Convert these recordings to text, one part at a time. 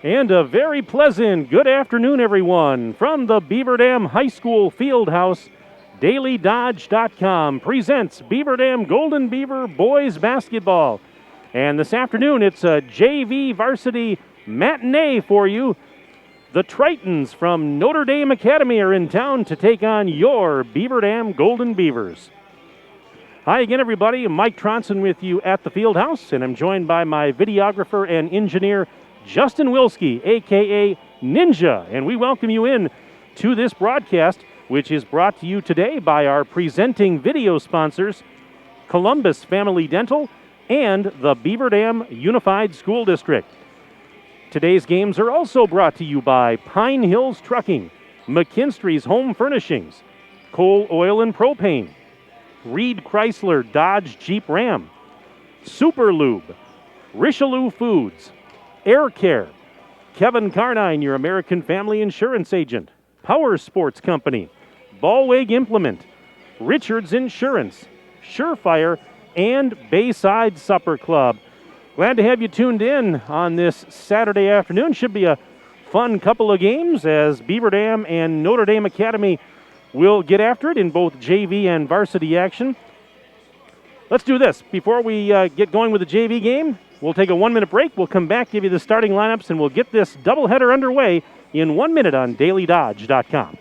And a very pleasant good afternoon, everyone. From the Beaver Dam High School Fieldhouse, DailyDodge.com presents Beaver Dam Golden Beaver Boys Basketball. And this afternoon, it's a JV Varsity matinee for you. The Tritons from Notre Dame Academy are in town to take on your Beaver Dam Golden Beavers. Hi again, everybody. Mike Tronson with you at the Fieldhouse, and I'm joined by my videographer and engineer, Justin Wilski, a.k.a. Ninja, and we welcome you in to this broadcast, which is brought to you today by our presenting video sponsors, Columbus Family Dental and the Beaver Dam Unified School District. Today's games are also brought to you by Pine Hills Trucking, McKinstry's Home Furnishings, Coal, Oil, and Propane, Reed Chrysler Dodge Jeep Ram, Super Lube, Richelieu Foods, Air Care, Kevin Carnine, your American Family Insurance Agent, Power Sports Company, Ballweg Implement, Richards Insurance, Surefire, and Bayside Supper Club. Glad to have you tuned in on this Saturday afternoon. Should be a fun couple of games as Beaver Dam and Notre Dame Academy will get after it in both JV and varsity action. Let's do this. Before we get going with the JV game, we'll take a 1-minute break. We'll come back, give you the starting lineups, and we'll get this doubleheader underway in 1 minute on DailyDodge.com.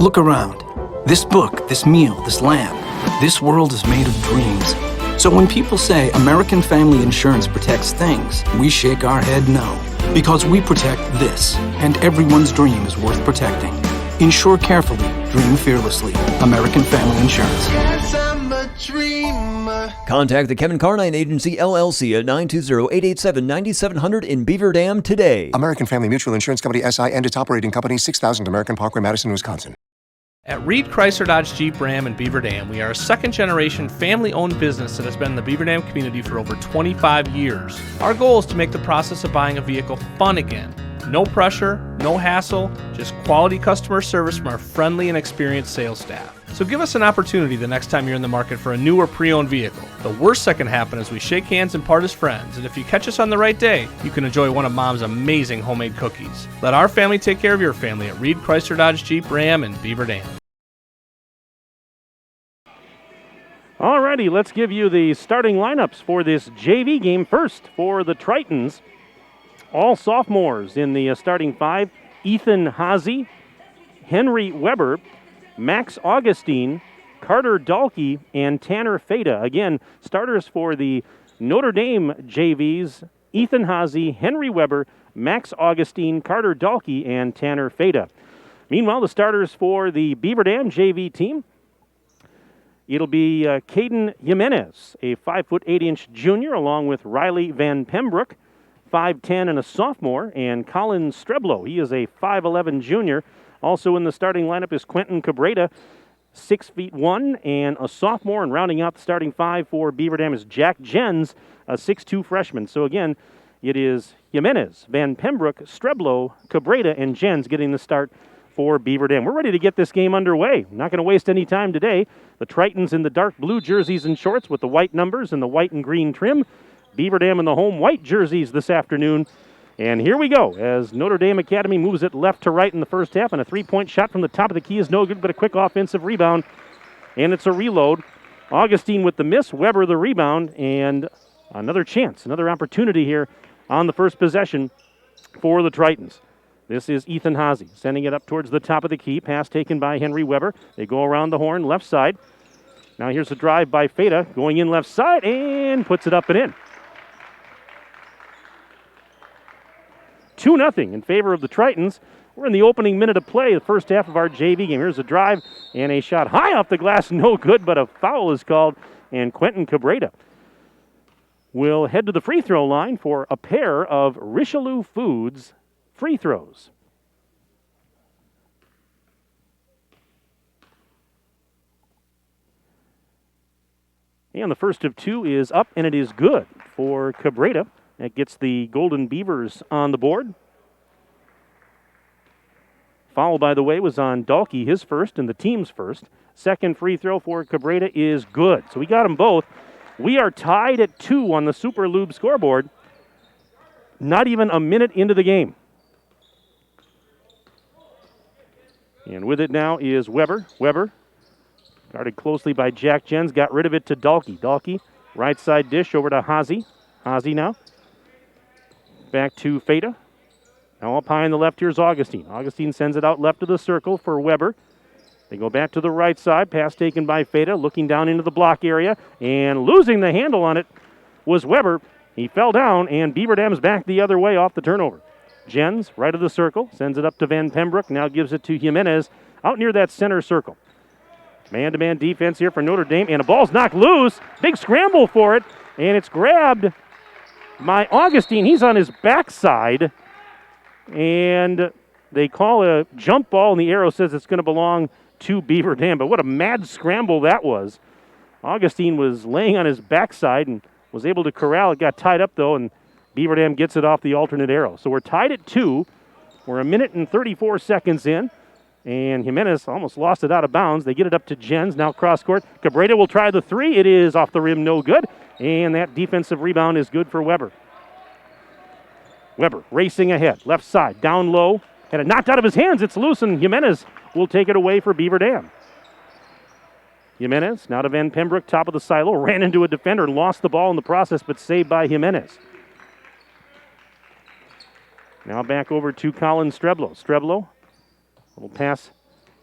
Look around. This book, this meal, this lamp, this world is made of dreams. So when people say American Family Insurance protects things, we shake our head no. Because we protect this, and everyone's dream is worth protecting. Insure carefully, dream fearlessly. American Family Insurance. Yes, I'm a dreamer. Contact the Kevin Carnine Agency, LLC at 920-887-9700 in Beaver Dam today. American Family Mutual Insurance Company, SI, and its operating company, 6000 American Parkway, Madison, Wisconsin. At Reed Chrysler Dodge Jeep Ram in Beaver Dam, we are a second-generation family-owned business that has been in the Beaver Dam community for over 25 years. Our goal is to make the process of buying a vehicle fun again. No pressure, no hassle, just quality customer service from our friendly and experienced sales staff. So give us an opportunity the next time you're in the market for a new or pre-owned vehicle. The worst that can happen is we shake hands and part as friends, and if you catch us on the right day, you can enjoy one of Mom's amazing homemade cookies. Let our family take care of your family at Reed Chrysler Dodge Jeep Ram in Beaver Dam. Alrighty, let's give you the starting lineups for this JV game. First, for the Tritons, all sophomores in the starting five: Ethan Haase, Henry Weber, Max Augustine, Carter Dahlke, and Tanner Feda. Again, starters for the Notre Dame JVs: Ethan Haase, Henry Weber, Max Augustine, Carter Dahlke, and Tanner Feda. Meanwhile, the starters for the Beaver Dam JV team: it'll be Caden Jimenez, a 5'8" junior, along with Riley Van Pembroek, 5'10" and a sophomore, and Colin Streblo. He is a 5'11" junior. Also in the starting lineup is Quentin Cabrera, 6'1" and a sophomore, and rounding out the starting five for Beaver Dam is Jack Jens, a 6'2" freshman. So again, it is Jimenez, Van Pembroek, Streblo, Cabrera, and Jens getting the start for Beaver Dam. We're ready to get this game underway. Not going to waste any time today. The Tritons in the dark blue jerseys and shorts with the white numbers and the white and green trim. Beaver Dam in the home white jerseys this afternoon. And here we go as Notre Dame Academy moves it left to right in the first half, and a three-point shot from the top of the key is no good, but a quick offensive rebound, and it's a reload. Augustine with the miss, Weber the rebound, and another chance, another opportunity here on the first possession for the Tritons. This is Ethan Haase sending it up towards the top of the key. Pass taken by Henry Weber. They go around the horn, left side. Now here's a drive by Feda, going in left side, and puts it up and in. 2-0 in favor of the Tritons. We're in the opening minute of play, the first half of our JV game. Here's a drive and a shot high off the glass, no good, but a foul is called, and Quentin Cabrera will head to the free throw line for a pair of Richelieu Foods free throws. And the first of two is up, and it is good for Cabrera. That gets the Golden Beavers on the board. Foul, by the way, was on Dahlke, his first and the team's first. Second free throw for Cabrera is good. So we got them both. We are tied at 2 on the Super Lube scoreboard. Not even a minute into the game. And with it now is Weber. Weber, guarded closely by Jack Jens, got rid of it to Dahlke. Dahlke, right side dish over to Hazy. Hazy now. Back to Feta. Now up high on the left, here's Augustine. Augustine sends it out left of the circle for Weber. They go back to the right side. Pass taken by Feta, looking down into the block area. And losing the handle on it was Weber. He fell down, and Beaver Dam's back the other way off the turnover. Jens, right of the circle, sends it up to Van Pembroek. Now gives it to Jimenez out near that center circle. Man-to-man defense here for Notre Dame, and the ball's knocked loose. Big scramble for it, and it's grabbed by Augustine. He's on his backside. And they call a jump ball, and the arrow says it's going to belong to Beaver Dam. But what a mad scramble that was. Augustine was laying on his backside and was able to corral it. Got tied up, though, and Beaver Dam gets it off the alternate arrow. So we're tied at 2. We're a minute and 34 seconds in. And Jimenez almost lost it out of bounds. They get it up to Jens, now cross court. Cabrera will try the 3. It is off the rim, no good. And that defensive rebound is good for Weber. Weber racing ahead, left side, down low. Had it knocked out of his hands. It's loose, and Jimenez will take it away for Beaver Dam. Jimenez, now to Van Pembroek, top of the silo. Ran into a defender and lost the ball in the process, but saved by Jimenez. Now back over to Colin Streblo. Streblo, little pass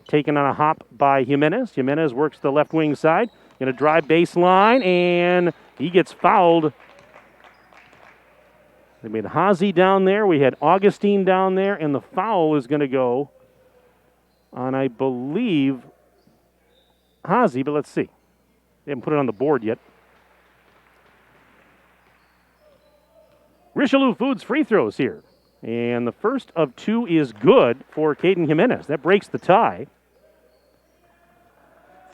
taken on a hop by Jimenez. Jimenez works the left wing side. Going to drive baseline, and he gets fouled. They made Hazy down there. We had Augustine down there, and the foul is going to go on, I believe, Hazy, but let's see. They haven't put it on the board yet. Richelieu Foods free throws here. And the first of 2 is good for Caden Jimenez. That breaks the tie.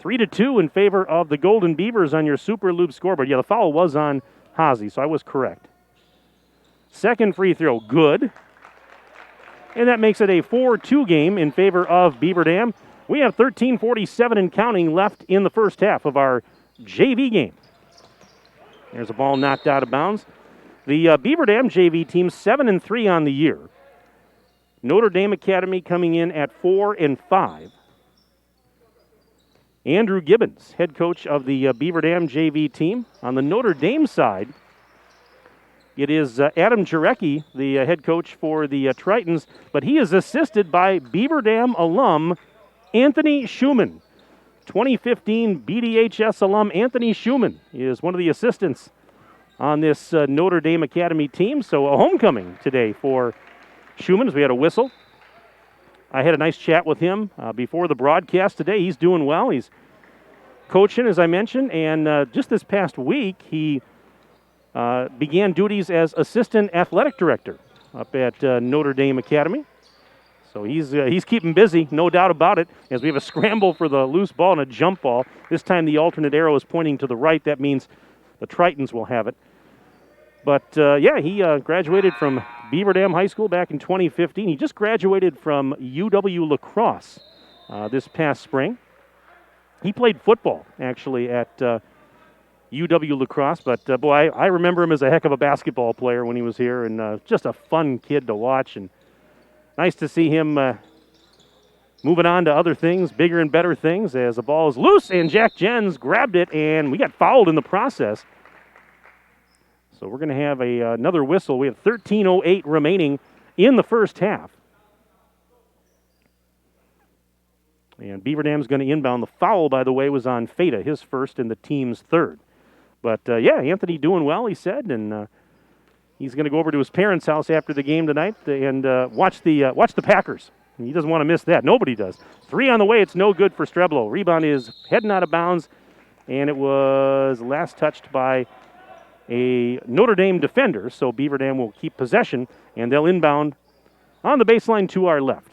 3-2 in favor of the Golden Beavers on your Super Loop scoreboard. Yeah, the foul was on Hazy, so I was correct. Second free throw, good. And that makes it a 4-2 game in favor of Beaver Dam. We have 13:47 and counting left in the first half of our JV game. There's a ball knocked out of bounds. The Beaver Dam JV team 7-3 on the year. Notre Dame Academy coming in at 4-5. Andrew Gibbons, head coach of the Beaver Dam JV team. On the Notre Dame side, it is Adam Jarecki, the head coach for the Tritons, but he is assisted by Beaver Dam alum Anthony Schumann. 2015 BDHS alum Anthony Schumann is one of the assistants on this Notre Dame Academy team. So a homecoming today for Schumann as we had a whistle. I had a nice chat with him before the broadcast today. He's doing well. He's coaching, as I mentioned, and just this past week he began duties as assistant athletic director up at Notre Dame Academy. So he's keeping busy, no doubt about it, as we have a scramble for the loose ball and a jump ball. This time the alternate arrow is pointing to the right. That means the Tritons will have it. But, he graduated from Beaver Dam High School back in 2015. He just graduated from UW La Crosse this past spring. He played football, actually, at UW La Crosse, but I remember him as a heck of a basketball player when he was here, and just a fun kid to watch, and nice to see him moving on to other things, bigger and better things, as the ball is loose, and Jack Jens grabbed it, and we got fouled in the process. So we're going to have another whistle. We have 13:08 remaining in the first half. And Beaver Dam's going to inbound. The foul, by the way, was on Feta, his first and the team's third. But, Anthony doing well, he said, and he's going to go over to his parents' house after the game tonight and watch the Packers. He doesn't want to miss that. Nobody does. 3 on the way. It's no good for Streblo. Rebound is heading out of bounds, and it was last touched by a Notre Dame defender, so Beaver Dam will keep possession, and they'll inbound on the baseline to our left.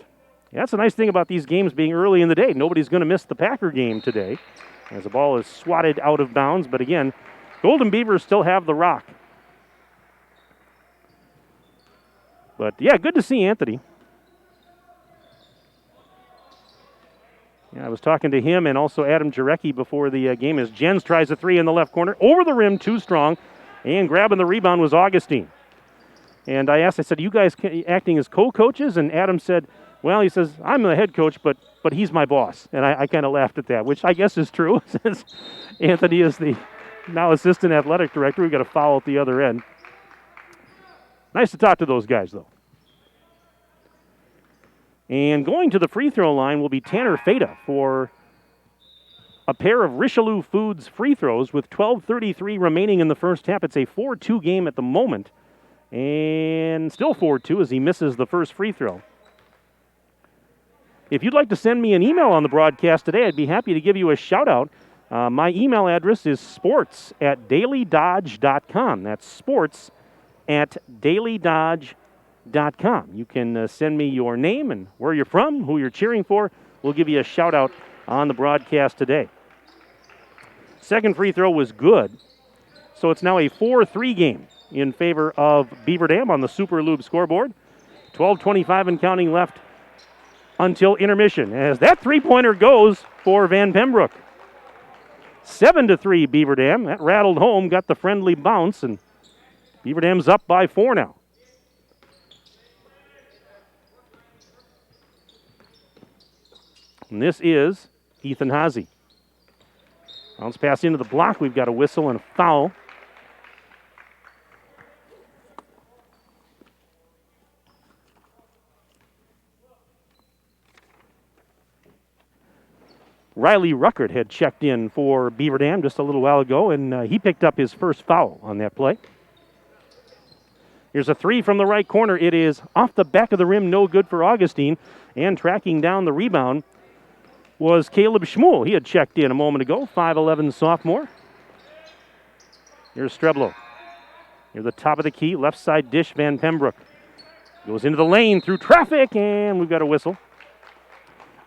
Yeah, that's the nice thing about these games being early in the day. Nobody's going to miss the Packer game today as the ball is swatted out of bounds, but again, Golden Beavers still have the rock. But, good to see Anthony. Yeah, I was talking to him and also Adam Jarecki before the game as Jens tries a three in the left corner. Over the rim, too strong. And grabbing the rebound was Augustine. And I said, you guys acting as co-coaches? And Adam said, well, he says, I'm the head coach, but he's my boss. And I kind of laughed at that, which I guess is true, since Anthony is the now assistant athletic director. We've got a foul at the other end. Nice to talk to those guys, though. And going to the free throw line will be Tanner Feta for a pair of Richelieu Foods free throws with 12:33 remaining in the first half. It's a 4-2 game at the moment. And still 4-2 as he misses the first free throw. If you'd like to send me an email on the broadcast today, I'd be happy to give you a shout-out. My email address is sports@dailydodge.com. That's sports@dailydodge.com. You can send me your name and where you're from, who you're cheering for. We'll give you a shout-out on the broadcast today. Second free throw was good, so it's now a 4-3 game in favor of Beaver Dam on the Super Lube scoreboard. 12:25 and counting left until intermission, as that three-pointer goes for Van Pembroek. 7-3 Beaver Dam. That rattled home, got the friendly bounce, and Beaver Dam's up by 4 now. And this is Ethan Haase. Bounce pass into the block. We've got a whistle and a foul. Riley Ruckert had checked in for Beaver Dam just a little while ago, and he picked up his first foul on that play. Here's a three from the right corner. It is off the back of the rim, no good for Augustine. And tracking down the rebound was Caleb Schmuel. He had checked in a moment ago, 5'11 sophomore. Here's Streblo. Near the top of the key, left side dish, Van Pembroek. Goes into the lane through traffic, and we've got a whistle.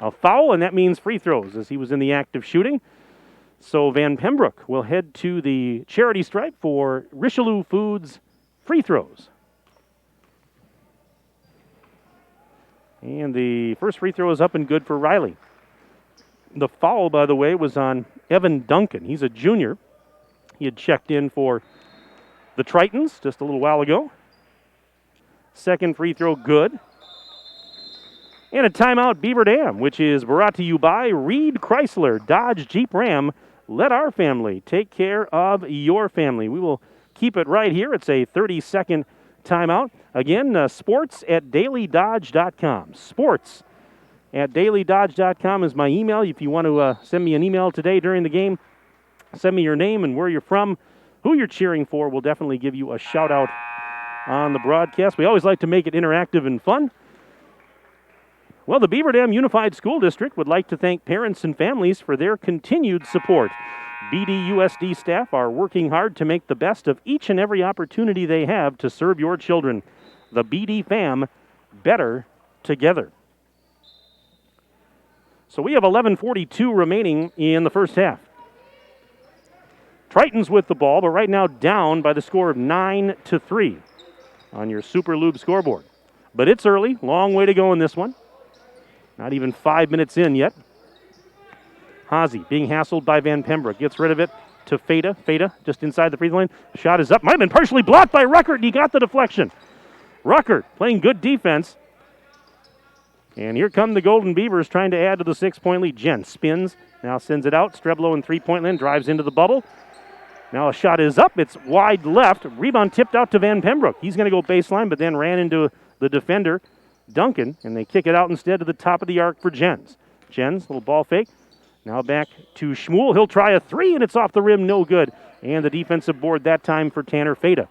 A foul, and that means free throws as he was in the act of shooting. So Van Pembroek will head to the charity stripe for Richelieu Foods free throws. And the first free throw is up and good for Riley. The foul, by the way, was on Evan Duncan. He's a junior. He had checked in for the Tritons just a little while ago. Second free throw good. And a timeout, Beaver Dam, which is brought to you by Reed Chrysler, Dodge, Jeep, Ram. Let our family take care of your family. We will keep it right here. It's a 30-second timeout. Again, sports@dailydodge.com. Sports@dailydodge.com is my email. If you want to send me an email today during the game, send me your name and where you're from, who you're cheering for. We'll definitely give you a shout-out on the broadcast. We always like to make it interactive and fun. Well, the Beaver Dam Unified School District would like to thank parents and families for their continued support. BDUSD staff are working hard to make the best of each and every opportunity they have to serve your children. The BD fam, better together. So we have 11:42 remaining in the first half. Tritons with the ball, but right now down by the score of 9-3 on your Super Lube scoreboard. But it's early, long way to go in this one. Not even 5 minutes in yet. Haase being hassled by Van Pembroek. Gets rid of it to Feta. Feta just inside the free throw line. Shot is up. Might have been partially blocked by Ruckert, and he got the deflection. Ruckert playing good defense. And here come the Golden Beavers trying to add to the 6-point lead. Jen spins. Now sends it out. Streblo in three-point land. Drives into the bubble. Now a shot is up. It's wide left. Rebound tipped out to Van Pembroek. He's going to go baseline, but then ran into the defender, Duncan, and they kick it out instead to the top of the arc for Jens. Jens, little ball fake. Now back to Schmuel. He'll try a three, and it's off the rim, no good. And the defensive board that time for Tanner Feta.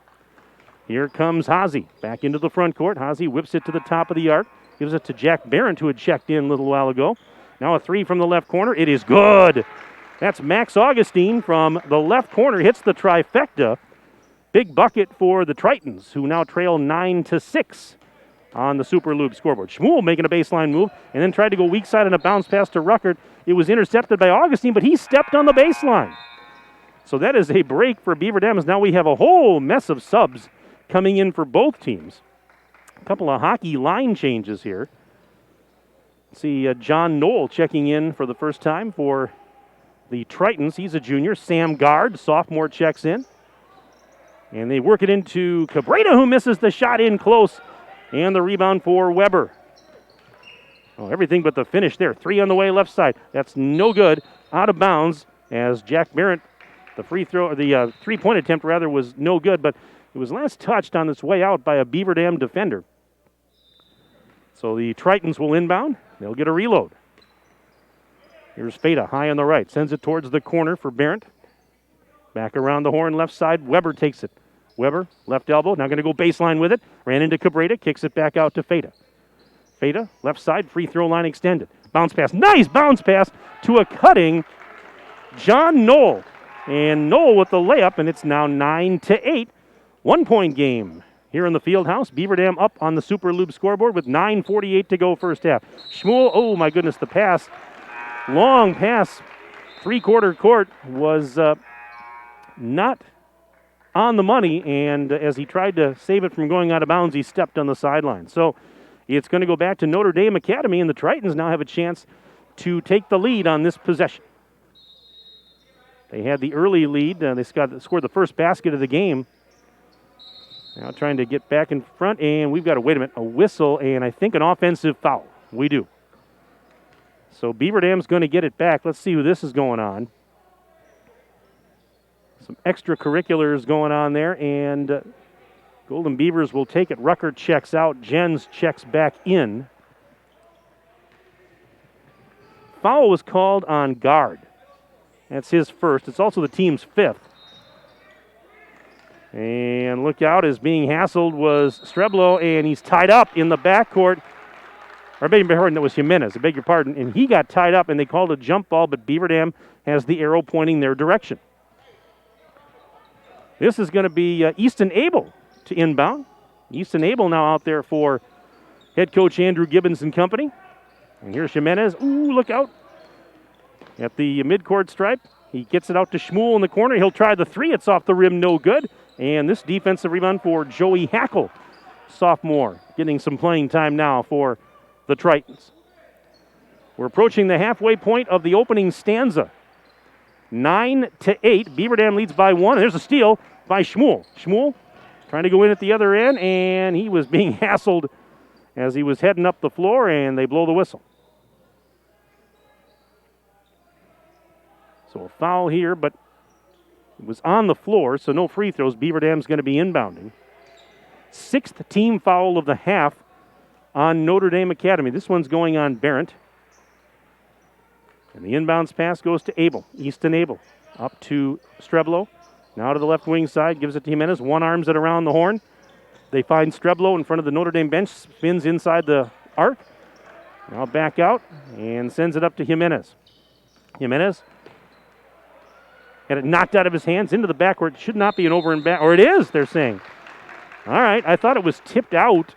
Here comes Haase back into the front court. Haase whips it to the top of the arc. Gives it to Jack Barron, who had checked in a little while ago. Now a three from the left corner. It is good. That's Max Augustine from the left corner. Hits the trifecta. Big bucket for the Tritons, who now trail 9-6 on the Super Lube scoreboard. Schmuel making a baseline move and then tried to go weak side on a bounce pass to Ruckert. It was intercepted by Augustine, but he stepped on the baseline. So that is a break for Beaver Dam. Now we have a whole mess of subs coming in for both teams. A couple of hockey line changes here. See John Knoll checking in for the first time for the Tritons. He's a junior. Sam Gard, sophomore, checks in. And they work it into Cabrera, who misses the shot in close. And the rebound for Weber. Oh, everything but the finish there. 3 on the way, left side. That's no good. Out of bounds as Jack Barrett, the free throw, or the 3-point attempt rather, was no good, but it was last touched on its way out by a Beaver Dam defender. So the Tritons will inbound. They'll get a reload. Here's Feta, high on the right. Sends it towards the corner for Barrett. Back around the horn, left side. Weber takes it. Weber, left elbow. Now going to go baseline with it. Ran into Cabrera. Kicks it back out to Feta. Feta, left side. Free throw line extended. Bounce pass. Nice bounce pass to a cutting John Knoll. And Knoll with the layup, and it's now 9-8. 1-point game here in the field house. Beaver Dam up on the Super Lube scoreboard with 9:48 to go first half. Schmuel, oh my goodness, the pass. Long pass, three-quarter court, was not on the money, and as he tried to save it from going out of bounds, he stepped on the sideline. So it's going to go back to Notre Dame Academy, and the Tritons now have a chance to take the lead on this possession. They had the early lead. They scored the first basket of the game. Now trying to get back in front, and we've got a whistle, and I think an offensive foul. We do. So Beaver Dam's going to get it back. Let's see who this is going on. Some extracurriculars going on there, and Golden Beavers will take it. Rucker checks out. Jens checks back in. Foul was called on Gard. That's his first. It's also the team's 5th. And look out, as being hassled was Streblo, and he's tied up in the backcourt. Or I beg your pardon, that was Jimenez. I beg your pardon. And he got tied up, and they called a jump ball, but Beaver Dam has the arrow pointing their direction. This is going to be Easton Abel to inbound. Easton Abel now out there for head coach Andrew Gibbons and company. And here's Jimenez. Ooh, look out. At the midcourt stripe, he gets it out to Schmuel in the corner. He'll try the 3. It's off the rim, no good. And this defensive rebound for Joey Hackle, sophomore, getting some playing time now for the Tritons. We're approaching the halfway point of the opening stanza. 9-8. Beaver Dam leads by 1. There's a steal by Schmuel. Schmuel trying to go in at the other end, and he was being hassled as he was heading up the floor, and they blow the whistle. So a foul here, but it was on the floor, so no free throws. Beaver Dam's going to be inbounding. 6th team foul of the half on Notre Dame Academy. This one's going on Barrett. And the inbounds pass goes to Abel. Easton Abel up to Streblo. Now to the left wing side, gives it to Jimenez. One arms it around the horn. They find Streblo in front of the Notre Dame bench, spins inside the arc. Now back out and sends it up to Jimenez. Jimenez had it knocked out of his hands into the backcourt. Should not be an over and back, or it is, they're saying. All right, I thought it was tipped out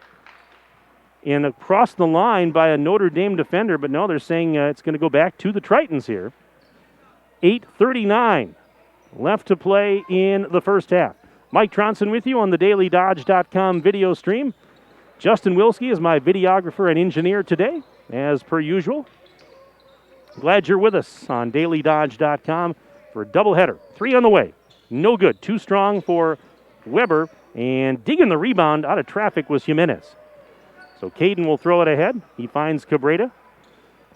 and across the line by a Notre Dame defender, but no, they're saying it's going to go back to the Tritons here. 8:39 left to play in the first half. Mike Tronson with you on the DailyDodge.com video stream. Justin Wilski is my videographer and engineer today, as per usual. Glad you're with us on DailyDodge.com for a doubleheader. 3 on the way. No good. Too strong for Weber, and digging the rebound out of traffic was Jimenez. So Caden will throw it ahead. He finds Cabrera.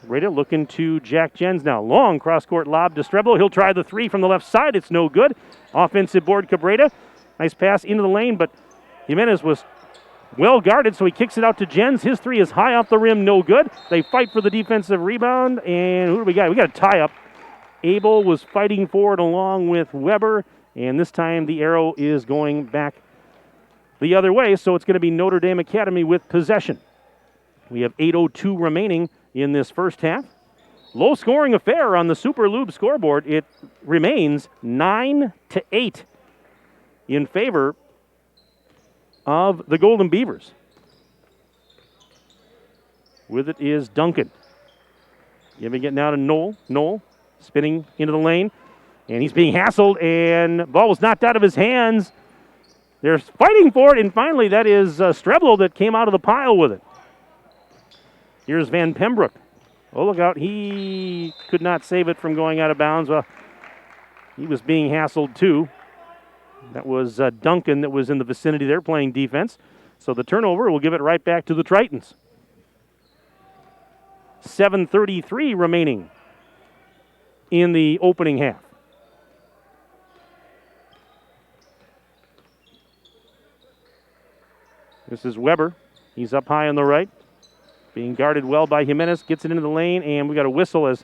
Cabrera looking to Jack Jens now. Long cross-court lob to Streblo. He'll try the 3 from the left side. It's no good. Offensive board, Cabrera. Nice pass into the lane, but Jimenez was well guarded, so he kicks it out to Jens. His 3 is high off the rim, no good. They fight for the defensive rebound, and who do we got? We got a tie-up. Abel was fighting for it along with Weber, and this time the arrow is going back the other way, so it's going to be Notre Dame Academy with possession. We have 8:02 remaining in this first half. Low-scoring affair on the Super Lube scoreboard. It remains 9-8 in favor of the Golden Beavers. With it is Duncan. Giving it now to Knoll. Knoll spinning into the lane, and he's being hassled, and the ball was knocked out of his hands. They're fighting for it, and finally that is Streblo that came out of the pile with it. Here's Van Pembroek Oh, look out. He could not save it from going out of bounds. Well, he was being hassled too. That was Duncan that was in the vicinity there playing defense. So the turnover will give it right back to the Tritons. 7:33 remaining in the opening half. This is Weber. He's up high on the right. Being guarded well by Jimenez. Gets it into the lane, and we got a whistle as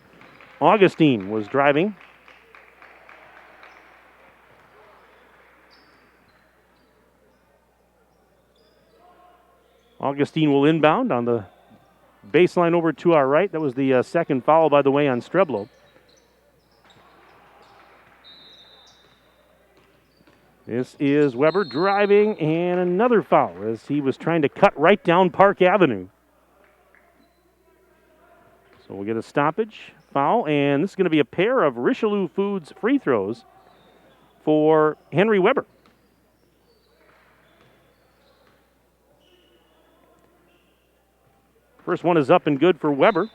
Augustine was driving. Augustine will inbound on the baseline over to our right. That was the second foul, by the way, on Streblo. This is Weber driving, and another foul as he was trying to cut right down Park Avenue. So we'll get a stoppage foul, and this is going to be a pair of Richelieu Foods free throws for Henry Weber. First one is up and good for Weber.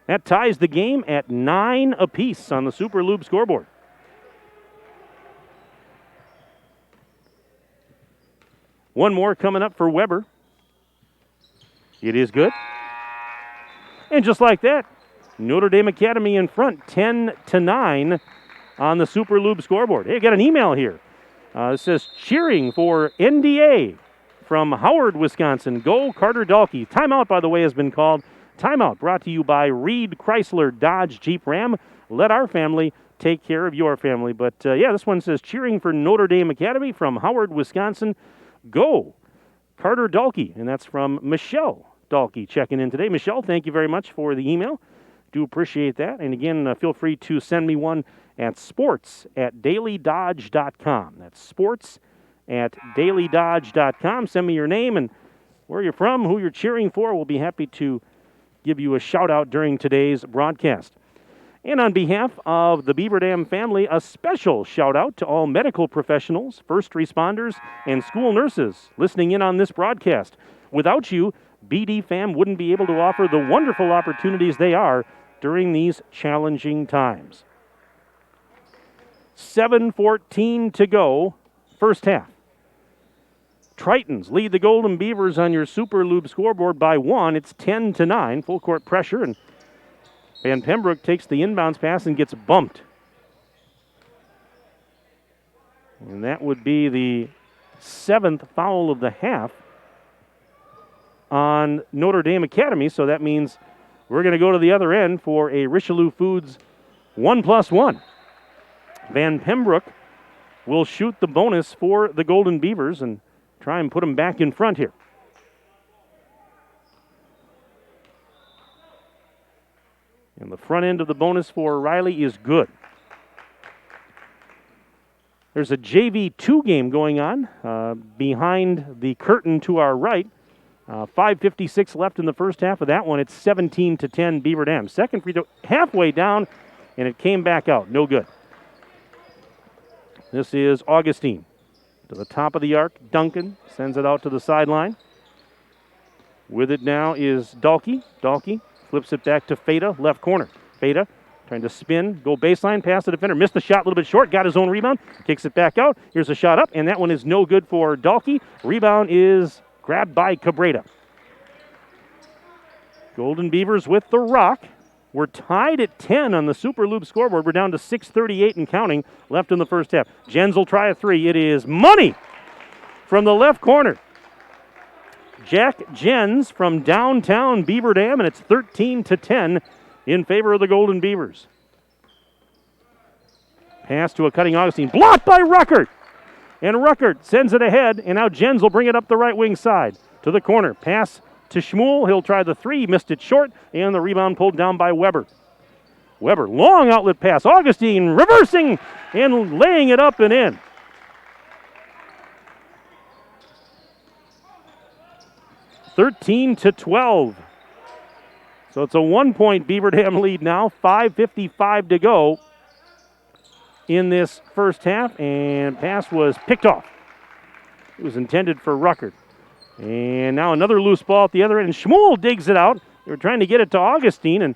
That ties the game at 9 apiece on the Super Lube scoreboard. One more coming up for Weber. It is good. And just like that, Notre Dame Academy in front, 10-9 on the Super Lube scoreboard. Hey, I got an email here. It says, cheering for NDA from Howard, Wisconsin. Go Carter Dalkey. Timeout, by the way, has been called. Timeout brought to you by Reed Chrysler Dodge Jeep Ram. Let our family take care of your family. But, yeah, this one says, cheering for Notre Dame Academy from Howard, Wisconsin. Go Carter Dalkey. And that's from Michelle Dalkey checking in today. Michelle, thank you very much for the email. Do appreciate that. And again, feel free to send me one at sports@dailydodge.com. That's sports@dailydodge.com. Send me your name and where you're from, who you're cheering for. We'll be happy to give you a shout out during today's broadcast. And on behalf of the Beaver Dam family, a special shout out to all medical professionals, first responders, and school nurses listening in on this broadcast. Without you, BD Fam wouldn't be able to offer the wonderful opportunities they are during these challenging times. 7:14 to go, first half. Tritons lead the Golden Beavers on your Super Lube scoreboard by 1. It's 10-9, full court pressure, and Van Pembroek takes the inbounds pass and gets bumped. And that would be the 7th foul of the half on Notre Dame Academy, so that means we're going to go to the other end for a Richelieu Foods 1+1. Van Pembroek will shoot the bonus for the Golden Beavers and try and put them back in front here. And the front end of the bonus for Riley is good. There's a JV 2 game going on behind the curtain to our right. 5:56 left in the first half of that one. It's 17-10 Beaver Dam. Second free throw halfway down, and it came back out. No good. This is Augustine. To the top of the arc, Duncan sends it out to the sideline. With it now is Dalkey. Dalkey flips it back to Feta, left corner. Feta trying to spin, go baseline, pass the defender. Missed the shot a little bit short, got his own rebound, kicks it back out. Here's a shot up, and that one is no good for Dalkey. Rebound is grabbed by Cabrera. Golden Beavers with the rock. We're tied at 10 on the Super Lube scoreboard. We're down to 6:38 and counting left in the first half. Jens will try a three. It is money from the left corner. Jack Jens from downtown Beaver Dam, and it's 13-10 in favor of the Golden Beavers. Pass to a cutting Augustine. Blocked by Ruckert. And Ruckert sends it ahead, and now Jens will bring it up the right wing side to the corner. Pass to Schmuel. He'll try the three, missed it short, and the rebound pulled down by Weber. Weber, long outlet pass. Augustine reversing and laying it up and in. (13-12). So it's a 1-point Beaver Dam lead now. 5:55 to go in this first half, and pass was picked off. It was intended for Ruckert. And now another loose ball at the other end, and Schmuel digs it out. They were trying to get it to Augustine, and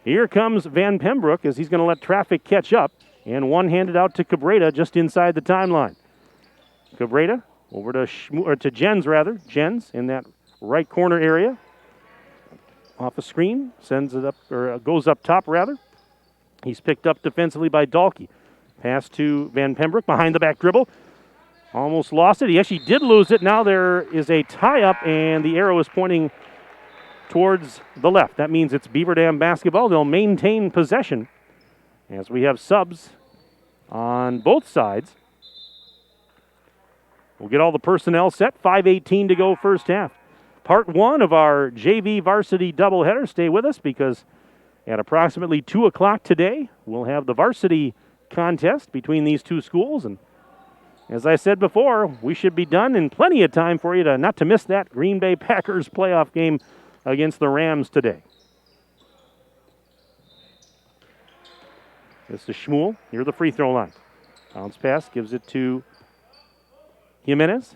here comes Van Pembroek as he's going to let traffic catch up, and one handed out to Cabrera just inside the timeline. Cabrera over to Jens, rather. Jens in that right corner area. Off a screen, sends it up, or goes up top, rather. He's picked up defensively by Dahlke. Pass to Van Pembroek, behind the back dribble. Almost lost it. He actually did lose it. Now there is a tie-up, and the arrow is pointing towards the left. That means it's Beaver Dam basketball. They'll maintain possession as we have subs on both sides. We'll get all the personnel set. 5:18 to go first half. Part one of our JV varsity doubleheader. Stay with us because at approximately 2 o'clock today, we'll have the varsity contest between these two schools. And as I said before, we should be done in plenty of time for you to not to miss that Green Bay Packers playoff game against the Rams today. This is Schmuel near the free throw line. Bounce pass, gives it to Jimenez.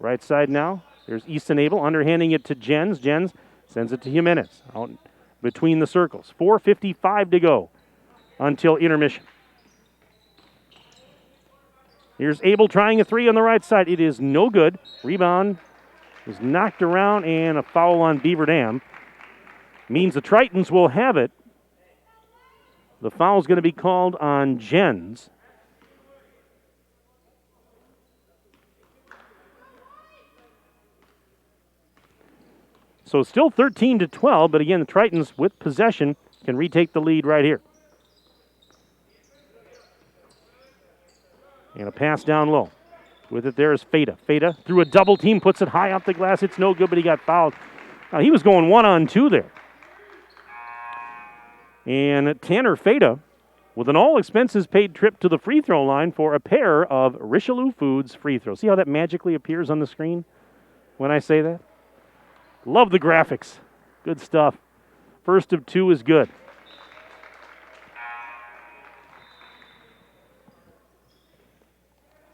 Right side now. There's Easton Abel underhanding it to Jens. Jens sends it to Jimenez out between the circles. 4:55 to go until intermission. Here's Abel trying a three on the right side. It is no good. Rebound is knocked around, and a foul on Beaver Dam. Means the Tritons will have it. The foul is going to be called on Jens. So still 13-12, but again, the Tritons with possession can retake the lead right here. And a pass down low. With it there is Feta. Feta through a double team, puts it high off the glass. It's no good, but he got fouled. He was going 1-on-2 there. And Tanner Feta with an all-expenses-paid trip to the free throw line for a pair of Richelieu Foods free throws. See how that magically appears on the screen when I say that? Love the graphics. Good stuff. First of two is good.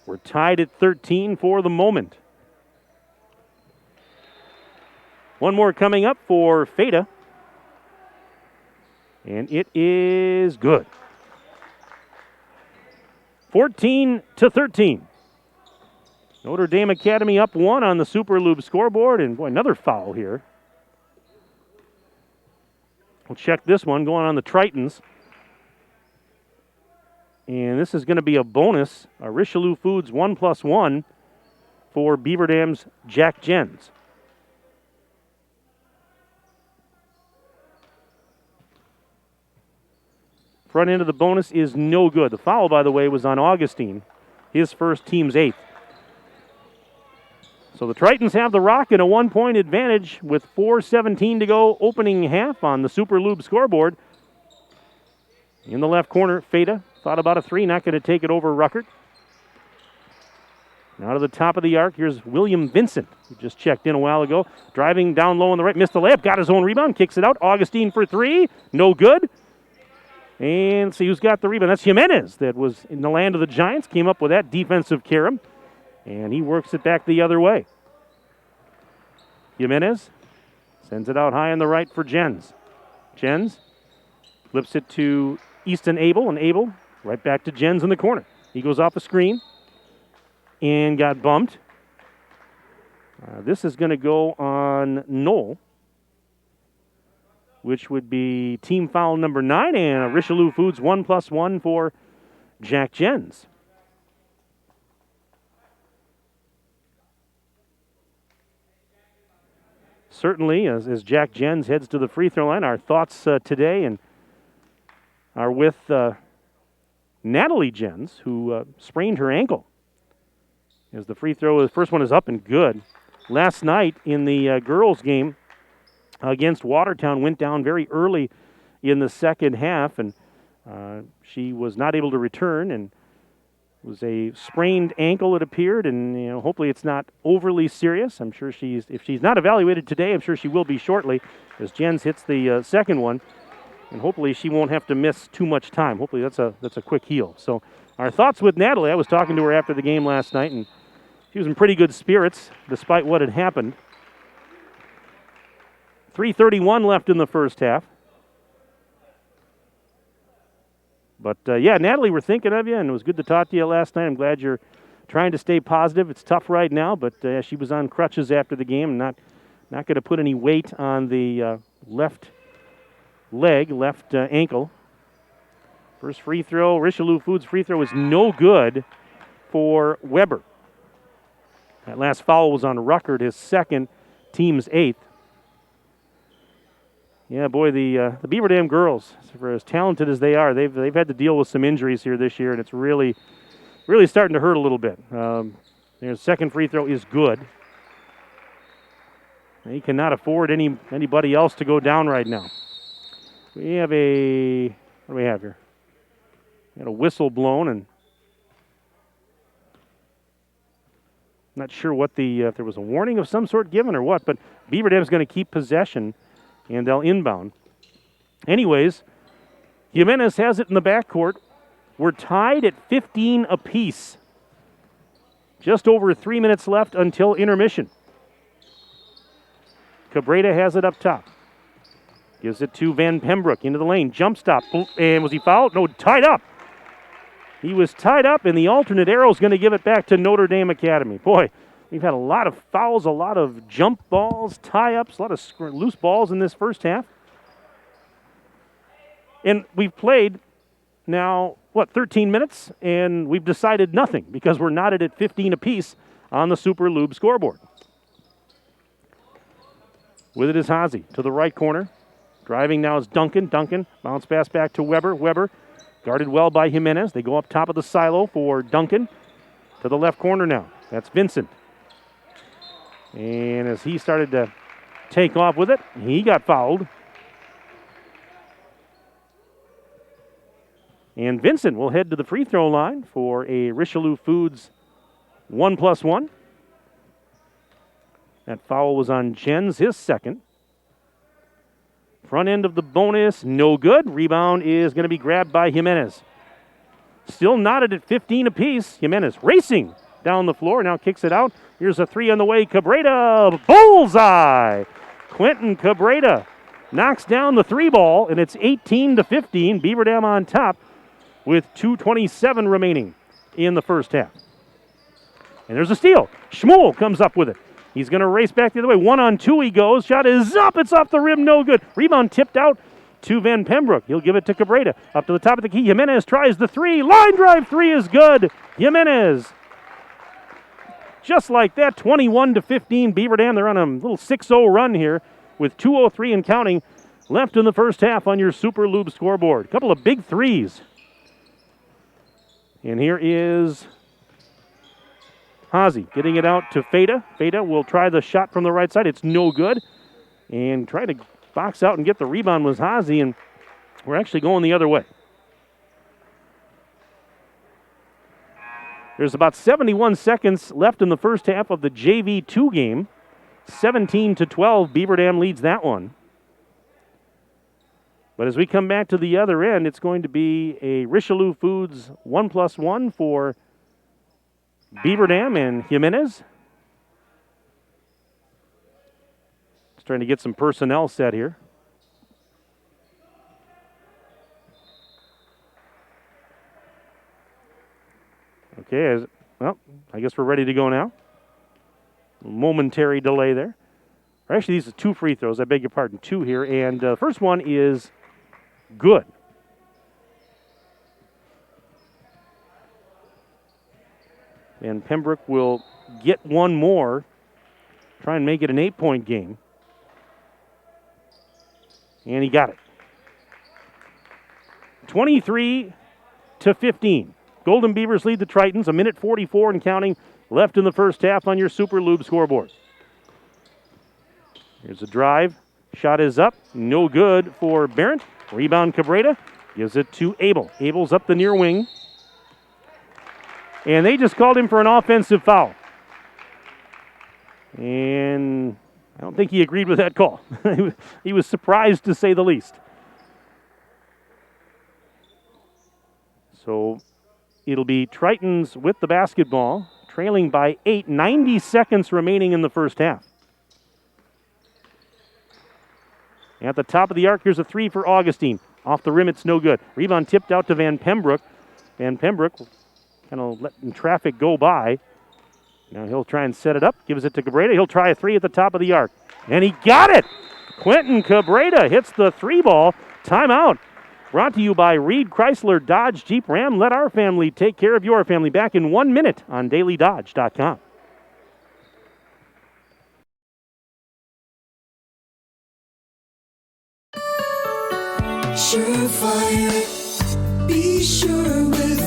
We're tied at 13 for the moment. One more coming up for Feta. And it is good. 14-13. Notre Dame Academy up one on the Super Lube scoreboard. And boy, another foul here. We'll check this one going on the Tritons. And this is going to be a bonus, a Richelieu Foods 1+1 for Beaver Dam's Jack Jens. Front end of the bonus is no good. The foul, by the way, was on Augustine, his first, team's 8th. So the Tritons have the rock in a 1-point advantage with 4:17 to go, opening half on the Super Lube scoreboard. In the left corner, Feta thought about a three, not going to take it over Ruckert. Now to the top of the arc, here's William Vincent, who just checked in a while ago. Driving down low on the right, missed the layup, got his own rebound, kicks it out. Augustine for three, no good. And see who's got the rebound. That's Jimenez that was in the land of the Giants, came up with that defensive carom, and he works it back the other way. Jimenez sends it out high on the right for Jens. Jens flips it to Easton Abel, and Abel right back to Jens in the corner. He goes off a screen and got bumped. This is going to go on Knoll, which would be team foul number 9, and a Richelieu Foods 1+1 for Jack Jens. Certainly, as Jack Jens heads to the free throw line, our thoughts today and are with Natalie Jens, who sprained her ankle. As the free throw, the first one is up and good. Last night in the girls' game against Watertown, went down very early in the second half, and she was not able to return, and it was a sprained ankle, it appeared, and hopefully it's not overly serious. I'm sure if she's not evaluated today, I'm sure she will be shortly, as Jens hits the second one, and hopefully she won't have to miss too much time. Hopefully that's a quick heal. So our thoughts with Natalie. I was talking to her after the game last night, and She was in pretty good spirits despite what had happened. 3:31 left in the first half. But, yeah, Natalie, we're thinking of you, and it was good to talk to you last night. I'm glad you're trying to stay positive. It's tough right now, but she was on crutches after the game, and not going to put any weight on the left leg, left ankle. First free throw, Richelieu Foods free throw is no good for Weber. That last foul was on Ruckert, his second, team's 8th. Yeah, boy, the Beaver Dam girls, for as talented as they are, they've had to deal with some injuries here this year, and it's really starting to hurt a little bit. Their second free throw is good. They cannot afford anybody else to go down right now. We have what do we have here? We had a whistle blown, and I'm not sure what if there was a warning of some sort given or what, but Beaver Dam's going to keep possession, and they'll inbound. Anyways, Jimenez has it in the backcourt. We're tied at 15 apiece. Just over 3 minutes left until intermission. Cabrera has it up top. Gives it to Van Pembroek into the lane. Jump stop. And was he fouled? No, tied up. He was tied up, and the alternate arrow is going to give it back to Notre Dame Academy. Boy, we've had a lot of fouls, a lot of jump balls, tie-ups, a lot of loose balls in this first half. And we've played now, 13 minutes, and we've decided nothing because we're knotted at 15 apiece on the Super Lube scoreboard. With it is Hazy to the right corner. Driving now is Duncan. Duncan, bounce pass back to Weber. Weber, guarded well by Jimenez. They go up top of the silo for Duncan. To the left corner now. That's Vincent. And as he started to take off with it, he got fouled. And Vincent will head to the free throw line for a Richelieu Foods 1+1. That foul was on Jens, his second. Front end of the bonus, no good. Rebound is going to be grabbed by Jimenez. Still knotted at 15 apiece. Jimenez racing down the floor, now kicks it out. Here's a three on the way. Cabrera, bullseye! Quentin Cabrera knocks down the three ball, and it's 18-15. Beaver Dam on top with 2:27 remaining in the first half. And there's a steal. Schmuel comes up with it. He's going to race back the other way. 1-on-2 he goes. Shot is up. It's off the rim. No good. Rebound tipped out to Van Pembroek. He'll give it to Cabrera. Up to the top of the key. Jimenez tries the three. Line drive three is good. Jimenez. Just like that, 21-15. Beaver Dam, they're on a little 6-0 run here with 2:03 and counting left in the first half on your Super Lube scoreboard. A couple of big threes. And here is Hazy getting it out to Feta. Feta will try the shot from the right side. It's no good. And try to box out and get the rebound was Hazy, and we're actually going the other way. There's about 71 seconds left in the first half of the JV2 game. 17-12, Beaver Dam leads that one. But as we come back to the other end, it's going to be a Richelieu Foods 1+1 for Beaver Dam and Jimenez. Just trying to get some personnel set here. Okay, well, I guess we're ready to go now. A momentary delay there. Or actually, these are two free throws. I beg your pardon, two here. And the first one is good. And Pembroke will get one more, try and make it an 8-point game. And he got it. 23-15. Golden Beavers lead the Tritons. 1:44 and counting left in the first half on your Super Lube scoreboard. Here's a drive. Shot is up. No good for Barrett. Rebound Cabrera. Gives it to Abel. Abel's up the near wing. And they just called him for an offensive foul. And I don't think he agreed with that call. He was surprised, to say the least. So it'll be Tritons with the basketball. trailing by 8, 90 seconds remaining in the first half. At the top of the arc, here's a three for Augustine. Off the rim, it's no good. Rebound tipped out to Van Pembroek. Van Pembroek kind of letting traffic go by. Now he'll try and set it up. Gives it to Cabrera. He'll try a three at the top of the arc. And he got it! Quentin Cabrera hits the three ball. Timeout. Brought to you by Reed Chrysler Dodge Jeep Ram. Let our family take care of your family. Back in 1 minute on dailydodge.com. Surefire, be sure with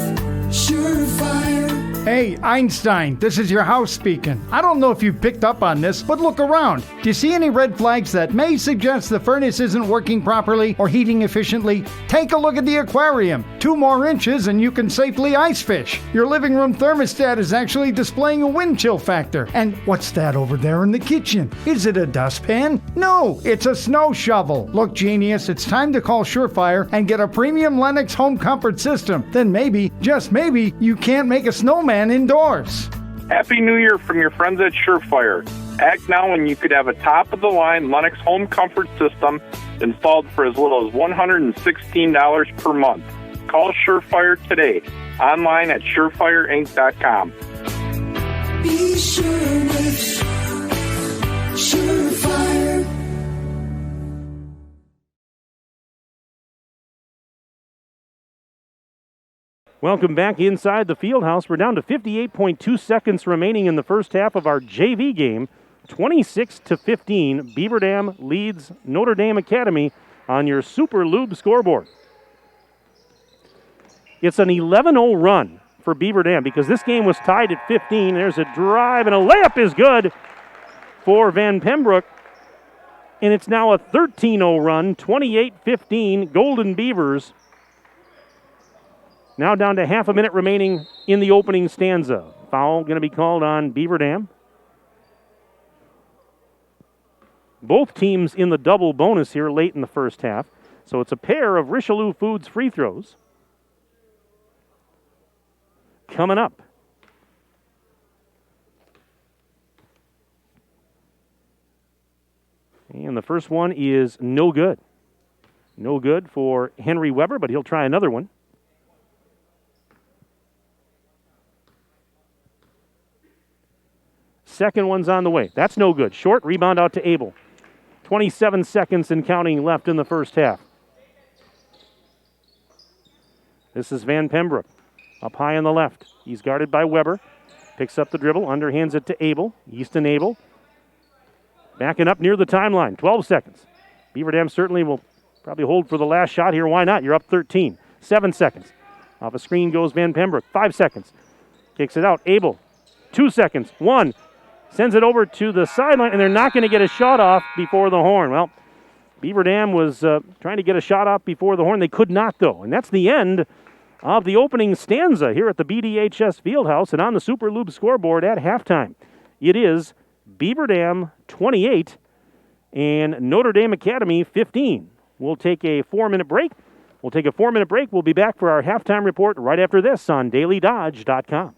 Surefire. Hey, Einstein, this is your house speaking. I don't know if you've picked up on this, but look around. Do you see any red flags that may suggest the furnace isn't working properly or heating efficiently? Take a look at the aquarium. 2 more inches and you can safely ice fish. Your living room thermostat is actually displaying a wind chill factor. And what's that over there in the kitchen? Is it a dustpan? No, it's a snow shovel. Look, genius, it's time to call Surefire and get a premium Lennox home comfort system. Then maybe, just maybe, you can't make a snowman indoors. Happy New Year from your friends at Surefire. Act now and you could have a top-of-the-line Lennox home comfort system installed for as little as $116 per month. Call Surefire today. Online at surefireinc.com. Be sure with Surefire. Welcome back inside the field house. We're down to 58.2 seconds remaining in the first half of our JV game. 26-15, Beaver Dam leads Notre Dame Academy on your Super Lube scoreboard. It's an 11-0 run for Beaver Dam because this game was tied at 15. There's a drive and a layup is good for Van Pembroek. And it's now a 13-0 run, 28-15, Golden Beavers. Now down to half a minute remaining in the opening stanza. Foul going to be called on Beaver Dam. Both teams in the double bonus here late in the first half. So it's a pair of Richelieu Foods free throws. Coming up. And the first one is no good. No good for Henry Weber, but he'll try another one. Second one's on the way. That's no good. Short rebound out to Abel. 27 seconds and counting left in the first half. This is Van Pembroek up high on the left. He's guarded by Weber. Picks up the dribble, underhands it to Abel. Easton Abel. Backing up near the timeline. 12 seconds. Beaver Dam certainly will probably hold for the last shot here. Why not? You're up 13. 7 seconds. Off a screen goes Van Pembroek. 5 seconds. Kicks it out. Abel. 2 seconds. 1. Sends it over to the sideline, and they're not going to get a shot off before the horn. Well, Beaver Dam was trying to get a shot off before the horn. They could not, though. And that's the end of the opening stanza here at the BDHS Fieldhouse and on the Super Lube scoreboard at halftime. It is Beaver Dam 28 and Notre Dame Academy 15. We'll take a 4-minute break. We'll be back for our halftime report right after this on dailydodge.com.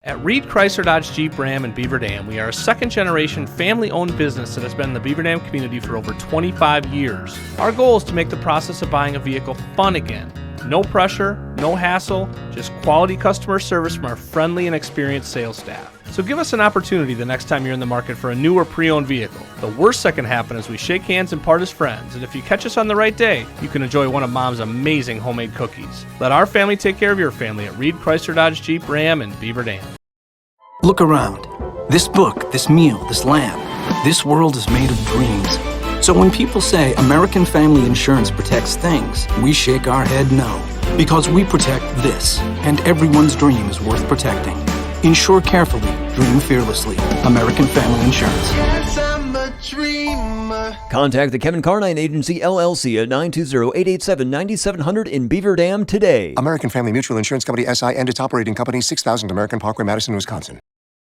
At Reed Chrysler Dodge Jeep Ram in Beaver Dam, we are a second-generation family-owned business that has been in the Beaver Dam community for over 25 years. Our goal is to make the process of buying a vehicle fun again. No pressure, no hassle, just quality customer service from our friendly and experienced sales staff. So give us an opportunity the next time you're in the market for a new or pre-owned vehicle. The worst that can happen is we shake hands and part as friends, and if you catch us on the right day, you can enjoy one of Mom's amazing homemade cookies. Let our family take care of your family at Reed Chrysler Dodge Jeep Ram in Beaver Dam. Look around. This book, this meal, this lamb, this world is made of dreams. So when people say American Family Insurance protects things, we shake our head no. Because we protect this, and everyone's dream is worth protecting. Insure carefully, dream fearlessly. American Family Insurance. Yes, I'm a dreamer. Contact the Kevin Carnine Agency, LLC at 920-887-9700 in Beaver Dam today. American Family Mutual Insurance Company, SI, and its operating company, 6000 American Parkway, Madison, Wisconsin.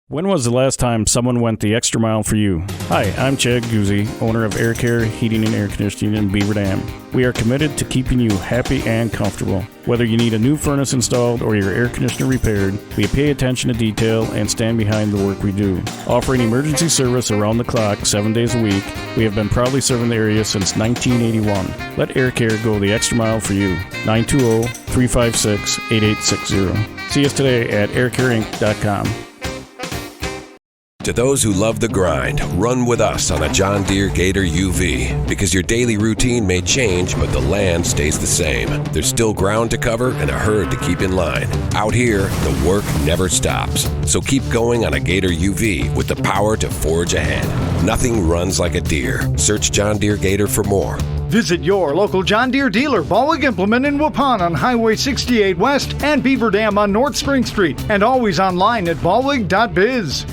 When was the last time someone went the extra mile for you? Hi, I'm Chad Guzzi, owner of Air Care Heating and Air Conditioning in Beaver Dam. We are committed to keeping you happy and comfortable. Whether you need a new furnace installed or your air conditioner repaired, we pay attention to detail and stand behind the work we do. Offering emergency service around the clock 7 days a week, we have been proudly serving the area since 1981. Let Air Care go the extra mile for you. 920-356-8860. See us today at aircareinc.com. To those who love the grind, run with us on a John Deere Gator UV, because your daily routine may change, but the land stays the same. There's still ground to cover and a herd to keep in line. Out here, the work never stops. So keep going on a Gator UV with the power to forge ahead. Nothing runs like a Deere. Search John Deere Gator for more. Visit your local John Deere dealer, Ballweg Implement in Waupun on Highway 68 West and Beaver Dam on North Spring Street, and always online at ballweg.biz.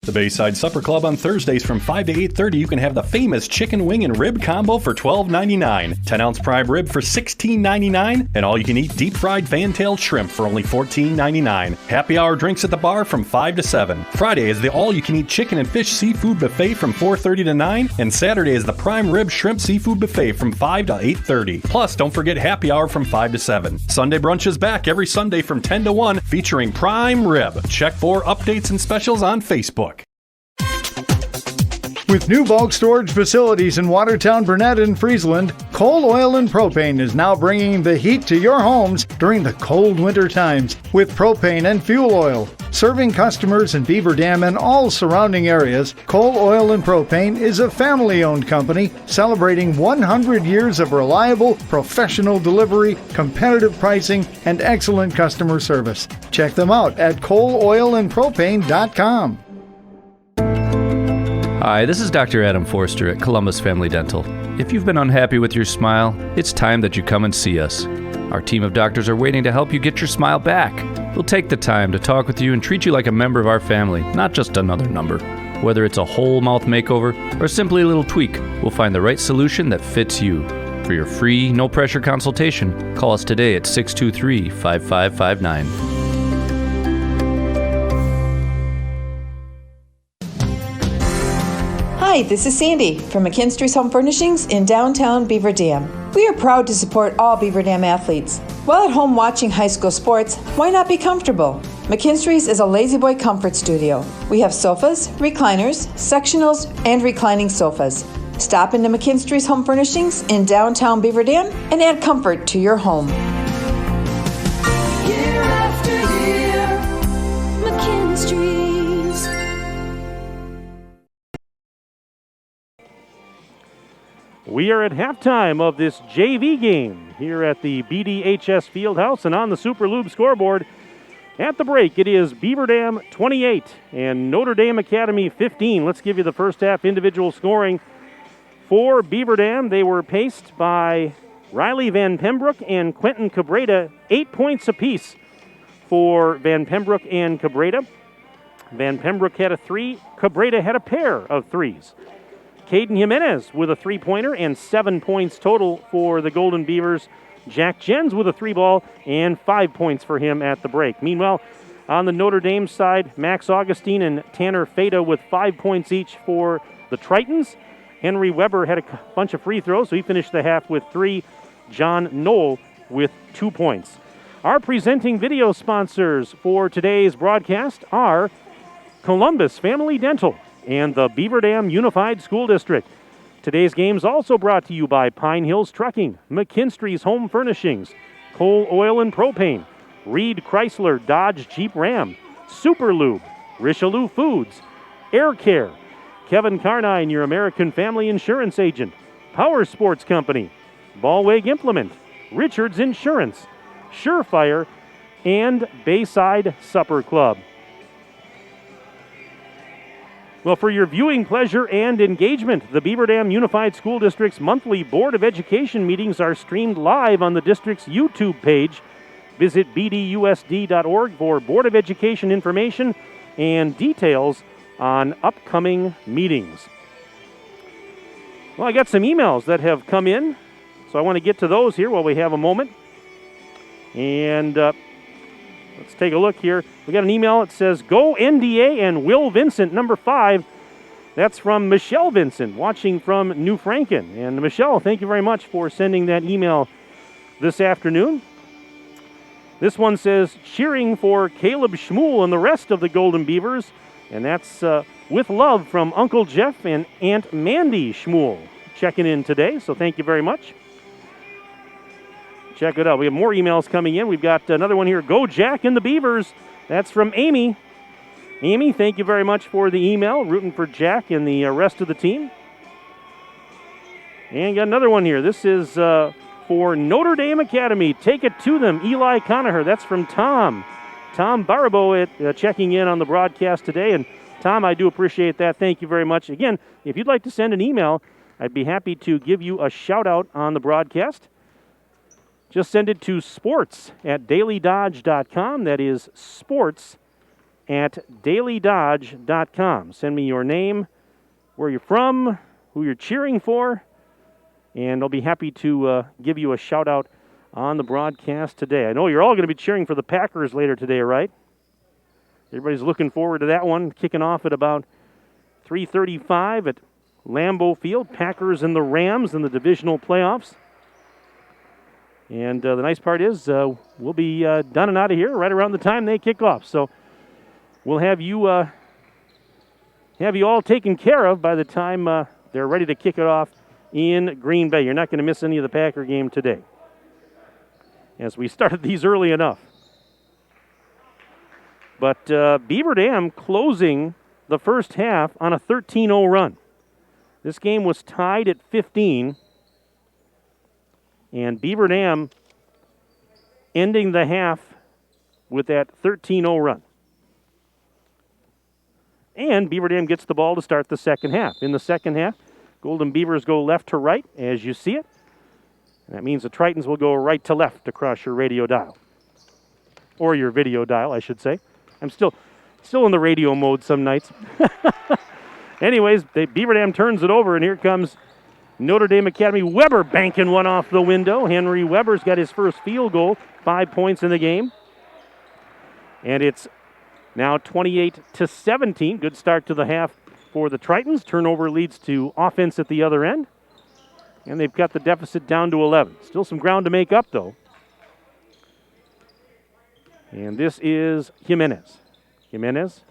The Bayside Supper Club on Thursdays from 5 to 8:30, you can have the famous chicken wing and rib combo for $12.99, 10-ounce prime rib for $16.99, and all-you-can-eat deep-fried fan-tailed shrimp for only $14.99. Happy hour drinks at the bar from 5 to 7. Friday is the all-you-can-eat chicken and fish seafood buffet from 4:30 to 9, and Saturday is the prime rib shrimp seafood buffet from 5 to 8:30. Plus, don't forget happy hour from 5 to 7. Sunday brunch is back every Sunday from 10 to 1, featuring prime rib. Check for updates and specials on Facebook. With new bulk storage facilities in Watertown, Burnett, and Friesland, Coal, Oil, and Propane is now bringing the heat to your homes during the cold winter times with propane and fuel oil. Serving customers in Beaver Dam and all surrounding areas, Coal, Oil, and Propane is a family-owned company celebrating 100 years of reliable, professional delivery, competitive pricing, and excellent customer service. Check them out at coaloilandpropane.com. Hi, this is Dr. Adam Forster at Columbus Family Dental. If you've been unhappy with your smile, it's time that you come and see us. Our team of doctors are waiting to help you get your smile back. We'll take the time to talk with you and treat you like a member of our family, not just another number. Whether it's a whole mouth makeover or simply a little tweak, we'll find the right solution that fits you. For your free, no-pressure consultation, call us today at 623-5559. Hi, this is Sandy from McKinstry's Home Furnishings in downtown Beaver Dam. We are proud to support all Beaver Dam athletes. While at home watching high school sports, why not be comfortable? McKinstry's is a lazy boy comfort studio. We have sofas, recliners, sectionals, and reclining sofas. Stop into McKinstry's Home Furnishings in downtown Beaver Dam and add comfort to your home. Year after year, McKinstry's. We are at halftime of this JV game here at the BDHS Fieldhouse and on the Super Lube scoreboard. At the break, it is Beaver Dam 28 and Notre Dame Academy 15. Let's give you the first half individual scoring for Beaver Dam. They were paced by Riley Van Pembroek and Quentin Cabrera, 8 points apiece for Van Pembroek and Cabrera. Van Pembroek had a 3, Cabrera had a pair of 3s. Caden Jimenez with a 3-pointer and 7 points total for the Golden Beavers. Jack Jens with a 3-ball and 5 points for him at the break. Meanwhile, on the Notre Dame side, Max Augustine and Tanner Fada with 5 points each for the Tritons. Henry Weber had a bunch of free throws, so he finished the half with 3. John Knoll with 2 points. Our presenting video sponsors for today's broadcast are Columbus Family Dental and the Beaver Dam Unified School District. Today's game's also brought to you by Pine Hills Trucking, McKinstry's Home Furnishings, Coal, Oil, and Propane, Reed Chrysler Dodge Jeep Ram, Super Lube, Richelieu Foods, Air Care, Kevin Carnine, your American Family Insurance Agent, Power Sports Company, Ballweg Implement, Richards Insurance, Surefire, and Bayside Supper Club. Well, for your viewing pleasure and engagement, the Beaver Dam Unified School District's monthly Board of Education meetings are streamed live on the district's YouTube page. Visit bdusd.org for Board of Education information and details on upcoming meetings. Well, I got some emails that have come in, so I want to get to those here while we have a moment. And Let's take a look here. We got an email that says, "Go NDA and Will Vincent, number 5. That's from Michelle Vincent, watching from New Franken. And Michelle, thank you very much for sending that email this afternoon. This one says, "Cheering for Caleb Schmuel and the rest of the Golden Beavers." And that's with love from Uncle Jeff and Aunt Mandy Schmuel checking in today. So thank you very much. Check it out. We have more emails coming in. We've got another one here. "Go Jack and the Beavers." That's from Amy. Amy, thank you very much for the email, rooting for Jack and the rest of the team. And got another one here. This is for Notre Dame Academy. "Take it to them, Eli Conacher." That's from Tom. Tom Barabo checking in on the broadcast today. And Tom, I do appreciate that. Thank you very much. Again, if you'd like to send an email, I'd be happy to give you a shout out on the broadcast. Just send it to sports@dailydodge.com. That is sports@dailydodge.com. Send me your name, where you're from, who you're cheering for, and I'll be happy to give you a shout out on the broadcast today. I know you're all going to be cheering for the Packers later today, right? Everybody's looking forward to that one, kicking off at about 3:35 at Lambeau Field. Packers and the Rams in the divisional playoffs. And the nice part is we'll be done and out of here right around the time they kick off. So we'll have you all taken care of by the time they're ready to kick it off in Green Bay. You're not going to miss any of the Packer game today, as we started these early enough. But Beaver Dam closing the first half on a 13-0 run. This game was tied at 15. And Beaver Dam ending the half with that 13-0 run. And Beaver Dam gets the ball to start the second half. In the second half, Golden Beavers go left to right, as you see it. And that means the Tritons will go right to left across your radio dial. Or your video dial, I should say. I'm still in the radio mode some nights. Anyways, Beaver Dam turns it over, and here comes Notre Dame Academy. Weber banking one off the window. Henry Weber's got his first field goal, 5 points in the game. And it's now 28-17. Good start to the half for the Tritons. Turnover leads to offense at the other end. And they've got the deficit down to 11. Still some ground to make up, though. And this is Jimenez. Jimenez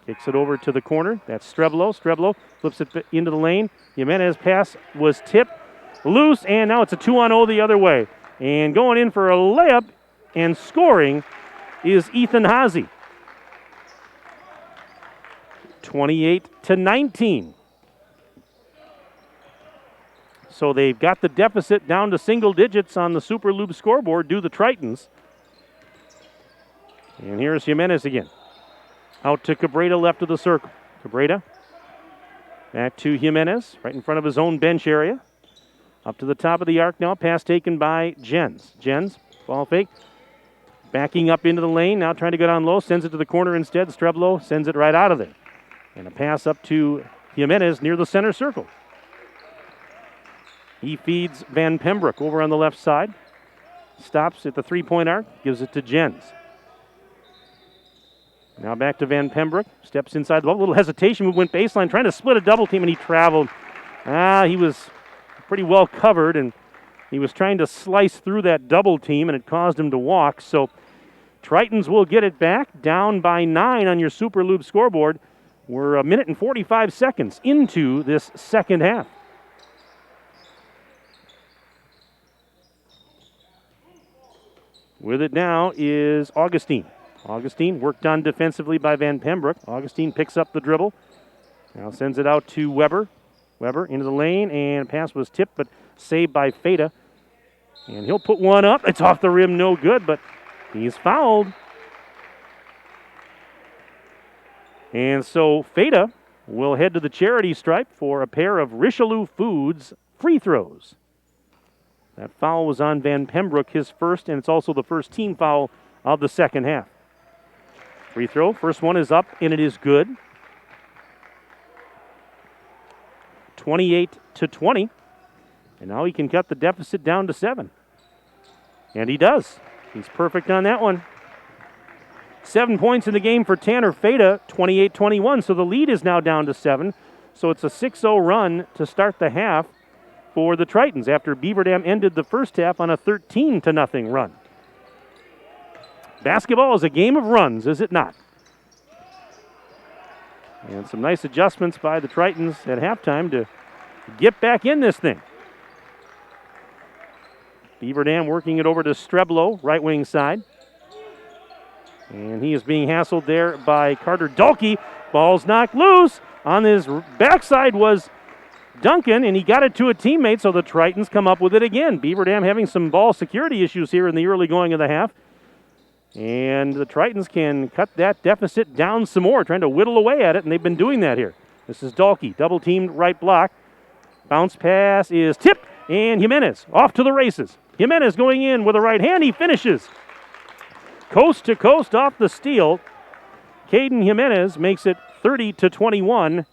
kicks it over to the corner. That's Streblo. Streblo flips it into the lane. Jimenez pass was tipped loose, and now it's a 2-on-0 the other way. And going in for a layup and scoring is Ethan Haase. 28-19. So they've got the deficit down to single digits on the Super Lube scoreboard, do the Tritons. And here's Jimenez again. Out to Cabrera, left of the circle. Cabrera back to Jimenez, right in front of his own bench area. Up to the top of the arc now. Pass taken by Jens. Jens, ball fake. Backing up into the lane, now trying to go down low. Sends it to the corner instead. Streblo sends it right out of there. And a pass up to Jimenez near the center circle. He feeds Van Pembroek over on the left side. Stops at the three-point arc, gives it to Jens. Now back to Van Pembroek. Steps inside the ball. A little hesitation. Went baseline, trying to split a double team, and he traveled. He was pretty well covered, and he was trying to slice through that double team, and it caused him to walk. So Tritons will get it back, down by 9 on your Super Lube scoreboard. We're 1 minute and 45 seconds into this second half. With it now is Augustine. Augustine worked on defensively by Van Pembroek. Augustine picks up the dribble. Now sends it out to Weber. Weber into the lane, and pass was tipped, but saved by Feta. And he'll put one up. It's off the rim, no good, but he's fouled. And so Feta will head to the charity stripe for a pair of Richelieu Foods free throws. That foul was on Van Pembroek, his first, and it's also the first team foul of the second half. Free throw, first one is up, and it is good. 28-20. And now he can cut the deficit down to 7. And he does. He's perfect on that one. 7 points in the game for Tanner Feta, 28-21. So the lead is now down to 7. So it's a 6-0 run to start the half for the Tritons after Beaver Dam ended the first half on a 13-0 run. Basketball is a game of runs, is it not? And some nice adjustments by the Tritons at halftime to get back in this thing. Beaver Dam working it over to Streblo, right wing side. And he is being hassled there by Carter Dulkey. Ball's knocked loose. On his backside was Duncan, and he got it to a teammate, so the Tritons come up with it again. Beaver Dam having some ball security issues here in the early going of the half. And the Tritons can cut that deficit down some more, trying to whittle away at it, and they've been doing that here. This is Dulkey, double-teamed right block. Bounce pass is tipped, and Jimenez off to the races. Jimenez going in with a right hand. He finishes. Coast to coast off the steal. Caden Jimenez makes it 30-21.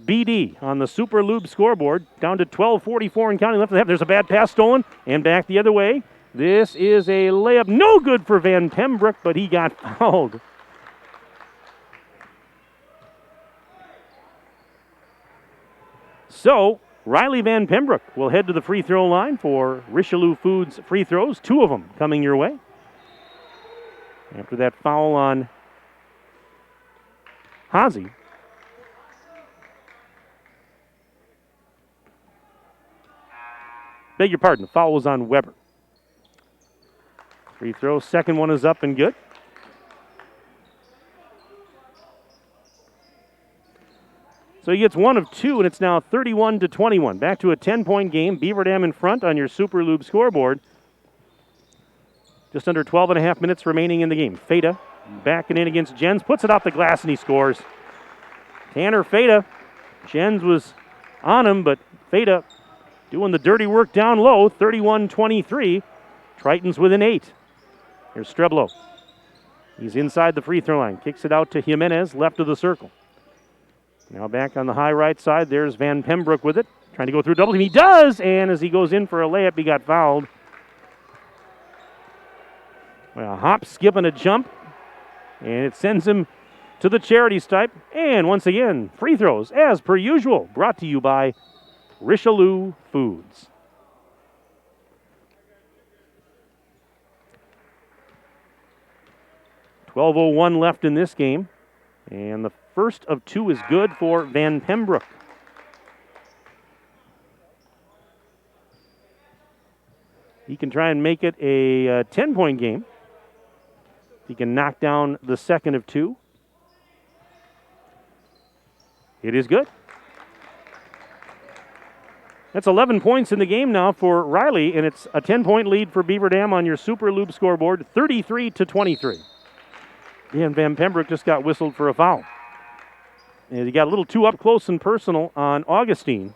BD on the Super Lube scoreboard, down to 12:44 and counting left in the half. There's a bad pass stolen, and back the other way. This is a layup, no good for Van Pembroek, but he got fouled. So, Riley Van Pembroek will head to the free throw line for Richelieu Foods free throws, 2 of them coming your way. After that foul on Hazy. Beg your pardon, the foul was on Weber. Free throw, second one is up and good. So he gets 1 of 2, and it's now 31-21. Back to a 10-point game. Beaver Dam in front on your Super Lube scoreboard. Just under 12 and a half minutes remaining in the game. Feta backing in against Jens, puts it off the glass, and he scores. Tanner Feta. Jens was on him, but Feta doing the dirty work down low, 31-23. Tritons within 8. Here's Streblo. He's inside the free throw line. Kicks it out to Jimenez, left of the circle. Now back on the high right side, there's Van Pembroek with it. Trying to go through double team. He does, and as he goes in for a layup, he got fouled. Well, a hop, skip, and a jump. And it sends him to the charity stripe. And once again, free throws, as per usual, brought to you by Richelieu Foods. .12:01 left in this game. And the first of 2 is good for Van Pembroek. He can try and make it a 10-point game. He can knock down the second of 2. It is good. That's 11 points in the game now for Riley, and it's a 10-point lead for Beaver Dam on your Super Lube scoreboard, 33-23. And Van Pembroek just got whistled for a foul. And he got a little too up close and personal on Augustine.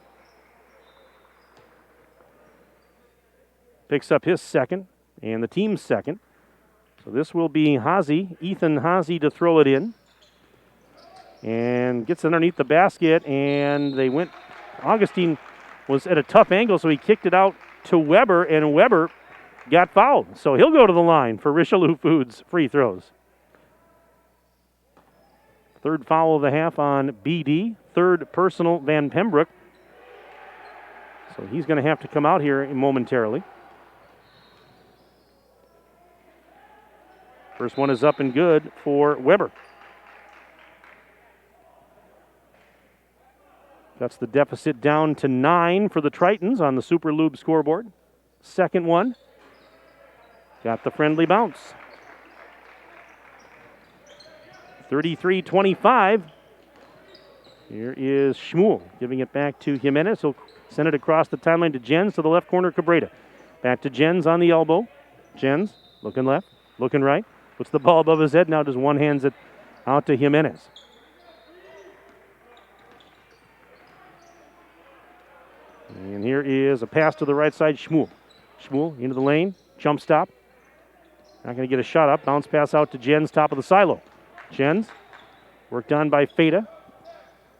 Picks up his second and the team's second. So this will be Hazy, Ethan Hazy, to throw it in. And gets underneath the basket, and they went. Augustine was at a tough angle, so he kicked it out to Weber, and Weber got fouled. So he'll go to the line for Richelieu Foods free throws. Third foul of the half on BD. Third personal Van Pembroek. So he's going to have to come out here momentarily. First one is up and good for Weber. That's the deficit down to 9 for the Tritons on the Super Lube scoreboard. Second one. Got the friendly bounce. 33-25. Here is Schmuel giving it back to Jimenez. He'll send it across the timeline to Jens to the left corner, Cabrera. Back to Jens on the elbow. Jens looking left, looking right. Puts the ball above his head. Now just one hands it out to Jimenez. And here is a pass to the right side, Schmuel. Schmuel into the lane, jump stop. Not going to get a shot up. Bounce pass out to Jens, top of the silo. Jens, worked on by Feta.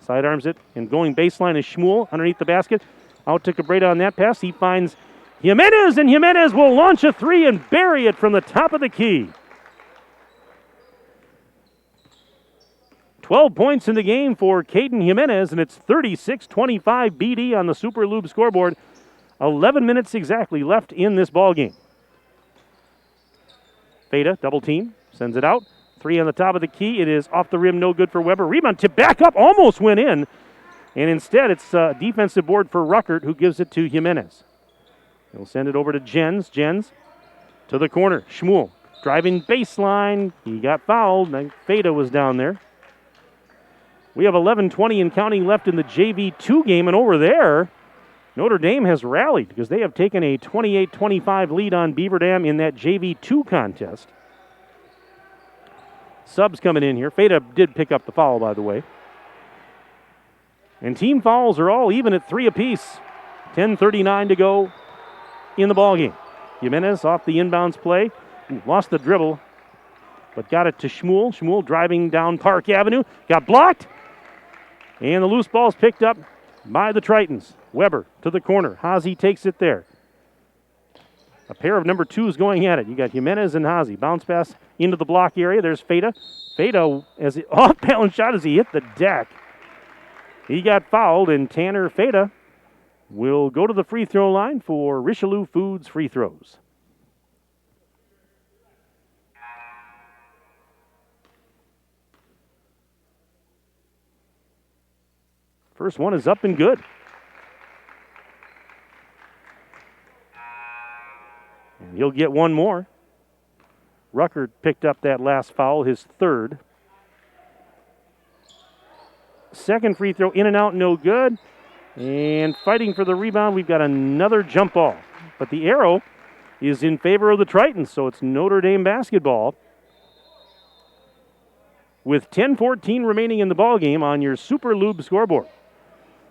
Sidearms it, and going baseline is Schmuel underneath the basket. Out to Cabrera on that pass. He finds Jimenez, and Jimenez will launch a 3 and bury it from the top of the key. 12 points in the game for Caden Jimenez, and it's 36-25 BD on the Super Lube scoreboard. 11 minutes exactly left in this ball game. Feta, double team, sends it out. 3 on the top of the key. It is off the rim, no good for Weber. Rebound tip back up, almost went in. And instead, it's a defensive board for Ruckert, who gives it to Jimenez. He'll send it over to Jens. Jens to the corner. Schmuel driving baseline. He got fouled. Feta was down there. We have 11:20 and counting left in the JV2 game, and over there, Notre Dame has rallied because they have taken a 28-25 lead on Beaver Dam in that JV2 contest. Subs coming in here. Feta did pick up the foul, by the way. And team fouls are all even at 3 apiece. 10:39 to go in the ballgame. Jimenez off the inbounds play. Lost the dribble, but got it to Schmuel. Schmuel driving down Park Avenue. Got blocked. And the loose ball's picked up by the Tritons. Weber to the corner. Hazy takes it there. A pair of number 2s going at it. You got Jimenez and Hazy. Bounce pass into the block area. There's Feta. Feta, as it off-balance shot as he hit the deck. He got fouled, and Tanner Feta will go to the free throw line for Richelieu Foods free throws. First one is up and good. And he'll get one more. Ruckert picked up that last foul, his 3rd. Second free throw, in and out, no good. And fighting for the rebound, we've got another jump ball. But the arrow is in favor of the Tritons, so it's Notre Dame basketball. With 10:14 remaining in the ballgame on your Super Lube scoreboard.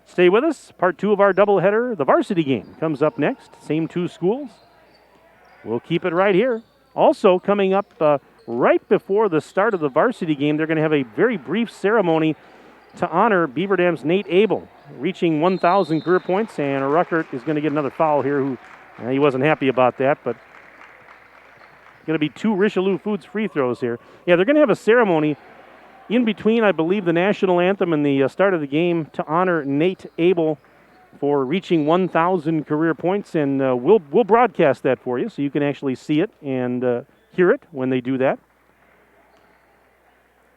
Stay with us. Part 2 of our doubleheader, the varsity game, comes up next. Same 2 schools. We'll keep it right here. Also coming up right before the start of the varsity game, they're going to have a very brief ceremony to honor Beaver Dam's Nate Abel, reaching 1,000 career points, and Ruckert is going to get another foul here. He wasn't happy about that, but going to be 2 Richelieu Foods free throws here. Yeah, they're going to have a ceremony in between, I believe, the national anthem and the start of the game to honor Nate Abel for reaching 1,000 career points, and we'll broadcast that for you so you can actually see it and hear it when they do that.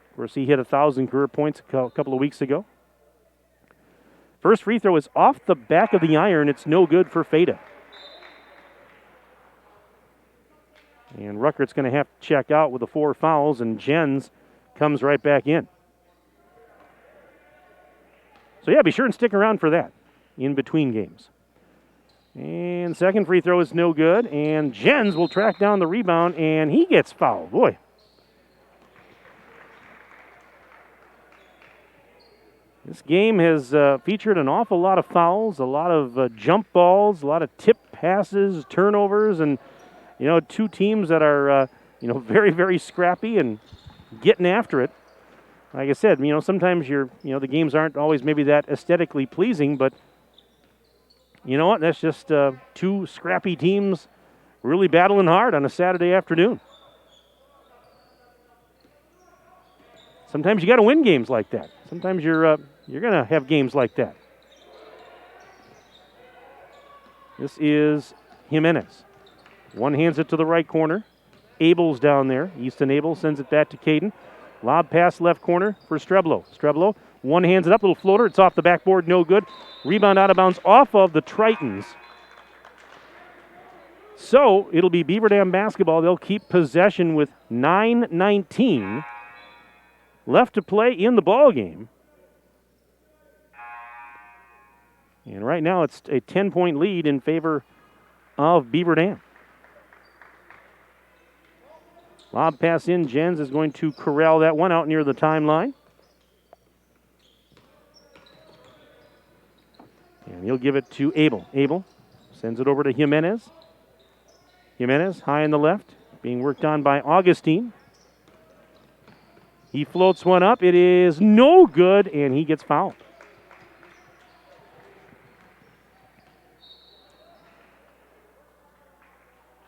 Of course, he hit 1,000 career points a couple of weeks ago. First free throw is off the back of the iron. It's no good for Feta. And Ruckert's going to have to check out with the 4 fouls, and Jens comes right back in. So yeah, be sure and stick around for that in between games. And second free throw is no good, and Jens will track down the rebound, and he gets fouled. Boy. This game has featured an awful lot of fouls, a lot of jump balls, a lot of tip passes, turnovers, and 2 teams that are very, very scrappy and getting after it. Like I said, sometimes the games aren't always maybe that aesthetically pleasing, but you know what? That's just 2 scrappy teams really battling hard on a Saturday afternoon. Sometimes you got to win games like that. Sometimes you're going to have games like that. This is Jimenez. One hands it to the right corner. Abel's down there. Easton Abel sends it back to Caden. Lob pass left corner for Streblo. Streblo, one hands it up, little floater. It's off the backboard, no good. Rebound out of bounds off of the Tritons. So it'll be Beaver Dam basketball. They'll keep possession with 9:19 left to play in the ball game. And right now it's a 10-point lead in favor of Beaver Dam. Lob pass in. Jens is going to corral that one out near the timeline. And he'll give it to Abel. Abel sends it over to Jimenez. Jimenez high on the left, being worked on by Augustine. He floats one up. It is no good, and he gets fouled.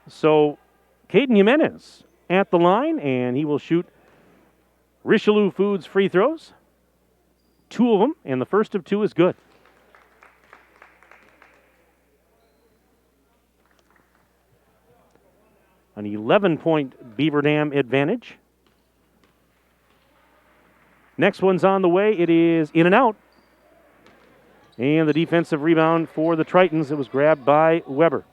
So Caden Jimenez at the line, and he will shoot Richelieu Foods free throws. 2 of them, and the first of 2 is good. An 11-point Beaver Dam advantage. Next one's on the way. It is in and out. And the defensive rebound for the Tritons. It was grabbed by Weber.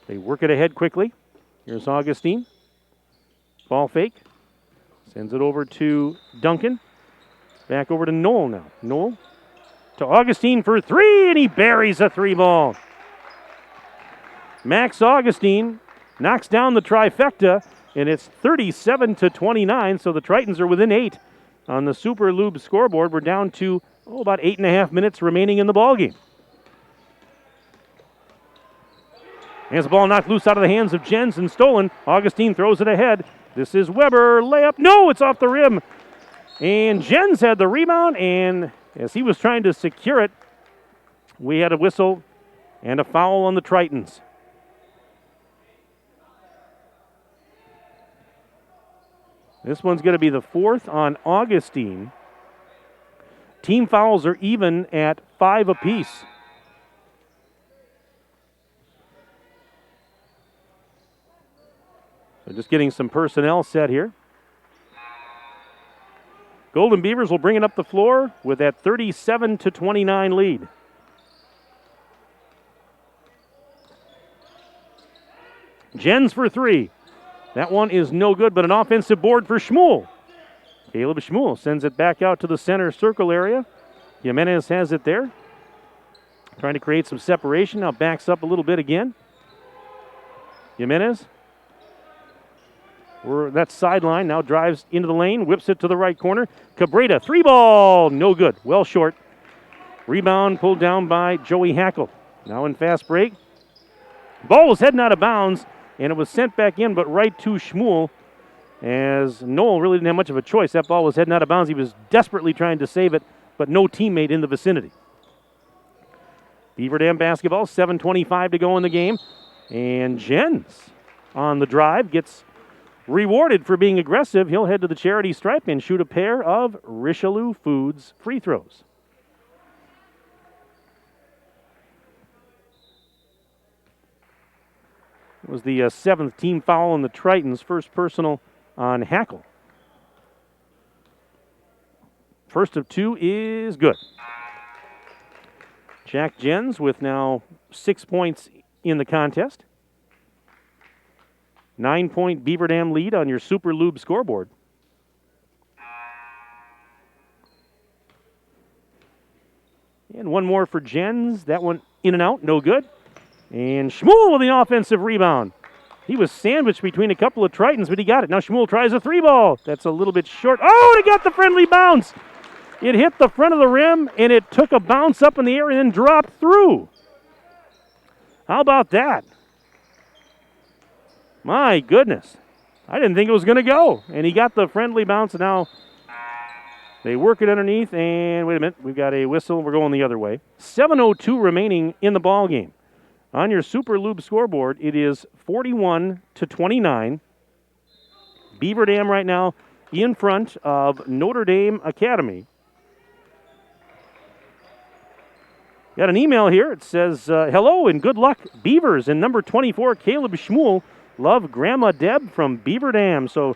They work it ahead quickly. Here's Augustine. Ball fake. Sends it over to Duncan. Back over to Knoll now. Knoll to Augustine for 3, and he buries a 3 ball. Max Augustine knocks down the trifecta, and it's 37-29, so the Tritons are within 8 on the Super Lube scoreboard. We're down to about 8.5 minutes remaining in the ballgame. As the ball knocked loose out of the hands of Jens and stolen, Augustine throws it ahead. This is Weber, layup. No, it's off the rim. And Jens had the rebound, and as he was trying to secure it, we had a whistle and a foul on the Tritons. This one's going to be the 4th on Augustine. Team fouls are even at 5 apiece. So just getting some personnel set here. Golden Beavers will bring it up the floor with that 37-29 lead. Jens for 3. That one is no good, but an offensive board for Schmuel. Caleb Schmuel sends it back out to the center circle area. Jimenez has it there. Trying to create some separation. Now backs up a little bit again. Jimenez. That sideline now drives into the lane, whips it to the right corner. Cabrera, 3 ball, no good, well short. Rebound pulled down by Joey Hackle. Now in fast break. Ball was heading out of bounds, and it was sent back in, but right to Schmuel, as Knoll really didn't have much of a choice. That ball was heading out of bounds. He was desperately trying to save it, but no teammate in the vicinity. Beaver Dam basketball, 7:25 to go in the game. And Jens on the drive gets rewarded for being aggressive. He'll head to the charity stripe and shoot a pair of Richelieu Foods free throws. It was the 7th team foul on the Tritons, first personal on Hackle. First of 2 is good. Jack Jens with now 6 points in the contest. 9-point Beaver Dam lead on your Super Lube scoreboard. And one more for Jens. That one in and out, no good. And Schmuel with the offensive rebound. He was sandwiched between a couple of Tritons, but he got it. Now Schmuel tries a 3 ball. That's a little bit short. Oh, and he got the friendly bounce. It hit the front of the rim, and it took a bounce up in the air and then dropped through. How about that? My goodness. I didn't think it was going to go. And he got the friendly bounce. Now they work it underneath, and wait a minute. We've got a whistle. We're going the other way. 7:02 remaining in the ball game. On your Super Lube scoreboard, it is 41-29. Beaver Dam right now in front of Notre Dame Academy. Got an email here. It says, hello and good luck, Beavers. And number 24, Caleb Schmuel. Love Grandma Deb from Beaver Dam. So,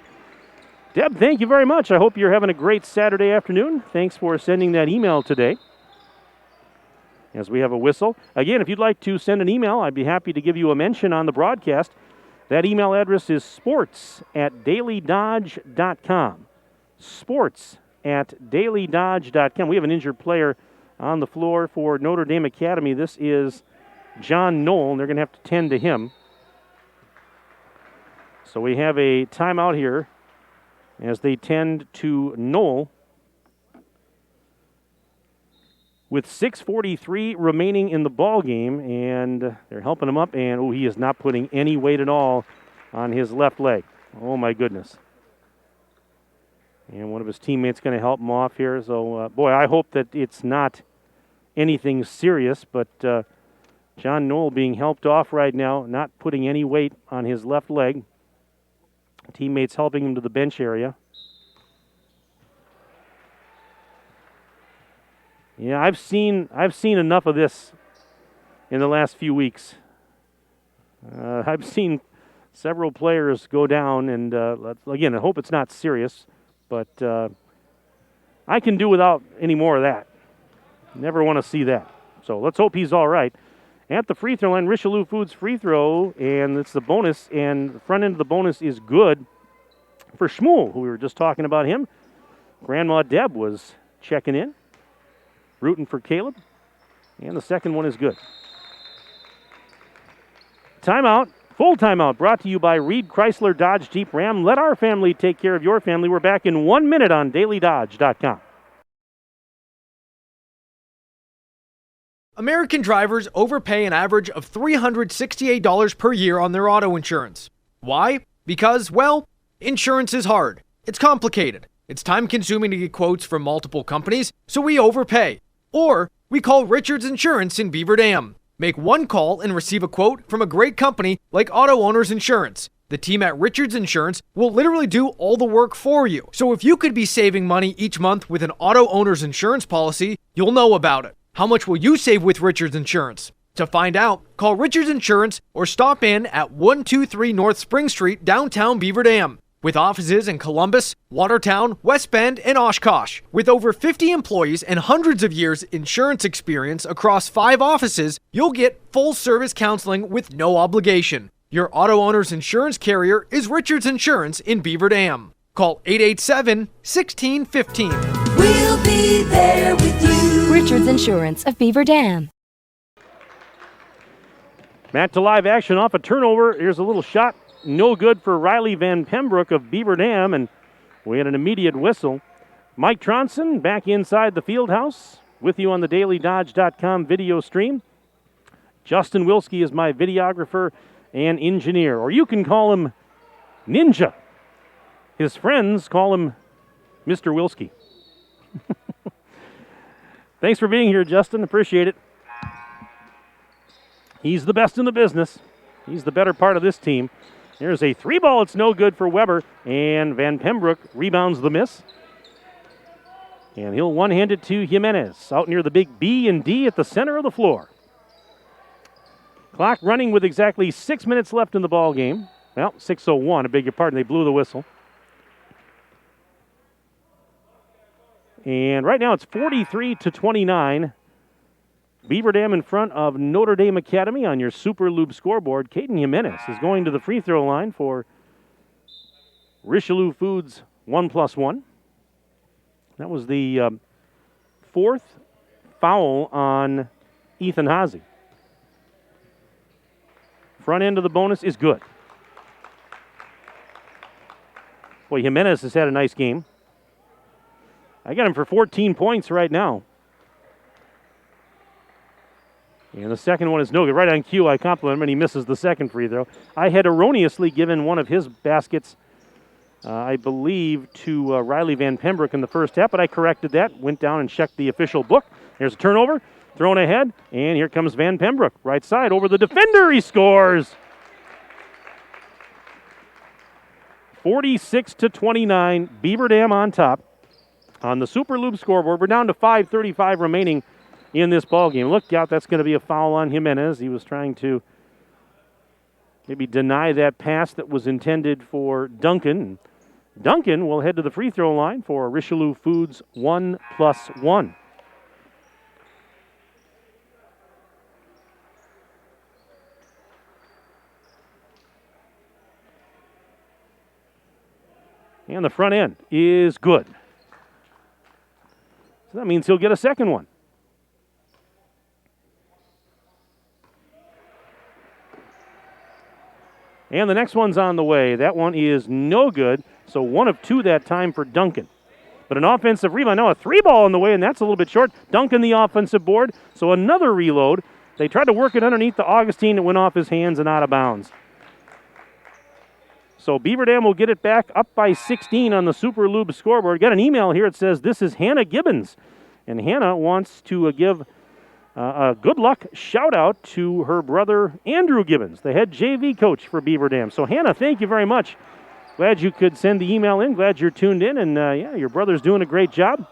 Deb, thank you very much. I hope you're having a great Saturday afternoon. Thanks for sending that email today. As we have a whistle. Again, if you'd like to send an email, I'd be happy to give you a mention on the broadcast. That email address is sports@dailydodge.com. Sports@dailydodge.com. We have an injured player on the floor for Notre Dame Academy. This is John Knoll, and they're going to have to tend to him. So we have a timeout here as they tend to Knoll. With 6:43 remaining in the ball game, and they're helping him up, and he is not putting any weight at all on his left leg. Oh my goodness. And one of his teammates going to help him off here. So, boy, I hope that it's not anything serious, but John Knoll being helped off right now, not putting any weight on his left leg. Teammates helping him to the bench area. Yeah, I've seen enough of this in the last few weeks. I've seen several players go down, and again, I hope it's not serious, but I can do without any more of that. Never want to see that. So let's hope he's all right. At the free throw line, Richelieu Foods free throw, and it's the bonus, and the front end of the bonus is good for Shmuel, who we were just talking about him. Grandma Deb was checking in, rooting for Caleb, and the second one is good. Timeout, full timeout, brought to you by Reed Chrysler Dodge Jeep Ram. Let our family take care of your family. We're back in 1 minute on dailydodge.com. American drivers overpay an average of $368 per year on their auto insurance. Why? Because, well, insurance is hard. It's complicated. It's time-consuming to get quotes from multiple companies, so we overpay. Or we call Richards Insurance in Beaver Dam. Make one call and receive a quote from a great company like Auto Owners Insurance. The team at Richards Insurance will literally do all the work for you. So if you could be saving money each month with an Auto Owners Insurance policy, you'll know about it. How much will you save with Richards Insurance? To find out, call Richards Insurance or stop in at 123 North Spring Street, downtown Beaver Dam. With offices in Columbus, Watertown, West Bend, and Oshkosh. With over 50 employees and hundreds of years insurance experience across 5 offices, you'll get full-service counseling with no obligation. Your auto owner's insurance carrier is Richards Insurance in Beaver Dam. Call 887-1615. We'll be there with you. Richards Insurance of Beaver Dam. Back to live action off a turnover. Here's a little shot. No good for Riley Van Pembroek of Beaver Dam, and we had an immediate whistle. Mike Tronson back inside the field house with you on the dailydodge.com video stream. Justin Wilski is my videographer and engineer, or you can call him Ninja. His friends call him Mr. Wilski. Thanks for being here, Justin. Appreciate it. He's the best in the business. He's the better part of this team. There's a 3-ball. It's no good for Weber, and Van Pembroek rebounds the miss. And he'll one-hand it to Jimenez out near the big B and D at the center of the floor. Clock running with exactly 6 minutes left in the ball game. Well, 6:01, I beg your pardon, they blew the whistle. And right now it's 43-29. Beaver Dam in front of Notre Dame Academy on your Super Lube scoreboard. Caden Jimenez is going to the free throw line for Richelieu Foods 1+1. That was the 4th foul on Ethan Haase. Front end of the bonus is good. Boy, Jimenez has had a nice game. I got him for 14 points right now. And the second one is no good. Right on cue, I compliment him, and he misses the second free throw. I had erroneously given one of his baskets, I believe, to Riley Van Pembroek in the first half, but I corrected that, went down and checked the official book. There's a turnover, thrown ahead, and here comes Van Pembroek. Right side, over the defender, he scores! 46-29, Beaver Dam on top on the Super Lube scoreboard. We're down to 5:35 remaining in this ball game. Look out, that's going to be a foul on Jimenez. He was trying to maybe deny that pass that was intended for Duncan. Duncan will head to the free throw line for Richelieu Foods 1+1. And the front end is good. So that means he'll get a second one. And the next one's on the way. That one is no good. So 1 of 2 that time for Duncan. But an offensive rebound. Now a 3-ball on the way, and that's a little bit short. Duncan the offensive board. So another reload. They tried to work it underneath the Augustine. It went off his hands and out of bounds. So Beaver Dam will get it back up by 16 on the Super Lube scoreboard. Got an email here. It says this is Hannah Gibbons. And Hannah wants to give a good luck shout out to her brother Andrew Gibbons, the head JV coach for Beaver Dam. So Hannah, thank you very much. Glad you could send the email in. Glad you're tuned in. And yeah, your brother's doing a great job.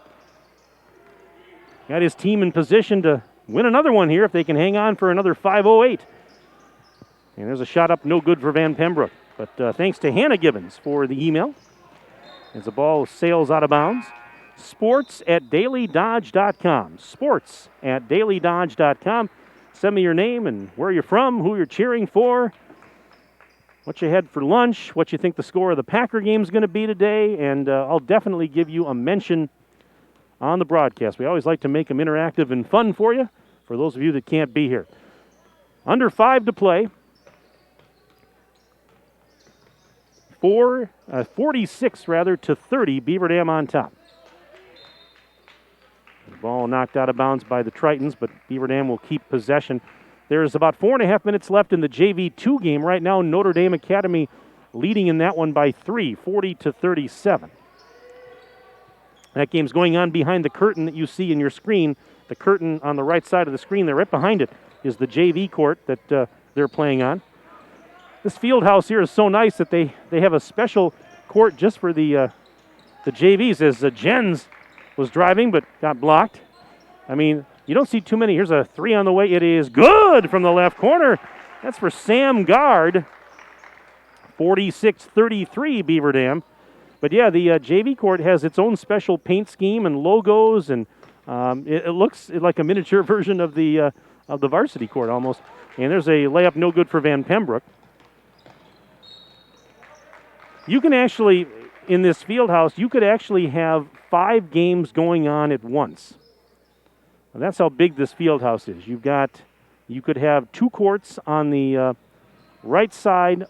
got his team in position to win another one here if they can hang on for another 5:08. And there's a shot up, no good for Van Pembroke. But thanks to Hannah Gibbons for the email as the ball sails out of bounds. sports@dailydodge.com. sports@dailydodge.com. Send me your name and where you're from, who you're cheering for, what you had for lunch, what you think the score of the Packer game is going to be today, and I'll definitely give you a mention on the broadcast. We always like to make them interactive and fun for you, for those of you that can't be here. Under 5 to play. 46 to 30, Beaver Dam on top. The ball knocked out of bounds by the Tritons, but Beaver Dam will keep possession. There's about 4.5 minutes left in the JV2 game. Right now, Notre Dame Academy leading in that one by 3, 40-37. That game's going on behind the curtain that you see in your screen. The curtain on the right side of the screen there, right behind it, is the JV court that they're playing on. This field house here is so nice that they have a special court just for the JVs, as Jens was driving but got blocked. I mean, you don't see too many. Here's a 3 on the way. It is good from the left corner. That's for Sam Gard. 46-33 Beaver Dam. But yeah, the JV court has its own special paint scheme and logos, and it looks like a miniature version of the varsity court almost. And there's a layup no good for Van Pembroke. You can actually, in this field house, you could actually have 5 games going on at once. And that's how big this field house is. You could have 2 courts on the right side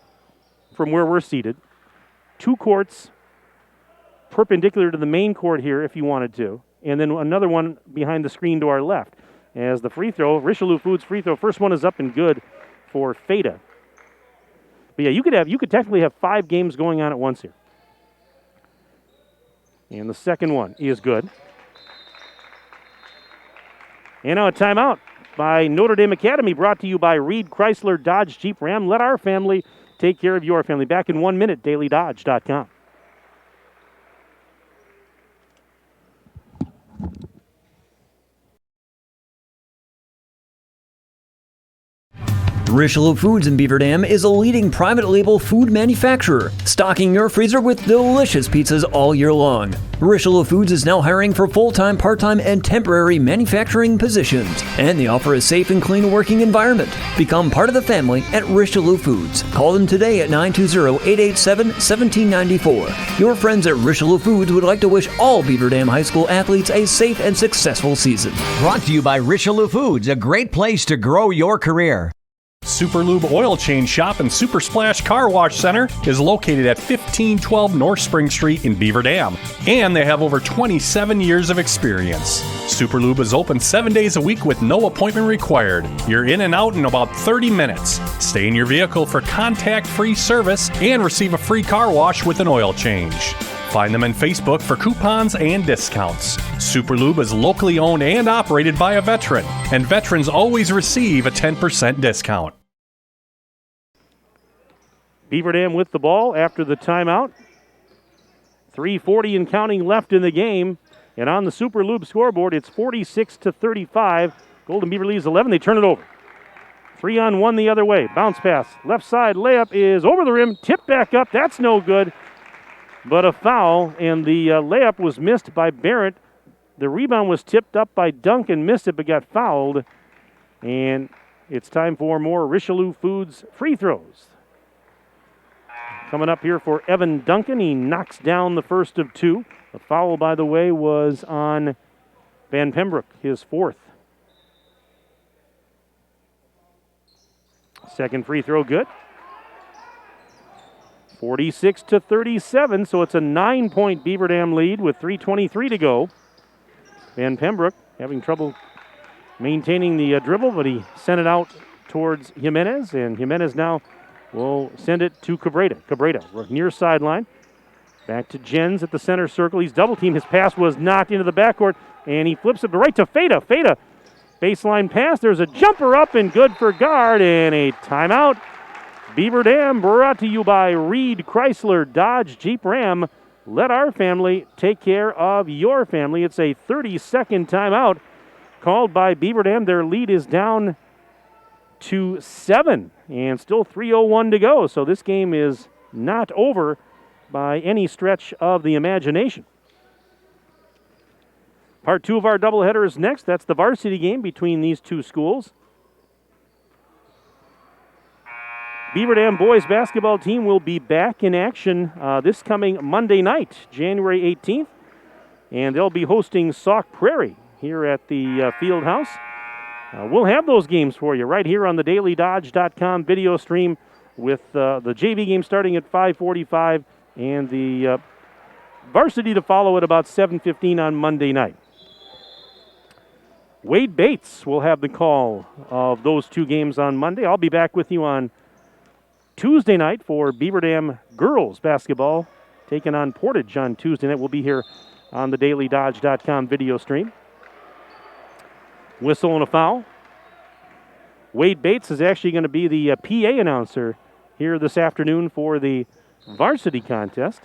from where we're seated, 2 courts perpendicular to the main court here if you wanted to, and then another one behind the screen to our left. As the free throw, Richelieu Foods free throw, first one is up and good for Feta. But yeah, you could technically have 5 games going on at once here. And the second one is good. And now a timeout by Notre Dame Academy, brought to you by Reed Chrysler Dodge Jeep Ram. Let our family take care of your family. Back in 1 minute, dailydodge.com. Richelieu Foods in Beaver Dam is a leading private label food manufacturer, stocking your freezer with delicious pizzas all year long. Richelieu Foods is now hiring for full-time, part-time, and temporary manufacturing positions, and they offer a safe and clean working environment. Become part of the family at Richelieu Foods. Call them today at 920-887-1794. Your friends at Richelieu Foods would like to wish all Beaver Dam High School athletes a safe and successful season. Brought to you by Richelieu Foods, a great place to grow your career. Super Lube Oil Change Shop and Super Splash Car Wash Center is located at 1512 North Spring Street in Beaver Dam, and they have over 27 years of experience. Super Lube is open 7 days a week with no appointment required. You're in and out in about 30 minutes. Stay in your vehicle for contact-free service and receive a free car wash with an oil change. Find them on Facebook for coupons and discounts. Super Lube is locally owned and operated by a veteran, and veterans always receive a 10% discount. Beaver Dam with the ball after the timeout. 3:40 and counting left in the game. And on the Super Lube scoreboard, it's 46-35. Golden Beaver leads 11. They turn it over. 3-on-1 the other way. Bounce pass. Left side layup is over the rim. Tip back up. That's no good. But a foul, and the layup was missed by Barrett. The rebound was tipped up by Duncan, missed it, but got fouled. And it's time for more Richelieu Foods free throws. Coming up here for Evan Duncan. He knocks down the first of 2. The foul, by the way, was on Van Pembroke, his 4th. Second free throw good. 46-37, so it's a 9-point Beaver Dam lead with 3:23 to go. Van Pembroke having trouble maintaining the dribble, but he sent it out towards Jimenez, and Jimenez now will send it to Cabrera. Cabrera, near sideline. Back to Jens at the center circle. He's double-teamed. His pass was knocked into the backcourt, and he flips it right to Feta. Feta, baseline pass. There's a jumper up and good for Gard, and a timeout. Beaver Dam brought to you by Reed Chrysler Dodge Jeep Ram. Let our family take care of your family. It's a 30-second timeout called by Beaver Dam. Their lead is down to 7 and still 3:01 to go. So this game is not over by any stretch of the imagination. Part 2 of our doubleheader is next. That's the varsity game between these two schools. Beaver Dam boys basketball team will be back in action this coming Monday night, January 18th. And they'll be hosting Sauk Prairie here at the field house. We'll have those games for you right here on the dailydodge.com video stream with the JV game starting at 5:45 and the varsity to follow at about 7:15 on Monday night. Wade Bates will have the call of those two games on Monday. I'll be back with you on Tuesday night for Beaver Dam girls basketball taking on Portage on Tuesday night. We'll be here on the dailydodge.com video stream. Whistle and a foul. Wade Bates is actually going to be the PA announcer here this afternoon for the varsity contest.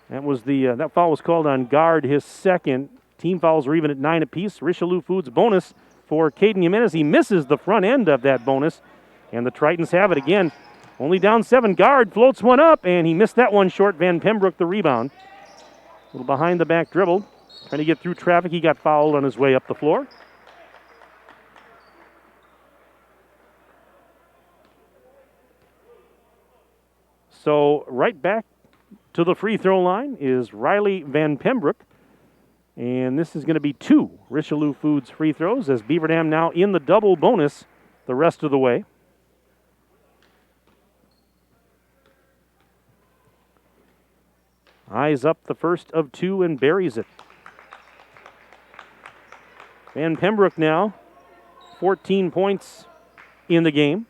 That foul was called on guard, his second. Team fouls are even at 9 apiece. Richelieu Foods bonus for Caden Jimenez. He misses the front end of that bonus, and the Tritons have it again. Only down 7. Guard floats one up, and he missed that one short. Van Pembroek the rebound. A little behind the back dribble. Trying to get through traffic. He got fouled on his way up the floor. So right back to the free throw line is Riley Van Pembroek. And this is going to be 2 Richelieu Foods free throws as Beaver Dam now in the double bonus the rest of the way. Eyes up the first of 2 and buries it. Van Pembroek now, 14 points in the game.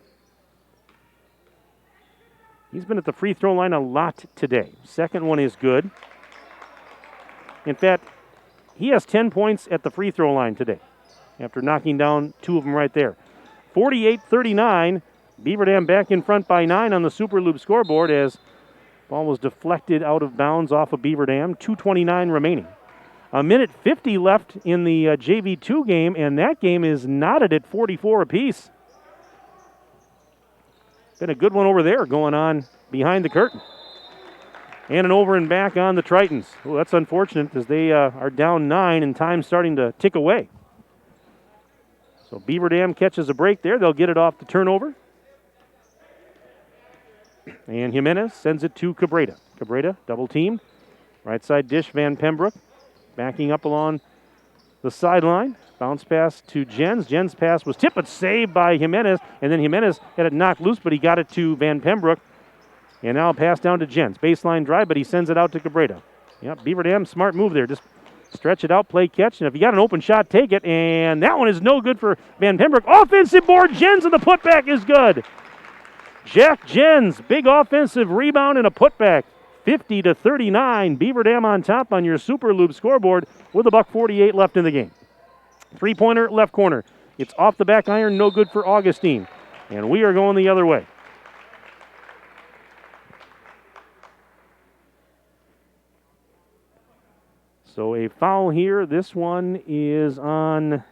He's been at the free throw line a lot today. Second one is good. In fact, he has 10 points at the free throw line today after knocking down 2 of them right there. 48-39, Beaver Dam back in front by 9 on the Super Loop scoreboard as ball was deflected out of bounds off of Beaver Dam. 2:29 remaining. A minute 50 left in the JV2 game, and that game is knotted at 44 apiece. Been a good one over there going on behind the curtain. And an over and back on the Tritons. Oh, that's unfortunate as they are down 9 and time's starting to tick away. So Beaver Dam catches a break there. They'll get it off the turnover. And Jimenez sends it to Cabrera. Cabrera double teamed. Right side dish, Van Pembroek. Backing up along the sideline. Bounce pass to Jens. Jens' pass was tipped but saved by Jimenez. And then Jimenez had it knocked loose, but he got it to Van Pembroek. And now a pass down to Jens. Baseline drive, but he sends it out to Cabrera. Yep, Beaver Dam, smart move there. Just stretch it out, play catch. And if you got an open shot, take it. And that one is no good for Van Pembroek. Offensive board, Jens, and the putback is good. Jack Jens, big offensive rebound and a putback. 50-39. Beaver Dam on top on your Super Loop scoreboard with $1:48 left in the game. 3-pointer, left corner. It's off the back iron, no good for Augustine. And we are going the other way. So a foul here. This one is on, I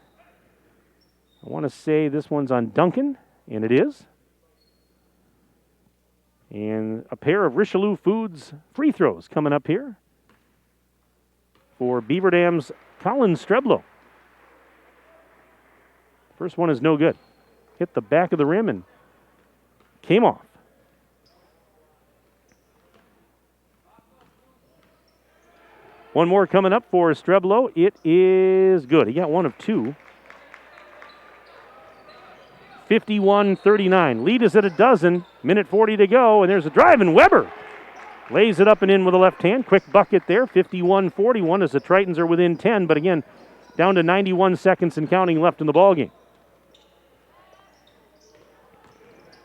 want to say this one's on Duncan, and it is. And a pair of Richelieu Foods free throws coming up here for Beaver Dam's Colin Streblow. First one is no good. Hit the back of the rim and came off. One more coming up for Streblow. It is good. He got one of 2. 51-39. Lead is at a dozen. Minute 40 to go, and there's a drive, and Weber lays it up and in with a left hand. Quick bucket there, 51-41 as the Tritons are within 10, but again, down to 91 seconds and counting left in the ballgame.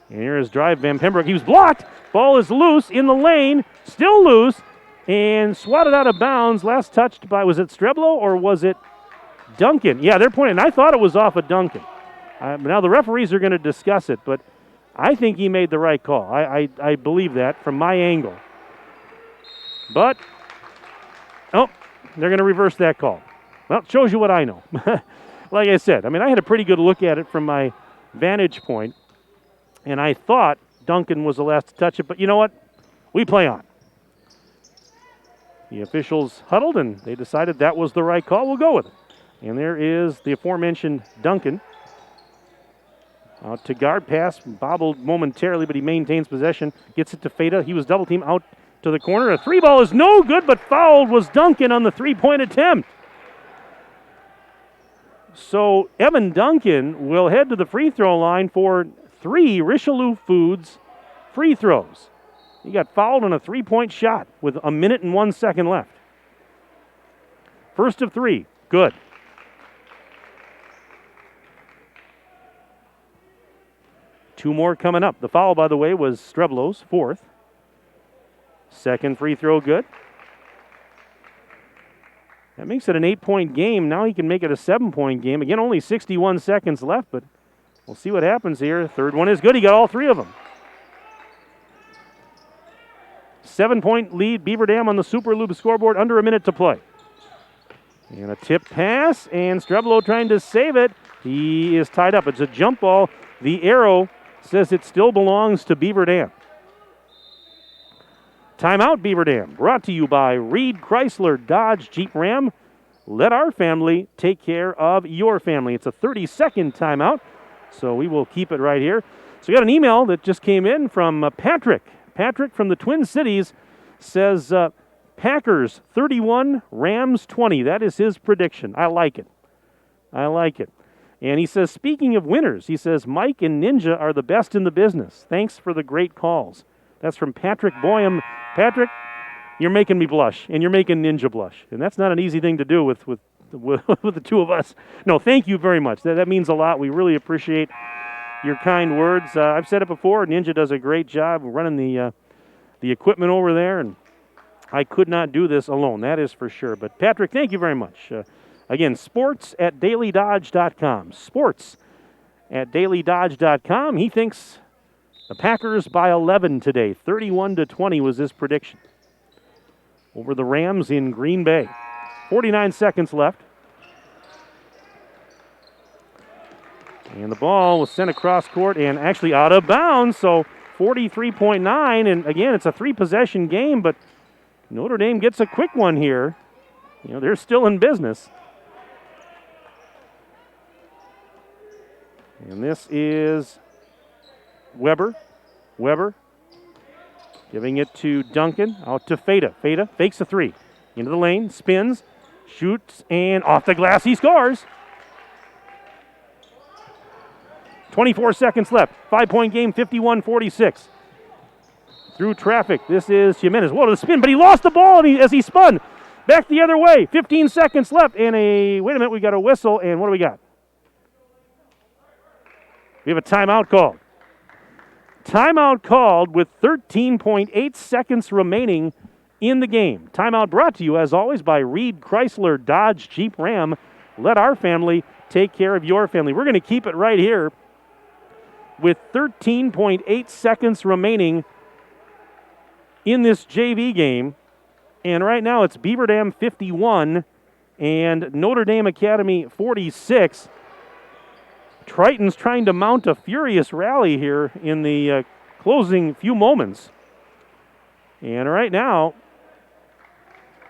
And here is drive, Van Pembroek. He was blocked. Ball is loose in the lane, still loose, and swatted out of bounds. Last touched by, was it Streblow or was it Duncan? Yeah, they're pointing. I thought it was off of Duncan. Now the referees are going to discuss it, but I think he made the right call. I believe that from my angle. But, they're going to reverse that call. Well, it shows you what I know. Like I said, I mean, I had a pretty good look at it from my vantage point, and I thought Duncan was the last to touch it, but you know what? We play on. The officials huddled, and they decided that was the right call. We'll go with it. And there is the aforementioned Duncan. Out to guard, pass, bobbled momentarily, but he maintains possession. Gets it to Feta. He was double teamed out to the corner. A three ball is no good, but fouled was Duncan on the three-point attempt. So Evan Duncan will head to the free throw line for 3 Richelieu Foods free throws. He got fouled on a three-point shot with 1 minute and 1 second left. First of 3, good. Two more coming up. The foul, by the way, was Streblo's, 4th. Second free throw, good. That makes it an 8-point game. Now he can make it a 7-point game. Again, only 61 seconds left, but we'll see what happens here. Third one is good. He got all 3 of them. 7-point lead, Beaver Dam on the Super Lube scoreboard, under a minute to play. And a tip pass, and Streblo trying to save it. He is tied up. It's a jump ball. The arrow says it still belongs to Beaver Dam. Timeout, Beaver Dam, brought to you by Reed Chrysler Dodge Jeep Ram. Let our family take care of your family. It's a 30-second timeout, so we will keep it right here. So we got an email that just came in from Patrick. Patrick from the Twin Cities says Packers 31, Rams 20. That is his prediction. I like it. I like it. And he says, speaking of winners, he says, Mike and Ninja are the best in the business. Thanks for the great calls. That's from Patrick Boyum. Patrick, you're making me blush, and you're making Ninja blush. And that's not an easy thing to do with the two of us. No, thank you very much. That means a lot. We really appreciate your kind words. I've said it before, Ninja does a great job running the equipment over there, and I could not do this alone, that is for sure. But Patrick, thank you very much. Again, sports@dailydodge.com. Sports@dailydodge.com. He thinks the Packers by 11 today. 31-20 was his prediction. Over the Rams in Green Bay. 49 seconds left. And the ball was sent across court and actually out of bounds, so 43.9. And again, it's a 3-possession game, but Notre Dame gets a quick one here. You know, they're still in business. And this is Weber. Weber giving it to Duncan. Out to Feta. Feta fakes a 3. Into the lane. Spins. Shoots. And off the glass. He scores. 24 seconds left. 5-point game. 51-46. Through traffic. This is Jimenez. Whoa, to the spin. But he lost the ball as he spun. Back the other way. 15 seconds left. And wait a minute. We got a whistle. And what do we got? We have a timeout called. Timeout called with 13.8 seconds remaining in the game. Timeout brought to you, as always, by Reed Chrysler Dodge Jeep Ram. Let our family take care of your family. We're going to keep it right here with 13.8 seconds remaining in this JV game. And right now it's Beaver Dam 51 and Notre Dame Academy 46. Triton's trying to mount a furious rally here in the closing few moments. And right now,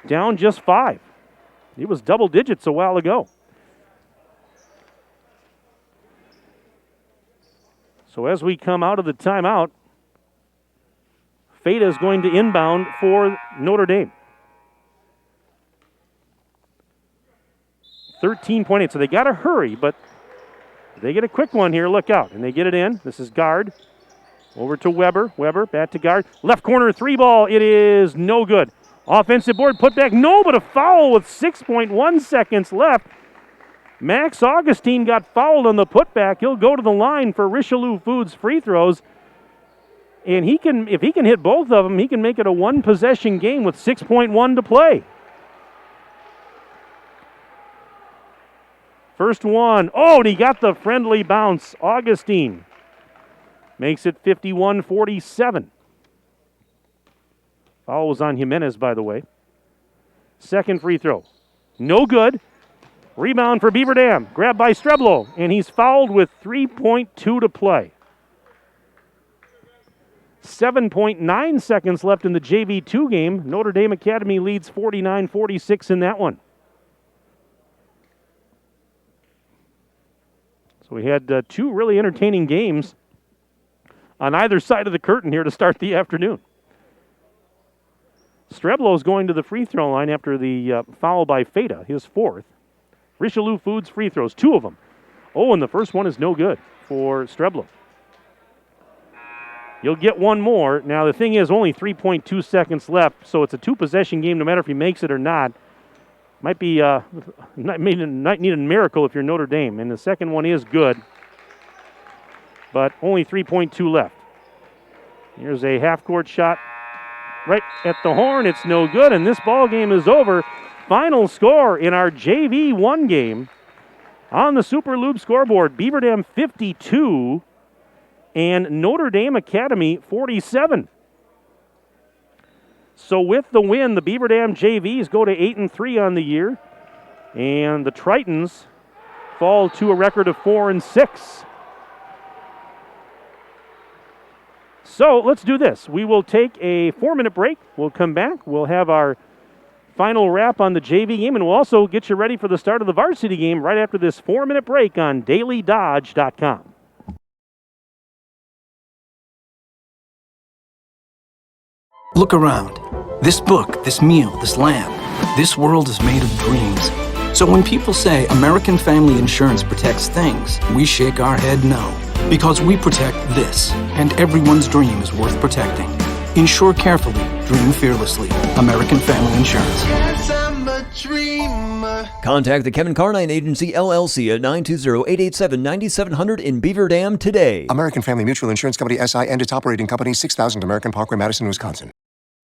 down just 5. It was double digits a while ago. So as we come out of the timeout, Feta is going to inbound for Notre Dame. 13.8, so they got to hurry, but they get a quick one here. Look out. And they get it in. This is guard. Over to Weber. Weber, back to guard. Left corner 3 ball. It is no good. Offensive board put back. No, but a foul with 6.1 seconds left. Max Augustine got fouled on the putback. He'll go to the line for Richelieu Foods free throws. And if he can hit both of them, he can make it a 1-possession game with 6.1 to play. First one. Oh, and he got the friendly bounce. Augustine makes it 51-47. Foul was on Jimenez, by the way. Second free throw. No good. Rebound for Beaver Dam. Grabbed by Streblo, and he's fouled with 3.2 to play. 7.9 seconds left in the JV2 game. Notre Dame Academy leads 49-46 in that one. So we had two really entertaining games on either side of the curtain here to start the afternoon. Streblo's going to the free throw line after the foul by Feta, his fourth. Richelieu Foods free throws, two of them. Oh, and the first one is no good for Streblo. You'll get one more. Now, the thing is, only 3.2 seconds left, so it's a two-possession game no matter if he makes it or not. Might need a miracle if you're Notre Dame, and the second one is good, but only 3.2 left. Here's a half-court shot right at the horn. It's no good, and this ball game is over. Final score in our JV1 game on the Super Lube scoreboard, Beaver Dam 52 and Notre Dame Academy 47. So with the win, the Beaver Dam JVs go to 8-3 on the year, and the Tritons fall to a record of 4-6. So let's do this. We will take a 4-minute break. We'll come back. We'll have our final wrap on the JV game, and we'll also get you ready for the start of the varsity game right after this 4-minute break on dailydodge.com. Look around. This book, this meal, this lamp, this world is made of dreams. So when people say American Family Insurance protects things, we shake our head no. Because we protect this, and everyone's dream is worth protecting. Insure carefully, dream fearlessly. American Family Insurance. Yes, I'm a dreamer. Contact the Kevin Carnine Agency, LLC at 920-887-9700 in Beaver Dam today. American Family Mutual Insurance Company, SI, and its operating company, 6000 American Parkway, Madison, Wisconsin.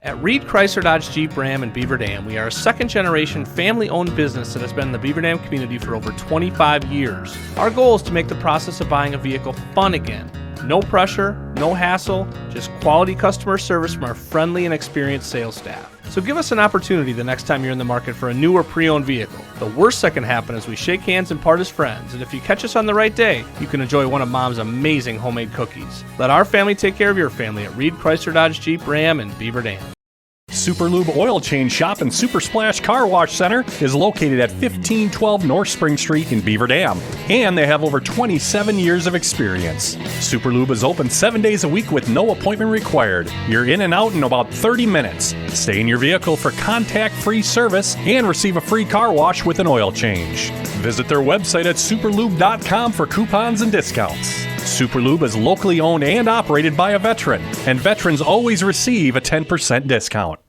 At Reed Chrysler Dodge Jeep Ram in Beaver Dam, we are a second-generation family-owned business that has been in the Beaver Dam community for over 25 years. Our goal is to make the process of buying a vehicle fun again. No pressure, no hassle, just quality customer service from our friendly and experienced sales staff. So give us an opportunity the next time you're in the market for a new or pre-owned vehicle. The worst that can happen is we shake hands and part as friends, and if you catch us on the right day, you can enjoy one of Mom's amazing homemade cookies. Let our family take care of your family at Reed Chrysler Dodge Jeep Ram in Beaver Dam. Super Lube Oil Change Shop and Super Splash Car Wash Center is located at 1512 North Spring Street in Beaver Dam, and they have over 27 years of experience. Super Lube is open 7 days a week with no appointment required. You're in and out in about 30 minutes. Stay in your vehicle for contact-free service and receive a free car wash with an oil change. Visit their website at superlube.com for coupons and discounts. Super Lube is locally owned and operated by a veteran, and veterans always receive a 10% discount.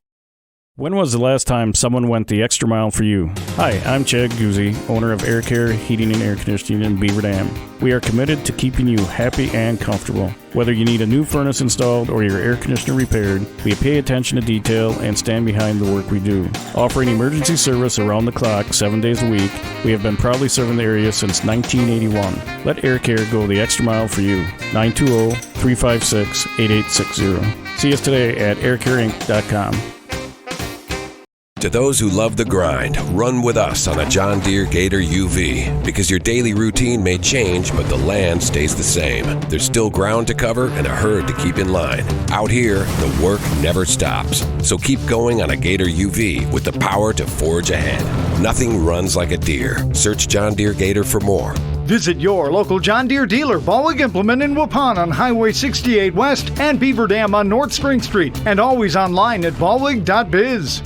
When was the last time someone went the extra mile for you? Hi, I'm Chad Guzzi, owner of Air Care Heating and Air Conditioning in Beaver Dam. We are committed to keeping you happy and comfortable. Whether you need a new furnace installed or your air conditioner repaired, we pay attention to detail and stand behind the work we do. Offering emergency service around the clock 7 days a week, we have been proudly serving the area since 1981. Let Air Care go the extra mile for you. 920-356-8860. See us today at aircareinc.com. To those who love the grind, run with us on a John Deere Gator UV. Because your daily routine may change, but the land stays the same. There's still ground to cover and a herd to keep in line. Out here, the work never stops. So keep going on a Gator UV with the power to forge ahead. Nothing runs like a Deere. Search John Deere Gator for more. Visit your local John Deere dealer, Bollig Implement in Waupun on Highway 68 West and Beaver Dam on North Spring Street, and always online at bollig.biz.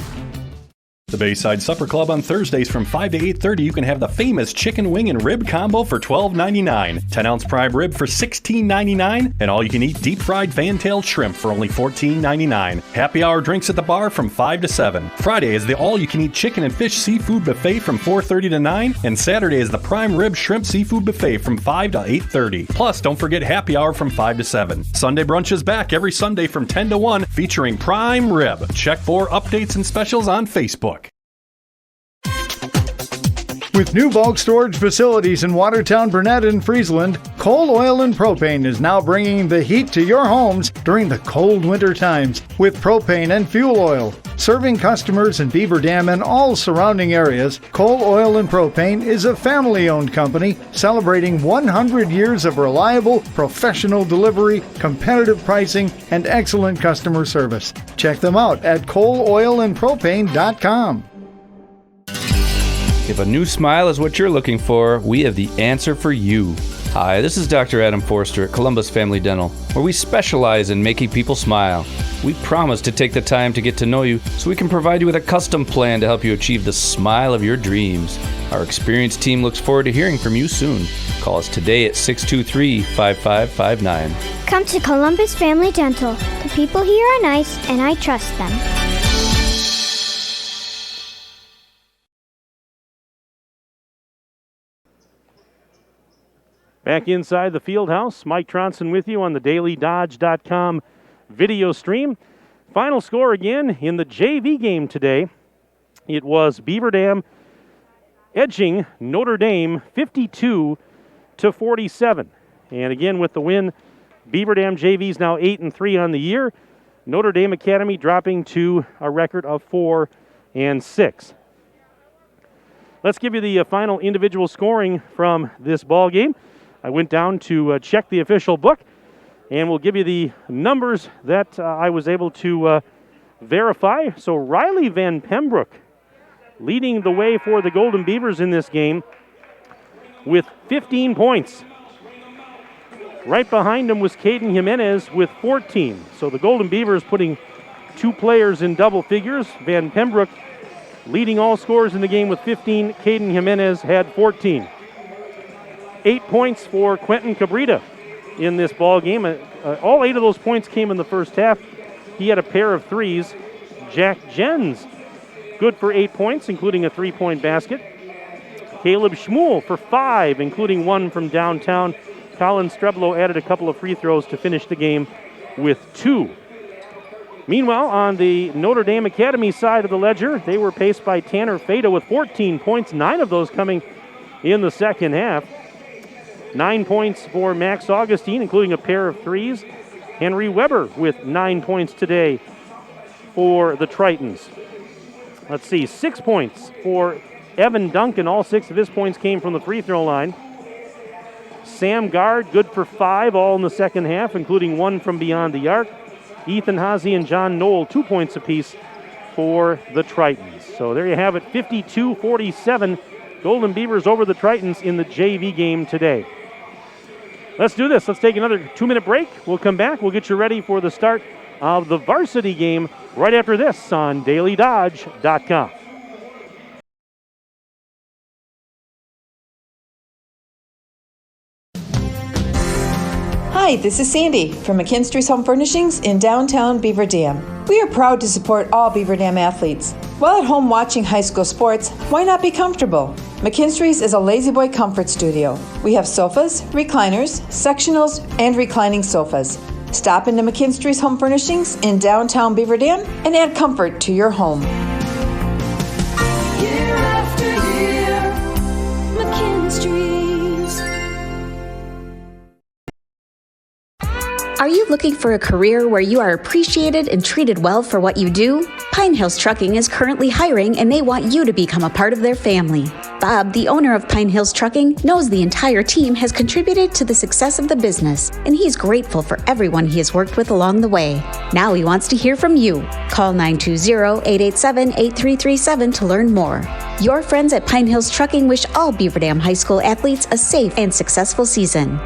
The Bayside Supper Club on Thursdays from 5 to 8:30, you can have the famous chicken wing and rib combo for $12.99, 10-ounce prime rib for $16.99, and all-you-can-eat deep-fried fan-tailed shrimp for only $14.99. Happy hour drinks at the bar from 5 to 7. Friday is the all-you-can-eat chicken and fish seafood buffet from 4:30 to 9, and Saturday is the prime rib shrimp seafood buffet from 5 to 8:30. Plus, don't forget happy hour from 5 to 7. Sunday brunch is back every Sunday from 10 to 1, featuring prime rib. Check for updates and specials on Facebook. With new bulk storage facilities in Watertown, Burnett, and Friesland, Cole Oil and Propane is now bringing the heat to your homes during the cold winter times with propane and fuel oil. Serving customers in Beaver Dam and all surrounding areas, Cole Oil and Propane is a family-owned company celebrating 100 years of reliable, professional delivery, competitive pricing, and excellent customer service. Check them out at coleoilandpropane.com. If a new smile is what you're looking for, we have the answer for you. Hi, this is Dr. Adam Forster at Columbus Family Dental, where we specialize in making people smile. We promise to take the time to get to know you so we can provide you with a custom plan to help you achieve the smile of your dreams. Our experienced team looks forward to hearing from you soon. Call us today at 623-5559. Come to Columbus Family Dental. The people here are nice, and I trust them. Back inside the field house, Mike Tronson with you on the dailydodge.com video stream. Final score again in the JV game today. It was Beaver Dam edging Notre Dame 52-47. And again with the win, Beaver Dam JV is now 8-3 on the year. Notre Dame Academy dropping to a record of 4-6. Let's give you the final individual scoring from this ball game. I went down to check the official book, and we'll give you the numbers that I was able to verify. So Riley Van Pembroek leading the way for the Golden Beavers in this game with 15 points. Right behind him was Caden Jimenez with 14. So the Golden Beavers putting two players in double figures. Van Pembroek leading all scorers in the game with 15. Caden Jimenez had 14. 8 points for Quentin Cabrita in this ball game. All 8 of those points came in the first half. He had a pair of threes. Jack Jens, good for 8 points, including a 3-point basket. Caleb Schmuel for 5, including 1 from downtown. Colin Streblo added a couple of free throws to finish the game with 2. Meanwhile, on the Notre Dame Academy side of the ledger, they were paced by Tanner Fada with 14 points, 9 of those coming in the second half. 9 points for Max Augustine, including a pair of threes. Henry Weber with 9 points today for the Tritons. Let's see, 6 points for Evan Duncan. All 6 of his points came from the free throw line. Sam Gard, good for 5, all in the second half, including 1 from beyond the arc. Ethan Haase and John Knoll, 2 points apiece for the Tritons. So there you have it, 52-47. Golden Beavers over the Tritons in the JV game today. Let's do this. Let's take another 2-minute break. We'll come back. We'll get you ready for the start of the varsity game right after this on dailydodge.com. Hi, this is Sandy from McKinstry's Home Furnishings in downtown Beaver Dam. We are proud to support all Beaver Dam athletes. While at home watching high school sports, why not be comfortable? McKinstry's is a lazy boy comfort studio. We have sofas, recliners, sectionals, and reclining sofas. Stop into McKinstry's Home Furnishings in downtown Beaver Dam and add comfort to your home. Year after year, McKinstry's. Are you looking for a career where you are appreciated and treated well for what you do? Pine Hills Trucking is currently hiring and they want you to become a part of their family. Bob, the owner of Pine Hills Trucking, knows the entire team has contributed to the success of the business, and he's grateful for everyone he has worked with along the way. Now he wants to hear from you. Call 920-887-8337 to learn more. Your friends at Pine Hills Trucking wish all Beaver Dam High School athletes a safe and successful season.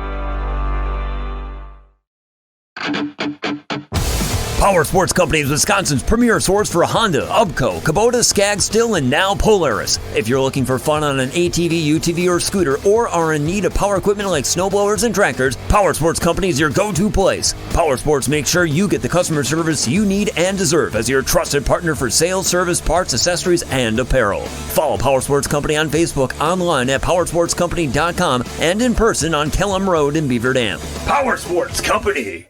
Power Sports Company is Wisconsin's premier source for Honda, Ubco, Kubota, Skag, Stihl, and now Polaris. If you're looking for fun on an ATV, UTV, or scooter, or are in need of power equipment like snowblowers and tractors, Power Sports Company is your go-to place. Power Sports makes sure you get the customer service you need and deserve as your trusted partner for sales, service, parts, accessories, and apparel. Follow Power Sports Company on Facebook, online at powersportscompany.com, and in person on Kellum Road in Beaver Dam. Power Sports Company.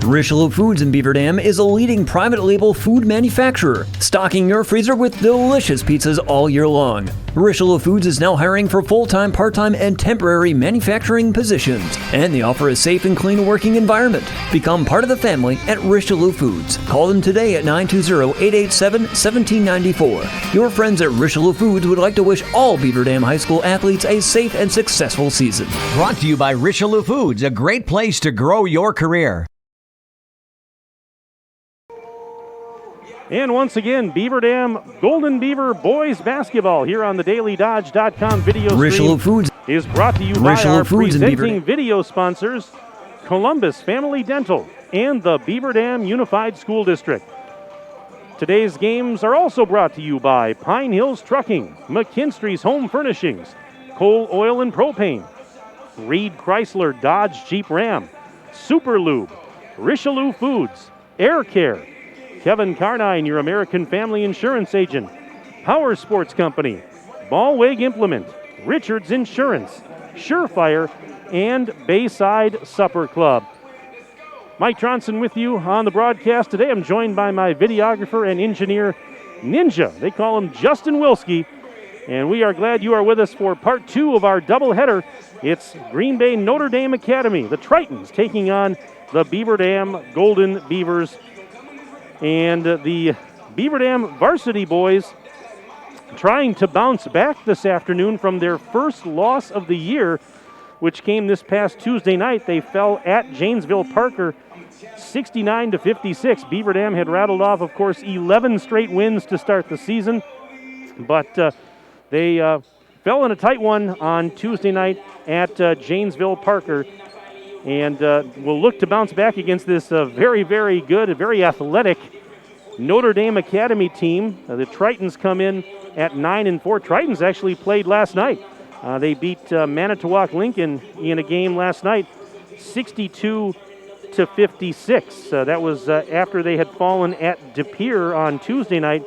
Richelieu Foods in Beaver Dam is a leading private label food manufacturer, stocking your freezer with delicious pizzas all year long. Richelieu Foods is now hiring for full-time, part-time, and temporary manufacturing positions, and they offer a safe and clean working environment. Become part of the family at Richelieu Foods. Call them today at 920-887-1794. Your friends at Richelieu Foods would like to wish all Beaver Dam High School athletes a safe and successful season. Brought to you by Richelieu Foods, a great place to grow your career. And once again, Beaver Dam Golden Beaver boys basketball here on the DailyDodge.com video stream. Richelieu Foods is brought to you by our presenting video sponsors, Columbus Family Dental and the Beaver Dam Unified School District. Today's games are also brought to you by Pine Hills Trucking, McKinstry's Home Furnishings, Coal Oil and Propane, Reed Chrysler Dodge Jeep Ram, Super Lube, Richelieu Foods, Air Care, Kevin Carnine, your American Family Insurance agent, Power Sports Company, Ballweg Implement, Richards Insurance, Surefire, and Bayside Supper Club. Mike Tronson with you on the broadcast today. I'm joined by my videographer and engineer, Ninja. They call him Justin Wilski. And we are glad you are with us for part two of our doubleheader. It's Green Bay Notre Dame Academy, the Tritons, taking on the Beaver Dam Golden Beavers. And the Beaver Dam varsity boys trying to bounce back this afternoon from their first loss of the year, which came this past Tuesday night. They fell at Janesville Parker 69-56. Beaver Dam had rattled off, of course, 11 straight wins to start the season, but they fell in a tight one on Tuesday night at Janesville Parker. And we'll look to bounce back against this very, very good, very athletic Notre Dame Academy team. The Tritons come in at 9-4. Tritons actually played last night. They beat Manitowoc Lincoln in a game last night, 62-56. That was after they had fallen at De Pere on Tuesday night,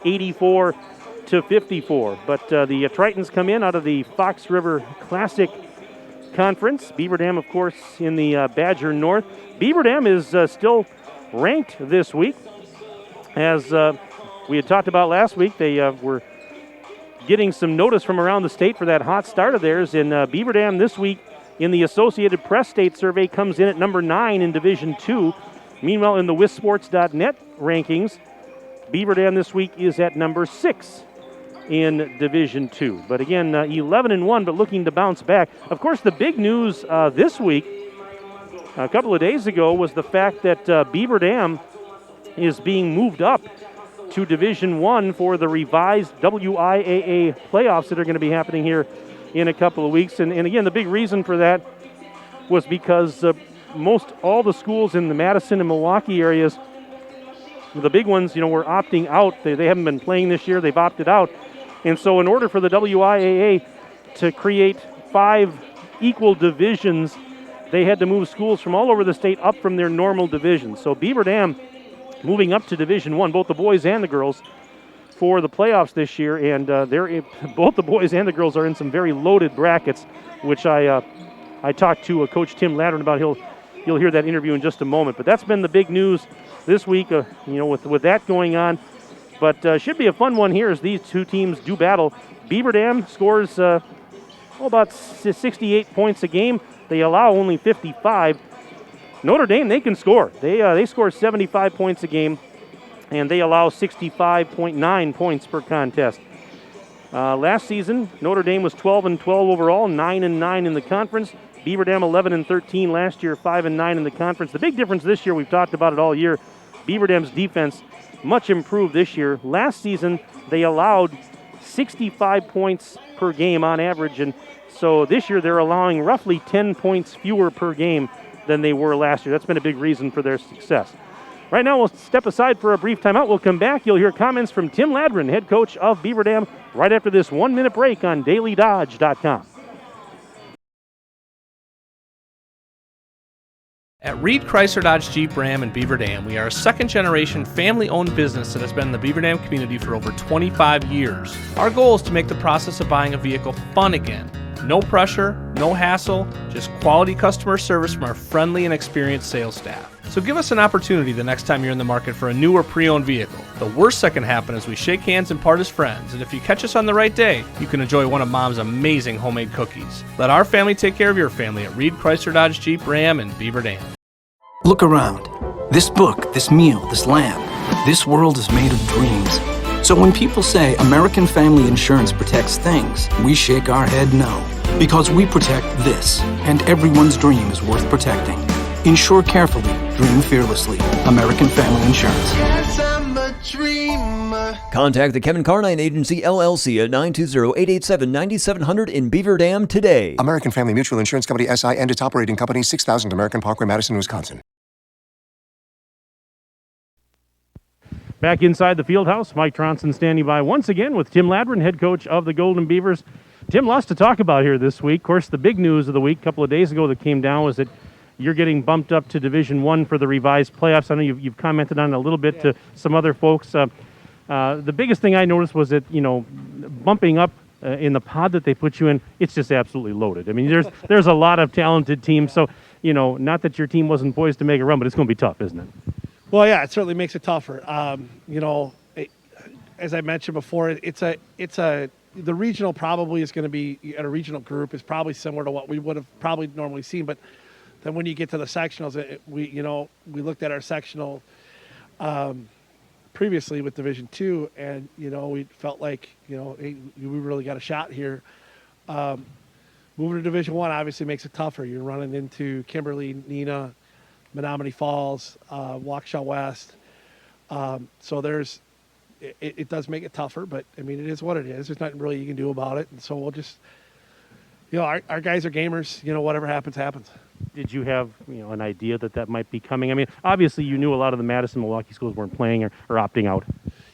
84-54. But the Tritons come in out of the Fox River Classic Conference. Beaver Dam, of course, in the Badger North. Beaver Dam is still ranked this week. As we had talked about last week, they were getting some notice from around the state for that hot start of theirs. And Beaver Dam this week in the Associated Press State Survey comes in at number 9 in Division II. Meanwhile, in the WisSports.net rankings, Beaver Dam this week is at number 6 in Division II. But again, 11-1, but looking to bounce back. Of course, the big news this week, a couple of days ago, was the fact that Beaver Dam is being moved up to Division I for the revised WIAA playoffs that are going to be happening here in a couple of weeks. And again, the big reason for that was because most all the schools in the Madison and Milwaukee areas, the big ones, were opting out. They haven't been playing this year. They've opted out. And so in order for the WIAA to create 5 equal divisions, they had to move schools from all over the state up from their normal divisions. So Beaver Dam moving up to Division I, both the boys and the girls, for the playoffs this year. And both the boys and the girls are in some very loaded brackets, which I talked to Coach Tim Ladron about. You'll hear that interview in just a moment. But that's been the big news this week, with that going on. But should be a fun one here as these two teams do battle. Beaver Dam scores about 68 points a game. They allow only 55. Notre Dame, they can score. They score 75 points a game, and they allow 65.9 points per contest. Last season, Notre Dame was 12-12 overall, 9-9 in the conference. Beaver Dam 11-13 last year, 5-9 in the conference. The big difference this year, we've talked about it all year, Beaver Dam's defense much improved this year. Last season, they allowed 65 points per game on average, and so this year they're allowing roughly 10 points fewer per game than they were last year. That's been a big reason for their success. Right now, we'll step aside for a brief timeout. We'll come back. You'll hear comments from Tim Ladron, head coach of Beaver Dam, right after this 1-minute break on DailyDodge.com. At Reed Chrysler Dodge Jeep Ram in Beaver Dam, we are a second-generation family-owned business that has been in the Beaver Dam community for over 25 years. Our goal is to make the process of buying a vehicle fun again. No pressure, no hassle, just quality customer service from our friendly and experienced sales staff. So give us an opportunity the next time you're in the market for a new or pre-owned vehicle. The worst that can happen is we shake hands and part as friends, and if you catch us on the right day, you can enjoy one of Mom's amazing homemade cookies. Let our family take care of your family at Reed Chrysler Dodge Jeep Ram in Beaver Dam. Look around. This book, this meal, this lamp, this world is made of dreams. So when people say American Family Insurance protects things, we shake our head no. Because we protect this, and everyone's dream is worth protecting. Insure carefully, dream fearlessly. American Family Insurance. Yes, I'm a dreamer. Contact the Kevin Carnine Agency, LLC at 920-887-9700 in Beaver Dam today. American Family Mutual Insurance Company, SI, and its operating company, 6000 American Parkway, Madison, Wisconsin. Back inside the field house, Mike Tronson standing by once again with Tim Ladrin, head coach of the Golden Beavers. Tim, lots to talk about here this week. Of course, the big news of the week a couple of days ago that came down was that you're getting bumped up to Division I for the revised playoffs. I know you've commented on it a little bit to some other folks. The biggest thing I noticed was that, bumping up in the pod that they put you in, it's just absolutely loaded. I mean, there's a lot of talented teams. So, not that your team wasn't poised to make a run, but it's going to be tough, isn't it? Well, yeah, it certainly makes it tougher. As I mentioned before, the regional probably is going to be, at a regional group, is probably similar to what we would have probably normally seen. But then when you get to the sectionals, we looked at our sectional previously with Division II, and we felt like hey, we really got a shot here. Moving to Division I obviously makes it tougher. You're running into Kimberly, Neenah, Menominee Falls, Waukesha West. So it does make it tougher, but I mean, it is what it is. There's nothing really you can do about it. And so we'll just, our guys are gamers. Whatever happens, happens. Did you have, an idea that might be coming? I mean, obviously you knew a lot of the Madison, Milwaukee schools weren't playing or opting out.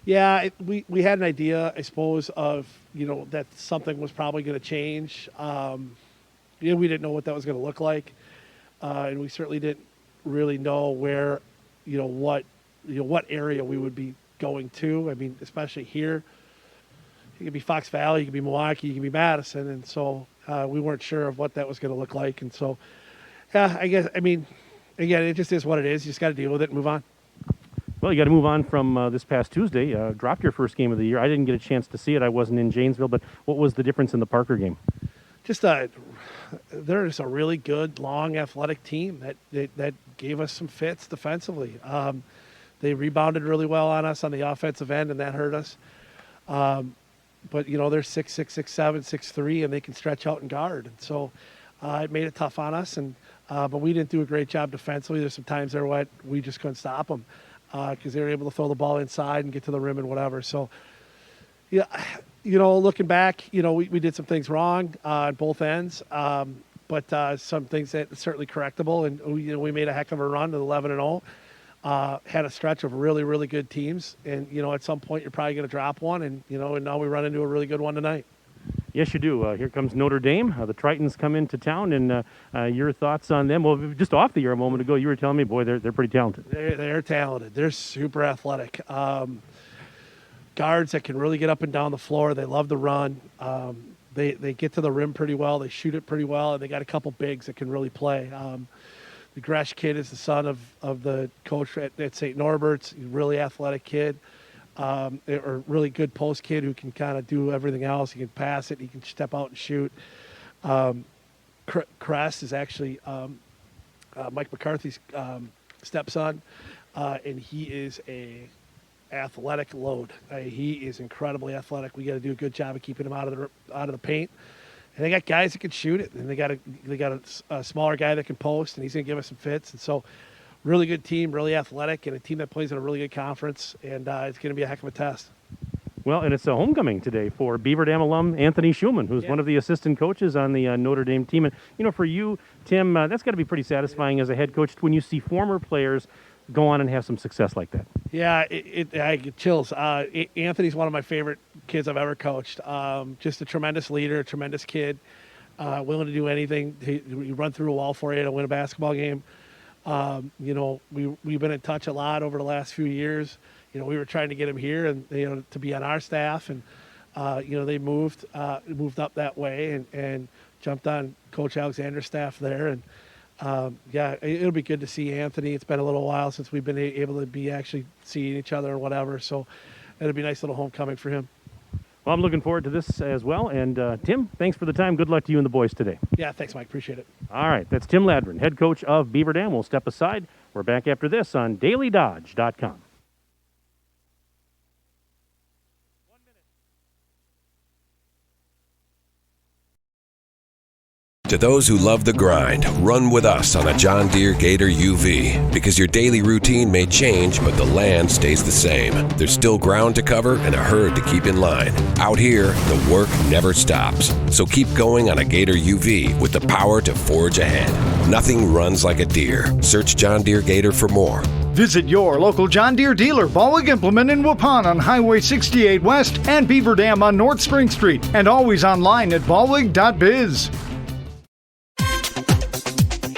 Yeah, we had an idea, I suppose, of, that something was probably going to change. We didn't know what that was going to look like. And we certainly didn't really know where, what area we would be going to. I mean, especially here, it could be Fox Valley, it could be Milwaukee, it could be Madison, and so we weren't sure of what that was going to look like. And so, yeah, I guess, I mean, again, it just is what it is. You just got to deal with it and move on. Well, you got to move on from this past Tuesday. Dropped your first game of the year. I didn't get a chance to see it. I wasn't in Janesville, but what was the difference in the Parker game? Just they're just a really good, long, athletic team that gave us some fits defensively. They rebounded really well on us on the offensive end, and that hurt us. But they're 6'6", 6'7", 6'3", and they can stretch out and guard. And so it made it tough on us. And but we didn't do a great job defensively. There's some times there where we just couldn't stop them because they were able to throw the ball inside and get to the rim and whatever. So, yeah. Looking back, we did some things wrong on both ends, but some things that certainly correctable. And we made a heck of a run to 11-0. Had a stretch of really, really good teams, and at some point you're probably going to drop one, and and now we run into a really good one tonight. Yes, you do. Here comes Notre Dame. The Tritons come into town, and your thoughts on them? Well, just off the air a moment ago, you were telling me, boy, they're pretty talented. They're talented. They're super athletic. Guards that can really get up and down the floor. They love to run. They get to the rim pretty well. They shoot it pretty well, and they got a couple bigs that can really play. The Gresh kid is the son of the coach at St. Norbert's. He's a really athletic kid, or really good post kid who can kind of do everything else. He can pass it. He can step out and shoot. Crest is actually Mike McCarthy's stepson, and he is a athletic load. He is incredibly athletic. We got to do a good job of keeping him out of the paint. And they got guys that can shoot it, and they got a smaller guy that can post, and he's going to give us some fits. And so, really good team, really athletic, and a team that plays in a really good conference. And it's going to be a heck of a test. Well, and it's a homecoming today for Beaver Dam alum Anthony Schumann, who's one of the assistant coaches on the Notre Dame team. And for you, Tim, that's got to be pretty satisfying as a head coach when you see former players go on and have some success like that. Yeah, I get chills. Anthony's one of my favorite kids I've ever coached. Just a tremendous leader, a tremendous kid, willing to do anything. He run through a wall for you to win a basketball game. We've been in touch a lot over the last few years. We were trying to get him here and to be on our staff, and they moved up that way, and jumped on Coach Alexander's staff there. And yeah, it'll be good to see Anthony. It's been a little while since we've been able to be actually seeing each other or whatever. So it'll be a nice little homecoming for him. Well, I'm looking forward to this as well. And Tim, thanks for the time. Good luck to you and the boys today. Yeah, thanks, Mike. Appreciate it. All right, that's Tim Ladron, head coach of Beaver Dam. We'll step aside. We're back after this on DailyDodge.com. To those who love the grind, run with us on a John Deere Gator UV. Because your daily routine may change, but the land stays the same. There's still ground to cover and a herd to keep in line. Out here, the work never stops. So keep going on a Gator UV with the power to forge ahead. Nothing runs like a Deere. Search John Deere Gator for more. Visit your local John Deere dealer, Ballweg Implement in Waupun on Highway 68 West and Beaver Dam on North Spring Street. And always online at ballweg.biz.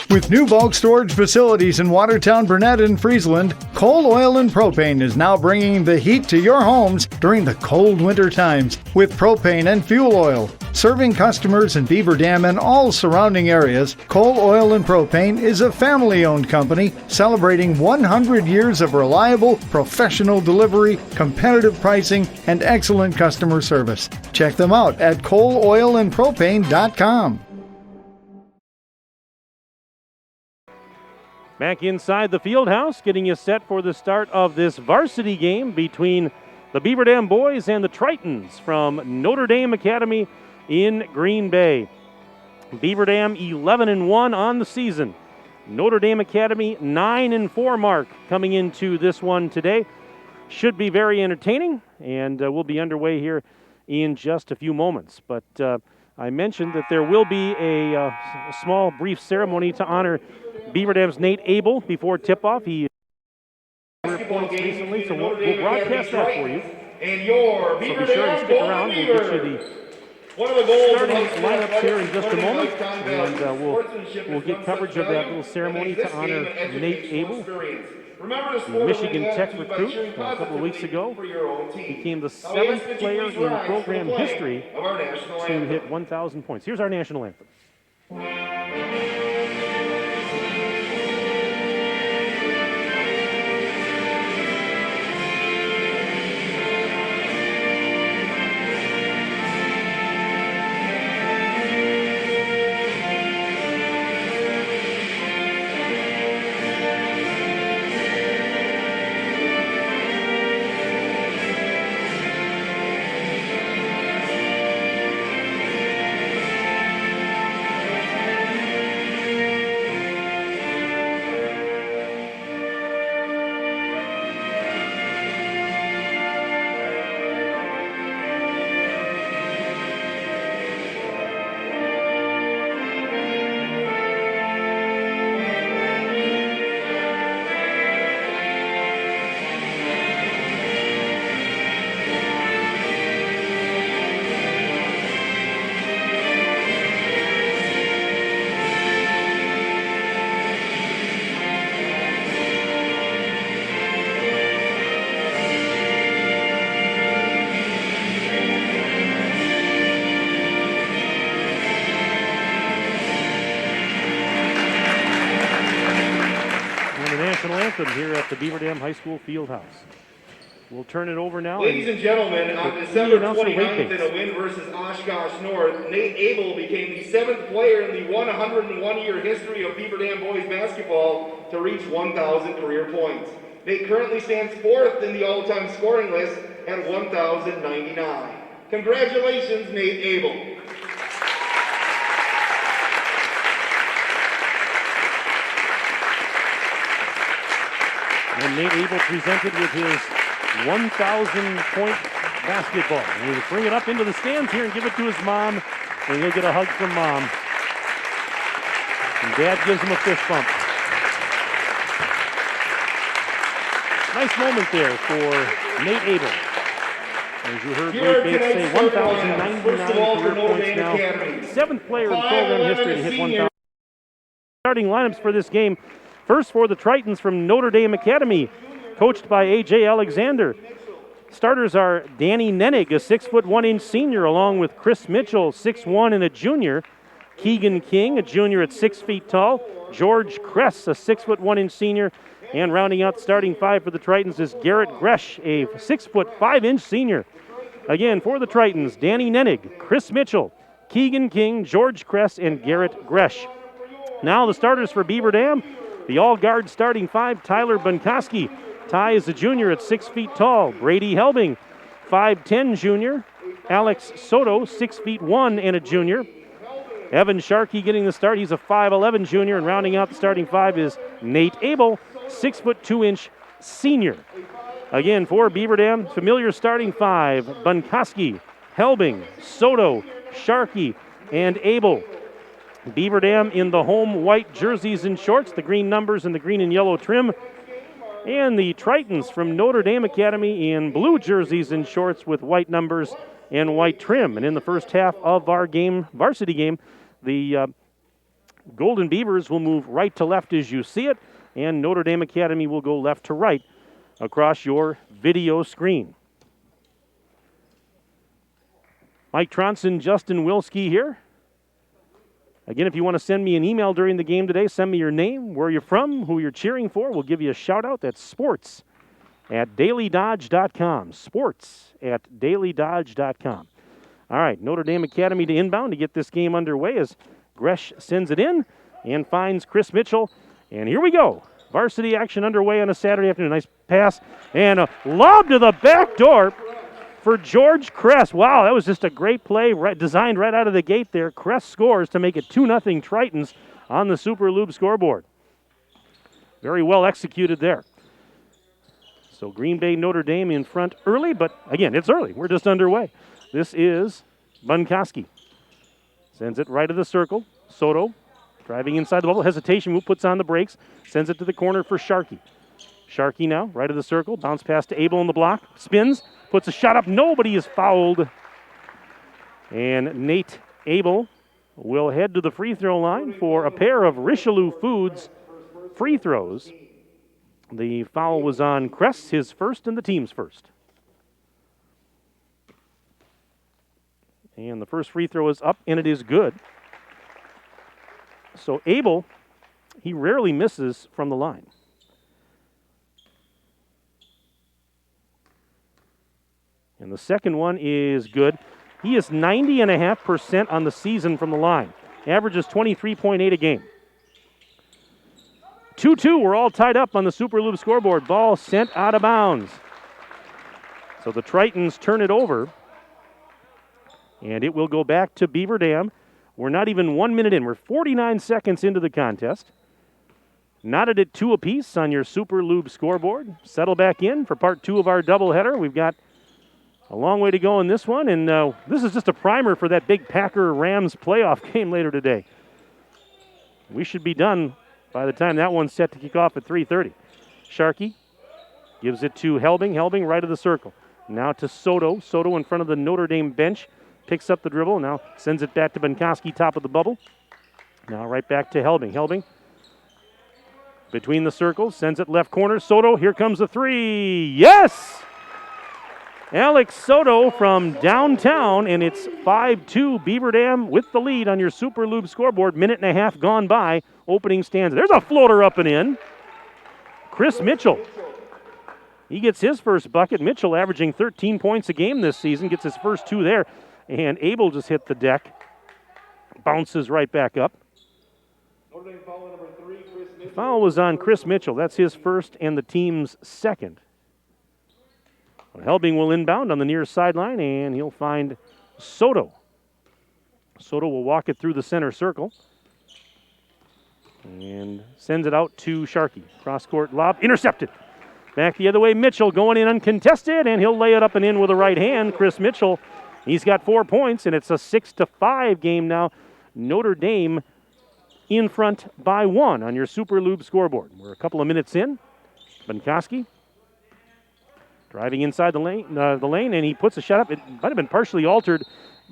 With new bulk storage facilities in Watertown, Burnett, and Friesland, Coal Oil and Propane is now bringing the heat to your homes during the cold winter times with propane and fuel oil. Serving customers in Beaver Dam and all surrounding areas, Coal Oil and Propane is a family-owned company celebrating 100 years of reliable, professional delivery, competitive pricing, and excellent customer service. Check them out at coaloilandpropane.com. Back inside the field house, getting you set for the start of this varsity game between the Beaver Dam boys and the Tritons from Notre Dame Academy in Green Bay. Beaver Dam 11-1 on the season. Notre Dame Academy 9-4 mark coming into this one today. Should be very entertaining, and we'll be underway here in just a few moments. But I mentioned that there will be a small, brief ceremony to honor Beaver Dam's Nate Abel before tip-off. He points recently, so we'll broadcast that for you. So be sure to stick around. We'll get you the starting lineups here in just a moment, and we'll get coverage of that little ceremony to honor Nate Abel. The Michigan Tech recruit a couple of weeks ago became the 7th player in program history to hit 1,000 points. Here's our national anthem. Here at the Beaver Dam High School Fieldhouse. We'll turn it over now. Ladies and gentlemen, on December 29th in a win versus Oshkosh North, Nate Abel became the 7th player in the 101-year history of Beaver Dam boys basketball to reach 1,000 career points. Nate currently stands 4th in the all-time scoring list at 1,099. Congratulations, Nate Abel. And Nate Abel presented with his 1,000-point basketball. And he'll bring it up into the stands here and give it to his mom, and he'll get a hug from Mom. And Dad gives him a fist bump. Nice moment there for Nate Abel. As you heard Blake Bates say, 1,099 career points now. 7th player in program history to hit 1,000. Starting lineups for this game. First for the Tritons from Notre Dame Academy, coached by A.J. Alexander. Starters are Danny Nenig, a 6'1" senior, along with Chris Mitchell, 6'1" and a junior. Keegan King, a junior at 6 feet tall. George Kress, a 6'1" senior. And rounding out the starting 5 for the Tritons is Garrett Gresh, a 6'5" senior. Again, for the Tritons, Danny Nenig, Chris Mitchell, Keegan King, George Kress, and Garrett Gresh. Now the starters for Beaver Dam, the all-guard starting 5, Tyler Bunkoski. Ty is a junior at 6 feet tall. Brady Helbing, 5'10" junior. Alex Soto, 6'1" and a junior. Evan Sharkey getting the start. He's a 5'11" junior, and rounding out the starting 5 is Nate Abel, 6'2" senior. Again, for Beaver Dam, familiar starting 5, Bunkoski, Helbing, Soto, Sharkey, and Abel. Beaver Dam in the home white jerseys and shorts, the green numbers and the green and yellow trim. And the Tritons from Notre Dame Academy in blue jerseys and shorts with white numbers and white trim. And in the first half of our game, varsity game, the Golden Beavers will move right to left as you see it, and Notre Dame Academy will go left to right across your video screen. Mike Tronson, Justin Wilski here. Again, if you want to send me an email during the game today, send me your name, where you're from, who you're cheering for. We'll give you a shout-out. That's sports@dailydodge.com. Sports@dailydodge.com. All right, Notre Dame Academy to inbound to get this game underway as Gresh sends it in and finds Chris Mitchell. And here we go. Varsity action underway on a Saturday afternoon. Nice pass and a lob to the back door for George Kress. Wow, that was just a great play designed right out of the gate there. Kress scores to make it 2-0 Tritons on the Super Lube scoreboard. Very well executed there. So Green Bay Notre Dame in front early, but again, it's early. We're just underway. This is Bunkoski. Sends it right of the circle. Soto driving inside the bubble. Hesitation move, puts on the brakes. Sends it to the corner for Sharkey. Sharkey now, right of the circle. Bounce pass to Abel in the block. Spins. Puts a shot up. Nobody is fouled. And Nate Abel will head to the free throw line for a pair of Richelieu Foods free throws. The foul was on Kress, his first and the team's first. And the first free throw is up, and it is good. So Abel, he rarely misses from the line. And the second one is good. He is 90.5% on the season from the line. Averages 23.8 a game. 2-2, we're all tied up on the Super Lube scoreboard. Ball sent out of bounds. So the Tritons turn it over. And it will go back to Beaver Dam. We're not even 1 minute in. We're 49 seconds into the contest. Knotted at 2 apiece on your Super Lube scoreboard. Settle back in for part 2 of our doubleheader. We've got a long way to go in this one, and this is just a primer for that big Packer-Rams playoff game later today. We should be done by the time that one's set to kick off at 3:30. Sharkey gives it to Helbing. Helbing right of the circle. Now to Soto. Soto in front of the Notre Dame bench. Picks up the dribble. Now sends it back to Bunkoski, top of the bubble. Now right back to Helbing. Helbing between the circles. Sends it left corner. Soto, here comes the three. Yes! Alex Soto from downtown, and it's 5-2 Beaver Dam with the lead on your Super Lube scoreboard. Minute and a half gone by. Opening stanza. There's a floater up and in. Chris Mitchell. He gets his first bucket. Mitchell averaging 13 points a game this season. Gets his first 2 there. And Abel just hit the deck. Bounces right back up. The foul was on Chris Mitchell. That's his first and the team's second. Helbing will inbound on the near sideline, and he'll find Soto. Soto will walk it through the center circle and sends it out to Sharkey. Cross-court lob, intercepted. Back the other way, Mitchell going in uncontested, and he'll lay it up and in with a right hand. Chris Mitchell, he's got 4 points, and it's a 6-5 game now. Notre Dame in front by 1 on your Super Lube scoreboard. We're a couple of minutes in. Bunkoski driving inside the lane, and he puts a shot up. It might have been partially altered.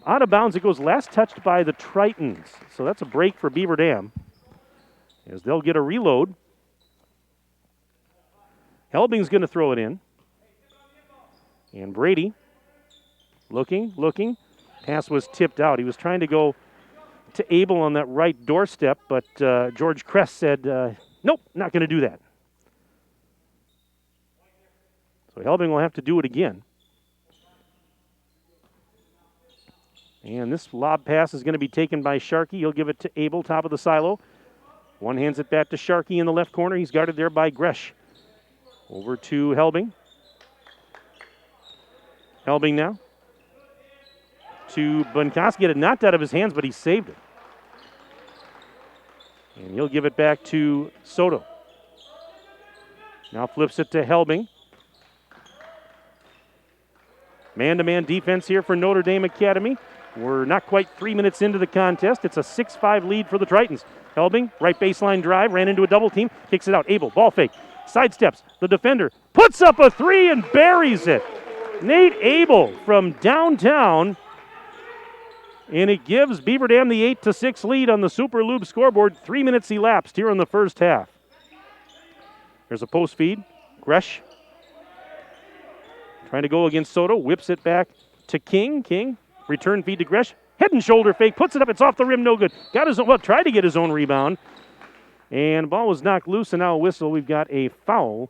Out of bounds, it goes last touched by the Tritons. So that's a break for Beaver Dam as they'll get a reload. Helbing's going to throw it in. And Brady looking. Pass was tipped out. He was trying to go to Abel on that right doorstep, but George Kress said, nope, not going to do that. So Helbing will have to do it again. And this lob pass is going to be taken by Sharkey. He'll give it to Abel, top of the silo. One hands it back to Sharkey in the left corner. He's guarded there by Gresh. Over to Helbing. Helbing now to Bunkoski. It knocked out of his hands, but he saved it. And he'll give it back to Soto. Now flips it to Helbing. Man-to-man defense here for Notre Dame Academy. We're not quite 3 minutes into the contest. It's a 6-5 lead for the Tritons. Helbing, right baseline drive, ran into a double team, kicks it out. Abel, ball fake, sidesteps. The defender puts up a three and buries it. Nate Abel from downtown. And it gives Beaver Dam the 8-6 lead on the Super Lube scoreboard. 3 minutes elapsed here in the first half. There's a post feed. Gresh trying to go against Soto. Whips it back to King. King, return feed to Gresh. Head and shoulder fake. Puts it up. It's off the rim. No good. Got his own, well, tried to get his own rebound. And the ball was knocked loose, and now a whistle. We've got a foul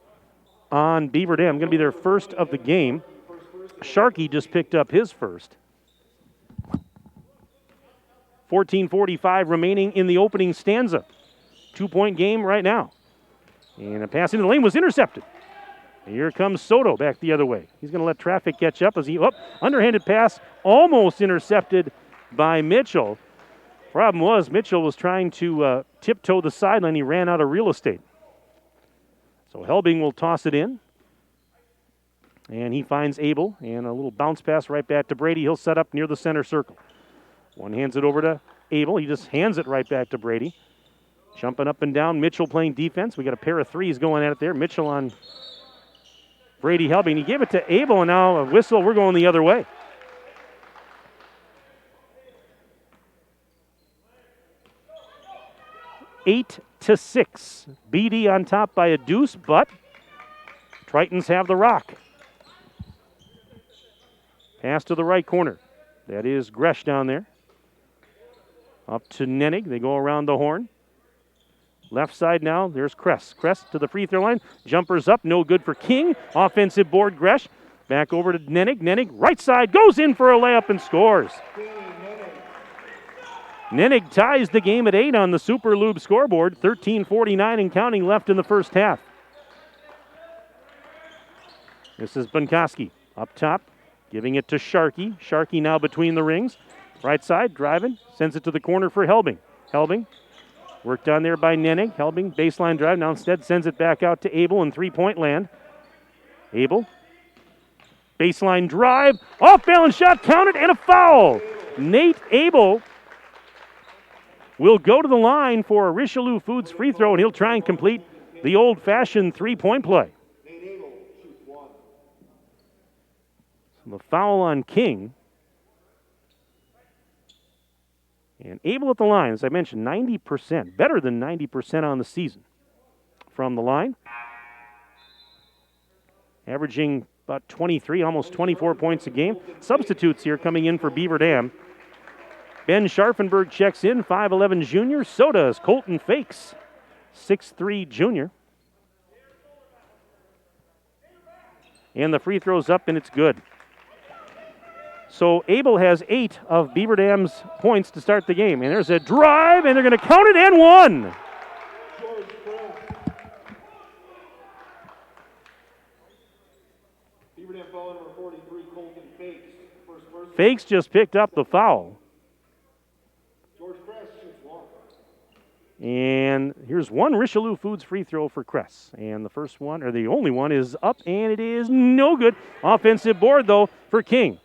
on Beaver Dam. Going to be their first of the game. Sharkey just picked up his first. 14:45 remaining in the opening stanza. 2-point game right now. And a pass into the lane was intercepted. Here comes Soto back the other way. He's going to let traffic catch up as he, underhanded pass almost intercepted by Mitchell. Problem was Mitchell was trying to tiptoe the sideline. He ran out of real estate. So Helbing will toss it in. And he finds Abel, and a little bounce pass right back to Brady. He'll set up near the center circle. One hands it over to Abel. He just hands it right back to Brady. Jumping up and down. Mitchell playing defense. We got a pair of threes going at it there. Mitchell on Brady Helbing. He gave it to Abel, and now a whistle. We're going the other way. Eight to 6. BD on top by a deuce, but Tritons have the rock. Pass to the right corner. That is Gresh down there. Up to Nenig. They go around the horn. Left side now, there's Kress. Kress to the free throw line. Jumpers up, no good for King. Offensive board, Gresh. Back over to Nenig. Nenig, right side, goes in for a layup and scores. Nenig ties the game at 8 on the Super Lube scoreboard. 13:49 and counting left in the first half. This is Bunkoski up top, giving it to Sharkey. Sharkey now between the rings. Right side, driving, sends it to the corner for Helbing. Helbing, worked on there by Nenig. Helbing, baseline drive, now instead sends it back out to Abel in three-point land. Abel, baseline drive, off-balance shot, counted, and a foul. Nate Abel will go to the line for a Richelieu Foods free throw, and he'll try and complete the old-fashioned three-point play. So the foul on King. And Abel at the line, as I mentioned, 90%, better than 90% on the season from the line. Averaging about 23, almost 24 points a game. Substitutes here coming in for Beaver Dam. Ben Scharfenberg checks in, 5'11 junior. So does Colton Fakes, 6'3 junior. And the free throw's up, and it's good. So Abel has 8 of Beaver Dam's points to start the game. And there's a drive, and they're going to count it and one. Beaver Dam foul number 43, Colton Fakes. Fakes just picked up the foul. And here's one Richelieu Foods free throw for Kress. And the first one, or the only one, is up, and it is no good. Offensive board, though, for King.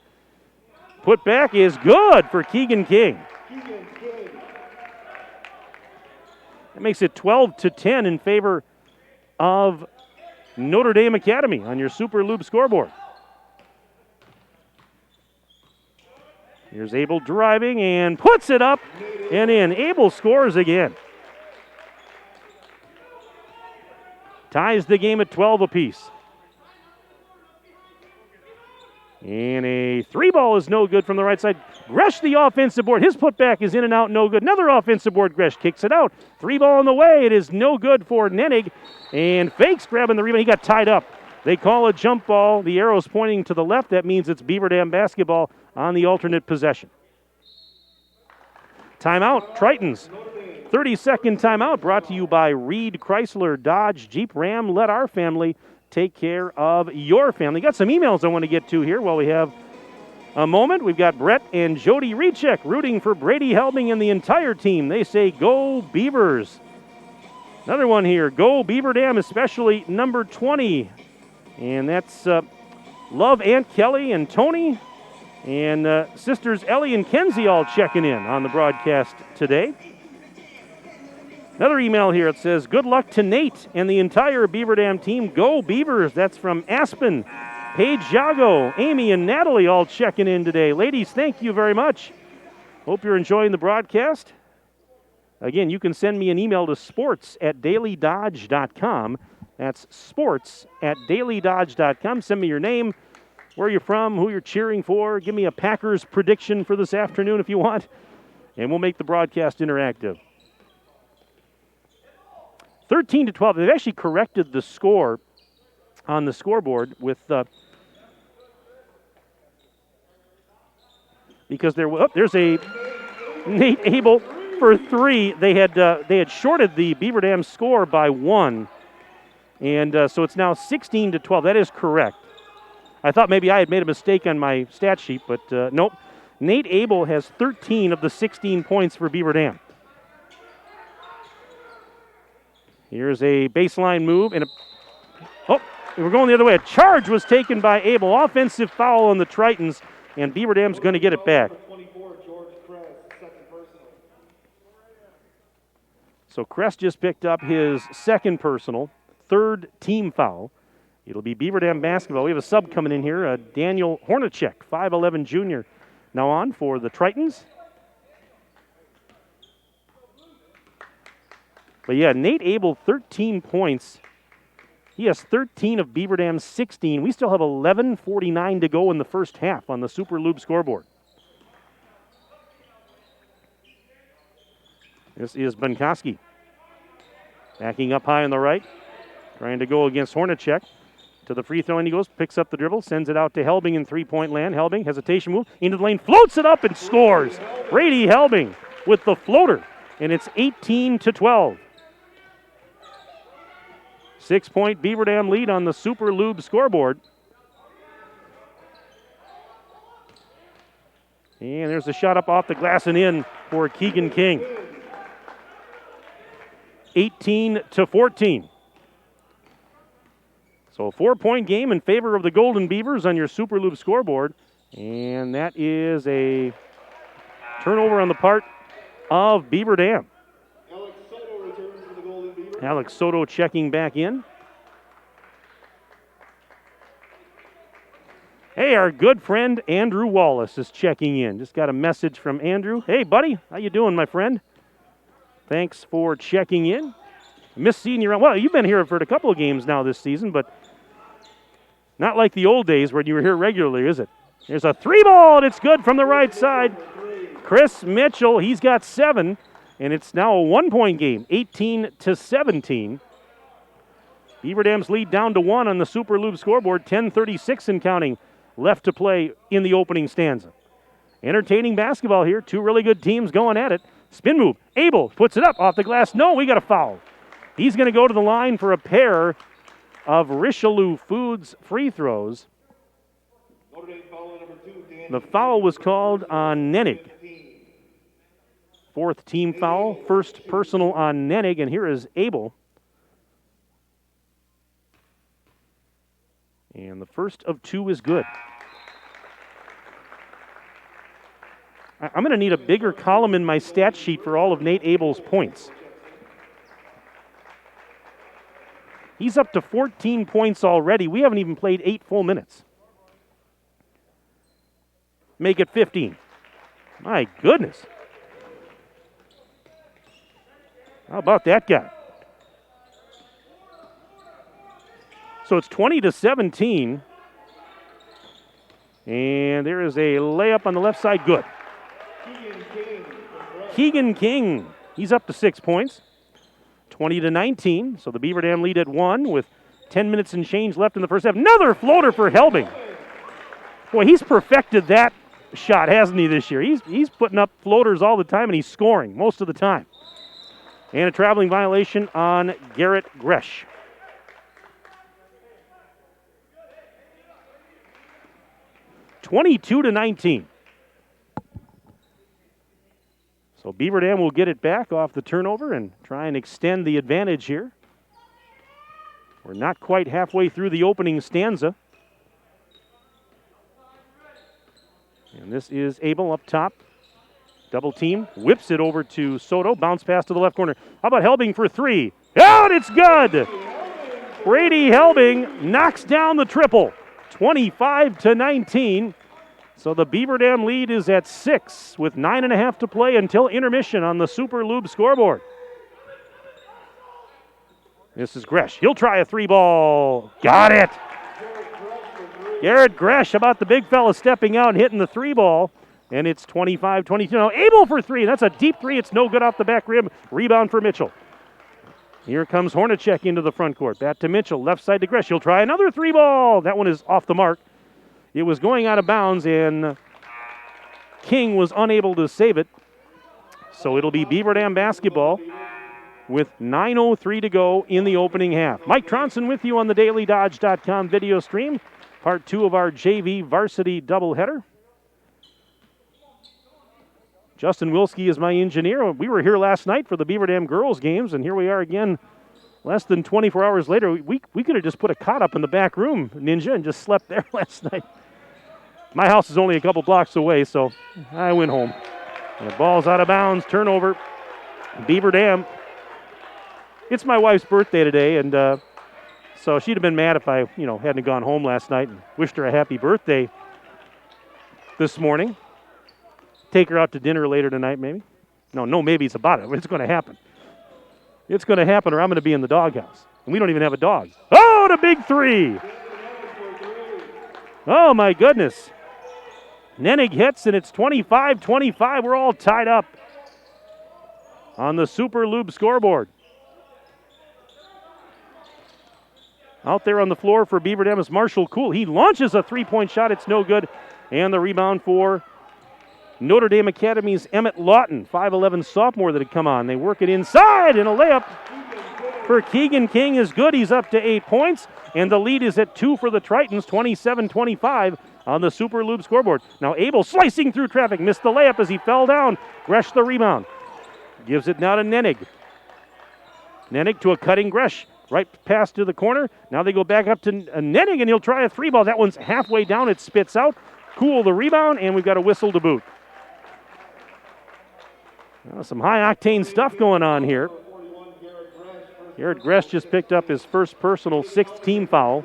Put back is good for Keegan King. That makes it 12-10 in favor of Notre Dame Academy on your Super Lube scoreboard. Here's Abel driving and puts it up and in. Abel scores again. Ties the game at 12 apiece. And a 3-ball is no good from the right side. Gresh, the offensive board. His putback is in and out, no good. Another offensive board. Gresh kicks it out. 3-ball on the way. It is no good for Nenig. And Fakes grabbing the rebound. He got tied up. They call a jump ball. The arrow's pointing to the left. That means it's Beaver Dam basketball on the alternate possession. Timeout, Tritons. 30-second timeout brought to you by Reed Chrysler Dodge Jeep Ram. Let our family take care of your family. Got some emails I want to get to here while we have a moment. We've got Brett and Jody Recheck rooting for Brady Helbing and the entire team. They say, go Beavers. Another one here, go Beaver Dam, especially number 20. And that's Love Aunt Kelly and Tony and sisters Ellie and Kenzie all checking in on the broadcast today. Another email here. It says, good luck to Nate and the entire Beaver Dam team. Go Beavers. That's from Aspen, Paige Jago, Amy, and Natalie all checking in today. Ladies, thank you very much. Hope you're enjoying the broadcast. Again, you can send me an email to sports@dailydodge.com. That's sports@dailydodge.com. Send me your name, where you're from, who you're cheering for. Give me a Packers prediction for this afternoon if you want, and we'll make the broadcast interactive. 13-12. They've actually corrected the score on the scoreboard with because there's a Nate Abel for 3. They had shorted the Beaver Dam score by 1, and so it's now 16-12. That is correct. I thought maybe I had made a mistake on my stat sheet, but nope. Nate Abel has 13 of the 16 points for Beaver Dam. Here's a baseline move, and we're going the other way. A charge was taken by Abel. Offensive foul on the Tritons, and Beaver Dam's going to get it back. So Crest just picked up his second personal, third team foul. It'll be Beaver Dam basketball. We have a sub coming in here, Daniel Hornacek, 5'11 junior, now on for the Tritons. But yeah, Nate Abel, 13 points. He has 13 of Beaver Dam's 16. We still have 11:49 to go in the first half on the Super Lube scoreboard. This is Benkoski. Backing up high on the right. Trying to go against Hornacek. To the free throw, and he goes, picks up the dribble, sends it out to Helbing in three-point land. Helbing, hesitation move, into the lane, floats it up and scores. Brady Helbing with the floater, and it's 18-12. 6-point Beaver Dam lead on the Super Lube scoreboard. And there's a shot up off the glass and in for Keegan King. 18-14. So a 4-point game in favor of the Golden Beavers on your Super Lube scoreboard. And that is a turnover on the part of Beaver Dam. Alex Soto checking back in. Hey, our good friend Andrew Wallace is checking in. Just got a message from Andrew. Hey, buddy, how you doing, my friend? Thanks for checking in. Miss seeing you around. Well, you've been here for a couple of games now this season, but not like the old days when you were here regularly, is it? There's a 3-ball, and it's good from the right side. Chris Mitchell, he's got 7. And it's now a 1-point game, 18-17. Beaver Dam's lead down to 1 on the Super Lube scoreboard, 10:36 and counting left to play in the opening stanza. Entertaining basketball here, 2 really good teams going at it. Spin move, Abel puts it up off the glass. No, we got a foul. He's going to go to the line for a pair of Richelieu Foods free throws. The foul was called on Nenig. 4th team foul, first personal on Nenig, and here is Abel. And the first of 2 is good. I'm going to need a bigger column in my stat sheet for all of Nate Abel's points. He's up to 14 points already. We haven't even played 8 full minutes. Make it 15. My goodness. How about that guy? So it's 20-17. And there is a layup on the left side. Good. Keegan King. He's up to 6 points. 20-19. So the Beaver Dam lead at 1 with 10 minutes and change left in the first half. Another floater for Helbing. Boy, he's perfected that shot, hasn't he, this year? He's putting up floaters all the time, and he's scoring most of the time. And a traveling violation on Garrett Gresh. (22-19). So Beaver Dam will get it back off the turnover and try and extend the advantage here. We're not quite halfway through the opening stanza. And this is Abel up top. Double team, whips it over to Soto, bounce pass to the left corner. How about Helbing for 3? Out, it's good! Brady Helbing knocks down the triple, 25-19. So the Beaver Dam lead is at 6 with 9.5 to play until intermission on the Super Lube scoreboard. This is Gresh. He'll try a 3-ball. Got it! Garrett Gresh, about the big fella stepping out and hitting the 3-ball. And it's 25-22. Now Abel for 3. That's a deep 3. It's no good off the back rim. Rebound for Mitchell. Here comes Hornacek into the front court. Back to Mitchell. Left side to Gresh. He'll try another 3-ball. That one is off the mark. It was going out of bounds, and King was unable to save it. So it'll be Beaver Dam basketball with 9:03 to go in the opening half. Mike Tronson with you on the DailyDodge.com video stream. Part 2 of our JV Varsity doubleheader. Justin Wilski is my engineer. We were here last night for the Beaver Dam girls games, and here we are again less than 24 hours later. We could have just put a cot up in the back room, Ninja, and just slept there last night. My house is only a couple blocks away, so I went home. And the ball's out of bounds, turnover. Beaver Dam. It's my wife's birthday today, and so she'd have been mad if I, hadn't gone home last night and wished her a happy birthday this morning. Take her out to dinner later tonight, maybe. No maybes about it. It's going to happen. It's going to happen, or I'm going to be in the doghouse. And we don't even have a dog. Oh, the big 3. Oh, my goodness. Nenig hits, and it's 25-25. We're all tied up on the Super Lube scoreboard. Out there on the floor for Beaver Dam is Marshall Cool. He launches a 3-point shot. It's no good. And the rebound for Notre Dame Academy's Emmett Lawton, 5'11 sophomore that had come on. They work it inside, and a layup for Keegan King is good. He's up to 8 points, and the lead is at 2 for the Tritons, 27-25 on the Super Lube scoreboard. Now Abel slicing through traffic, missed the layup as he fell down. Gresh the rebound. Gives it now to Nenig. Nenig to a cutting Gresh. Right pass to the corner. Now they go back up to Nenig, and he'll try a 3-ball. That one's halfway down. It spits out. Cool the rebound, and we've got a whistle to boot. Well, some high-octane stuff going on here. Garrett Gresh just picked up his first personal 6th team foul.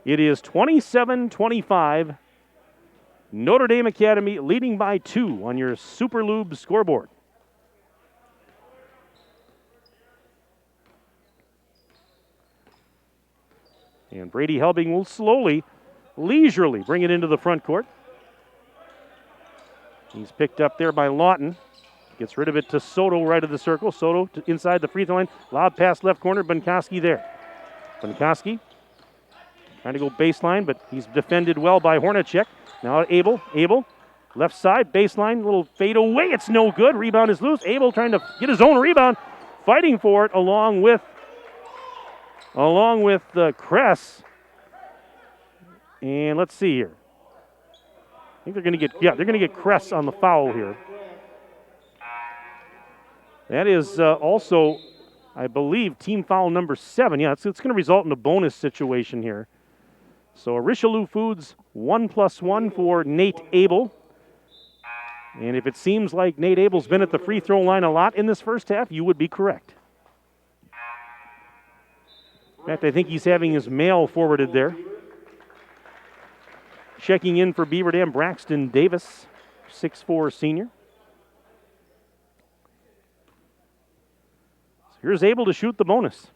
It is 27-25. Notre Dame Academy leading by 2 on your Super Lube scoreboard. And Brady Helbing will slowly, leisurely bring it into the front court. He's picked up there by Lawton. Gets rid of it to Soto right of the circle. Soto inside the free throw line. Lob pass left corner. Bunkoski there. Bunkoski trying to go baseline, but he's defended well by Hornacek. Now Abel, left side, baseline, little fade away. It's no good. Rebound is loose. Abel trying to get his own rebound, fighting for it along with Kress. And let's see here. I think they're going to get Kress on the foul here. That is also, I believe, team foul number 7. Yeah, it's going to result in a bonus situation here. So Richelieu Foods 1+1 for Nate Abel. And if it seems like Nate Abel's been at the free throw line a lot in this first half, you would be correct. In fact, I think he's having his mail forwarded there. Checking in for Beaver Dam, Braxton Davis, 6'4" senior. So here's Abel to shoot the bonus.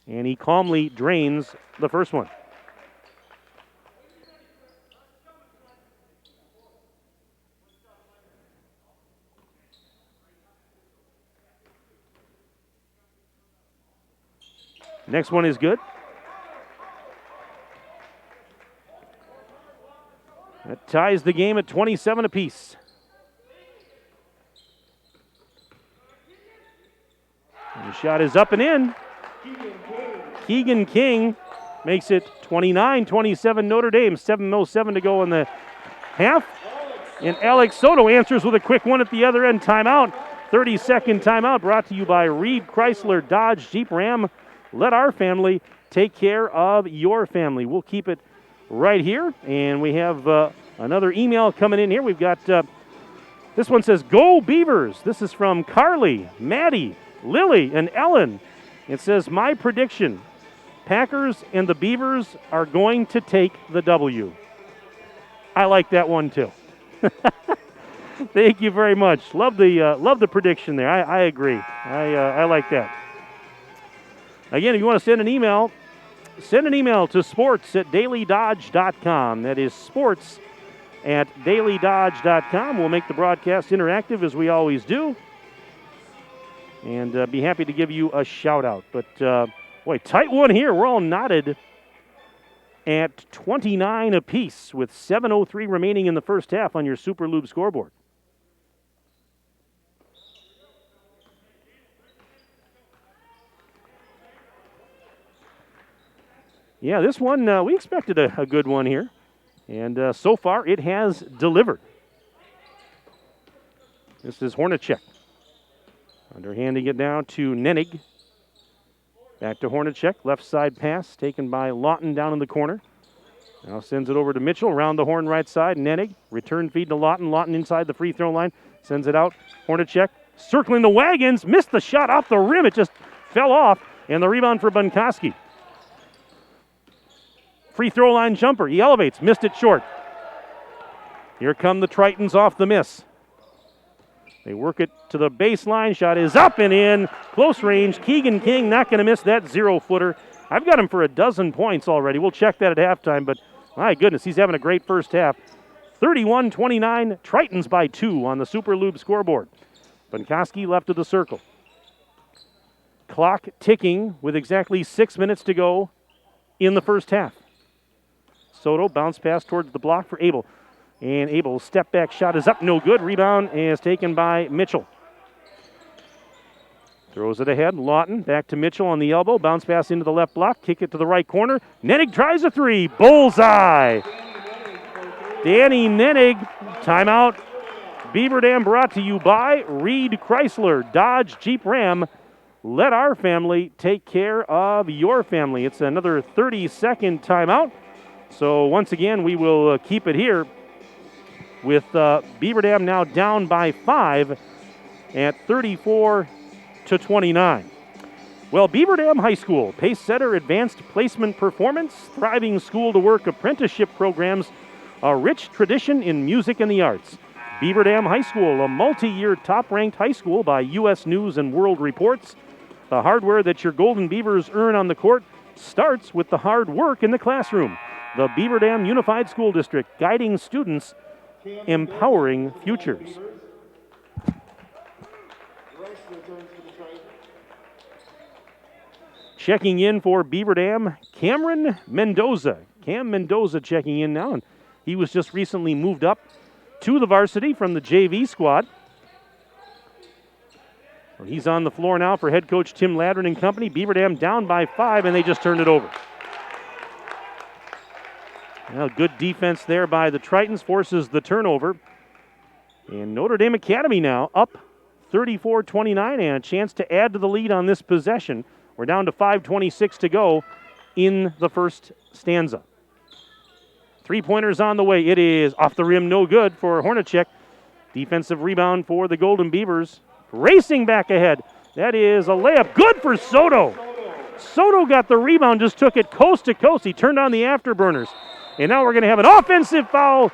And he calmly drains the first one. Next one is good. That ties the game at 27 apiece. And the shot is up and in. Keegan King makes it 29-27 Notre Dame. 7:07 to go in the half. And Alex Soto answers with a quick one at the other end. Timeout. 30-second timeout brought to you by Reed Chrysler Dodge Jeep Ram. Let our family take care of your family. We'll keep it right here. And we have another email coming in here. We've got, this one says, Go Beavers. This is from Carly, Maddie, Lily, and Ellen. It says, my prediction, Packers and the Beavers are going to take the W. I like that one too. Thank you very much. Love the prediction there. I agree. I like that. Again, if you want to send an email to sports@dailydodge.com. That is sports@dailydodge.com. We'll make the broadcast interactive as we always do. And be happy to give you a shout out. But, boy, tight one here. We're all knotted at 29 apiece with 7:03 remaining in the first half on your Super Lube scoreboard. Yeah, this one, we expected a good one here. And so far, it has delivered. This is Hornacek. Underhanding it down to Nenig. Back to Hornacek. Left side pass taken by Lawton down in the corner. Now sends it over to Mitchell. Around the horn right side. Nenig. Return feed to Lawton. Lawton inside the free throw line. Sends it out. Hornacek circling the wagons. Missed the shot off the rim. It just fell off. And the rebound for Bunkoski. Free throw line jumper. He elevates. Missed it short. Here come the Tritons off the miss. They work it to the baseline. Shot is up and in. Close range. Keegan King not going to miss that 0-footer. I've got him for a dozen points already. We'll check that at halftime, but my goodness, he's having a great first half. 31-29, Tritons by 2 on the Super Lube scoreboard. Bunkoski left of the circle. Clock ticking with exactly 6 minutes to go in the first half. Soto bounce pass towards the block for Abel. And Abel's step back shot is up, no good. Rebound is taken by Mitchell. Throws it ahead. Lawton back to Mitchell on the elbow. Bounce pass into the left block. Kick it to the right corner. Nenig tries a three. Bullseye. Danny Nenig. Timeout. Beaver Dam brought to you by Reed Chrysler Dodge Jeep Ram. Let our family take care of your family. It's another 30-second timeout. So once again, we will keep it here with Beaver Dam now down by 5 at 34-29. Well, Beaver Dam High School, pace setter, advanced placement performance, thriving school-to-work apprenticeship programs, a rich tradition in music and the arts. Beaver Dam High School, a multi-year top-ranked high school by U.S. News and World Reports. The hardware that your Golden Beavers earn on the court starts with the hard work in the classroom. The Beaver Dam Unified School District, guiding students, empowering futures. Checking in for Beaver Dam, Cameron Mendoza. Cam Mendoza checking in now, and he was just recently moved up to the varsity from the JV squad. He's on the floor now for head coach Tim Ladron and company. Beaver Dam down by 5, and they just turned it over. Well, good defense there by the Tritons, forces the turnover. And Notre Dame Academy now up 34-29 and a chance to add to the lead on this possession. We're down to 5:26 to go in the first stanza. Three-pointers on the way. It is off the rim, no good for Hornacek. Defensive rebound for the Golden Beavers. Racing back ahead. That is a layup. Good for Soto. Soto got the rebound, just took it coast to coast. He turned on the afterburners. And now we're going to have an offensive foul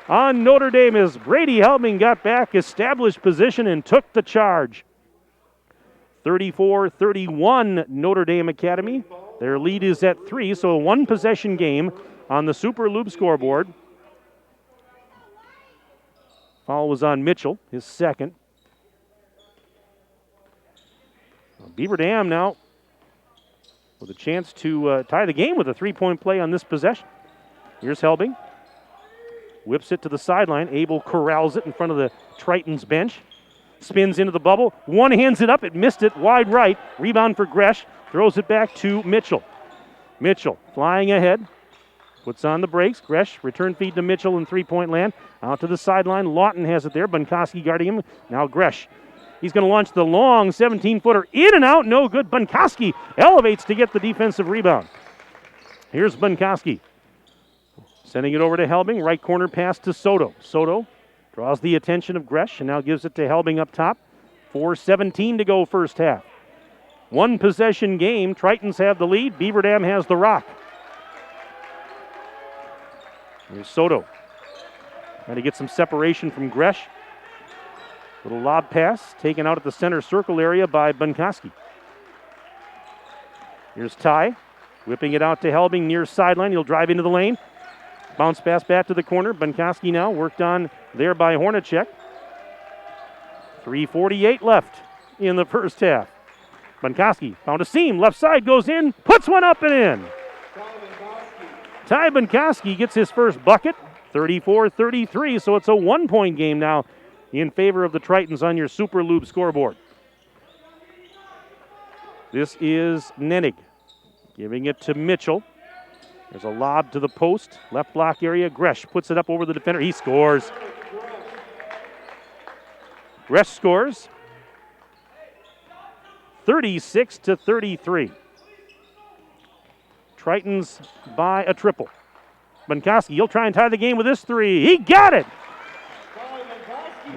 on Notre Dame as Brady Helming got back, established position, and took the charge. 34-31 Notre Dame Academy. Their lead is at 3, so a one-possession game on the Super Loop scoreboard. Foul was on Mitchell, his second. Beaver Dam now with a chance to tie the game with a three-point play on this possession. Here's Helbing. Whips it to the sideline. Abel corrals it in front of the Tritons bench. Spins into the bubble. One hands it up. It missed it wide right. Rebound for Gresh. Throws it back to Mitchell. Mitchell flying ahead. Puts on the brakes. Gresh, return feed to Mitchell in three-point land. Out to the sideline. Lawton has it there. Bunkoski guarding him. Now Gresh. He's going to launch the long 17-footer. In and out. No good. Bunkoski elevates to get the defensive rebound. Here's Bunkoski. Sending it over to Helbing. Right corner pass to Soto. Soto draws the attention of Gresh and now gives it to Helbing up top. 4:17 to go first half. One possession game. Tritons have the lead. Beaver Dam has the rock. Here's Soto. Trying to get some separation from Gresh. Little lob pass taken out at the center circle area by Bunkoski. Here's Ty. Whipping it out to Helbing near sideline. He'll drive into the lane. Bounce pass back to the corner. Bunkoski now worked on there by Hornacek. 3:48 left in the first half. Bunkoski found a seam. Left side goes in. Puts one up and in. Ty Bunkoski gets his first bucket. 34-33, so it's a one-point game now in favor of the Tritons on your Super Loop scoreboard. This is Nenig giving it to Mitchell. There's a lob to the post, left block area. Gresh puts it up over the defender. He scores. Gresh scores. 36-33. Tritons by a triple. Bunkoski, he'll try and tie the game with this three. He got it!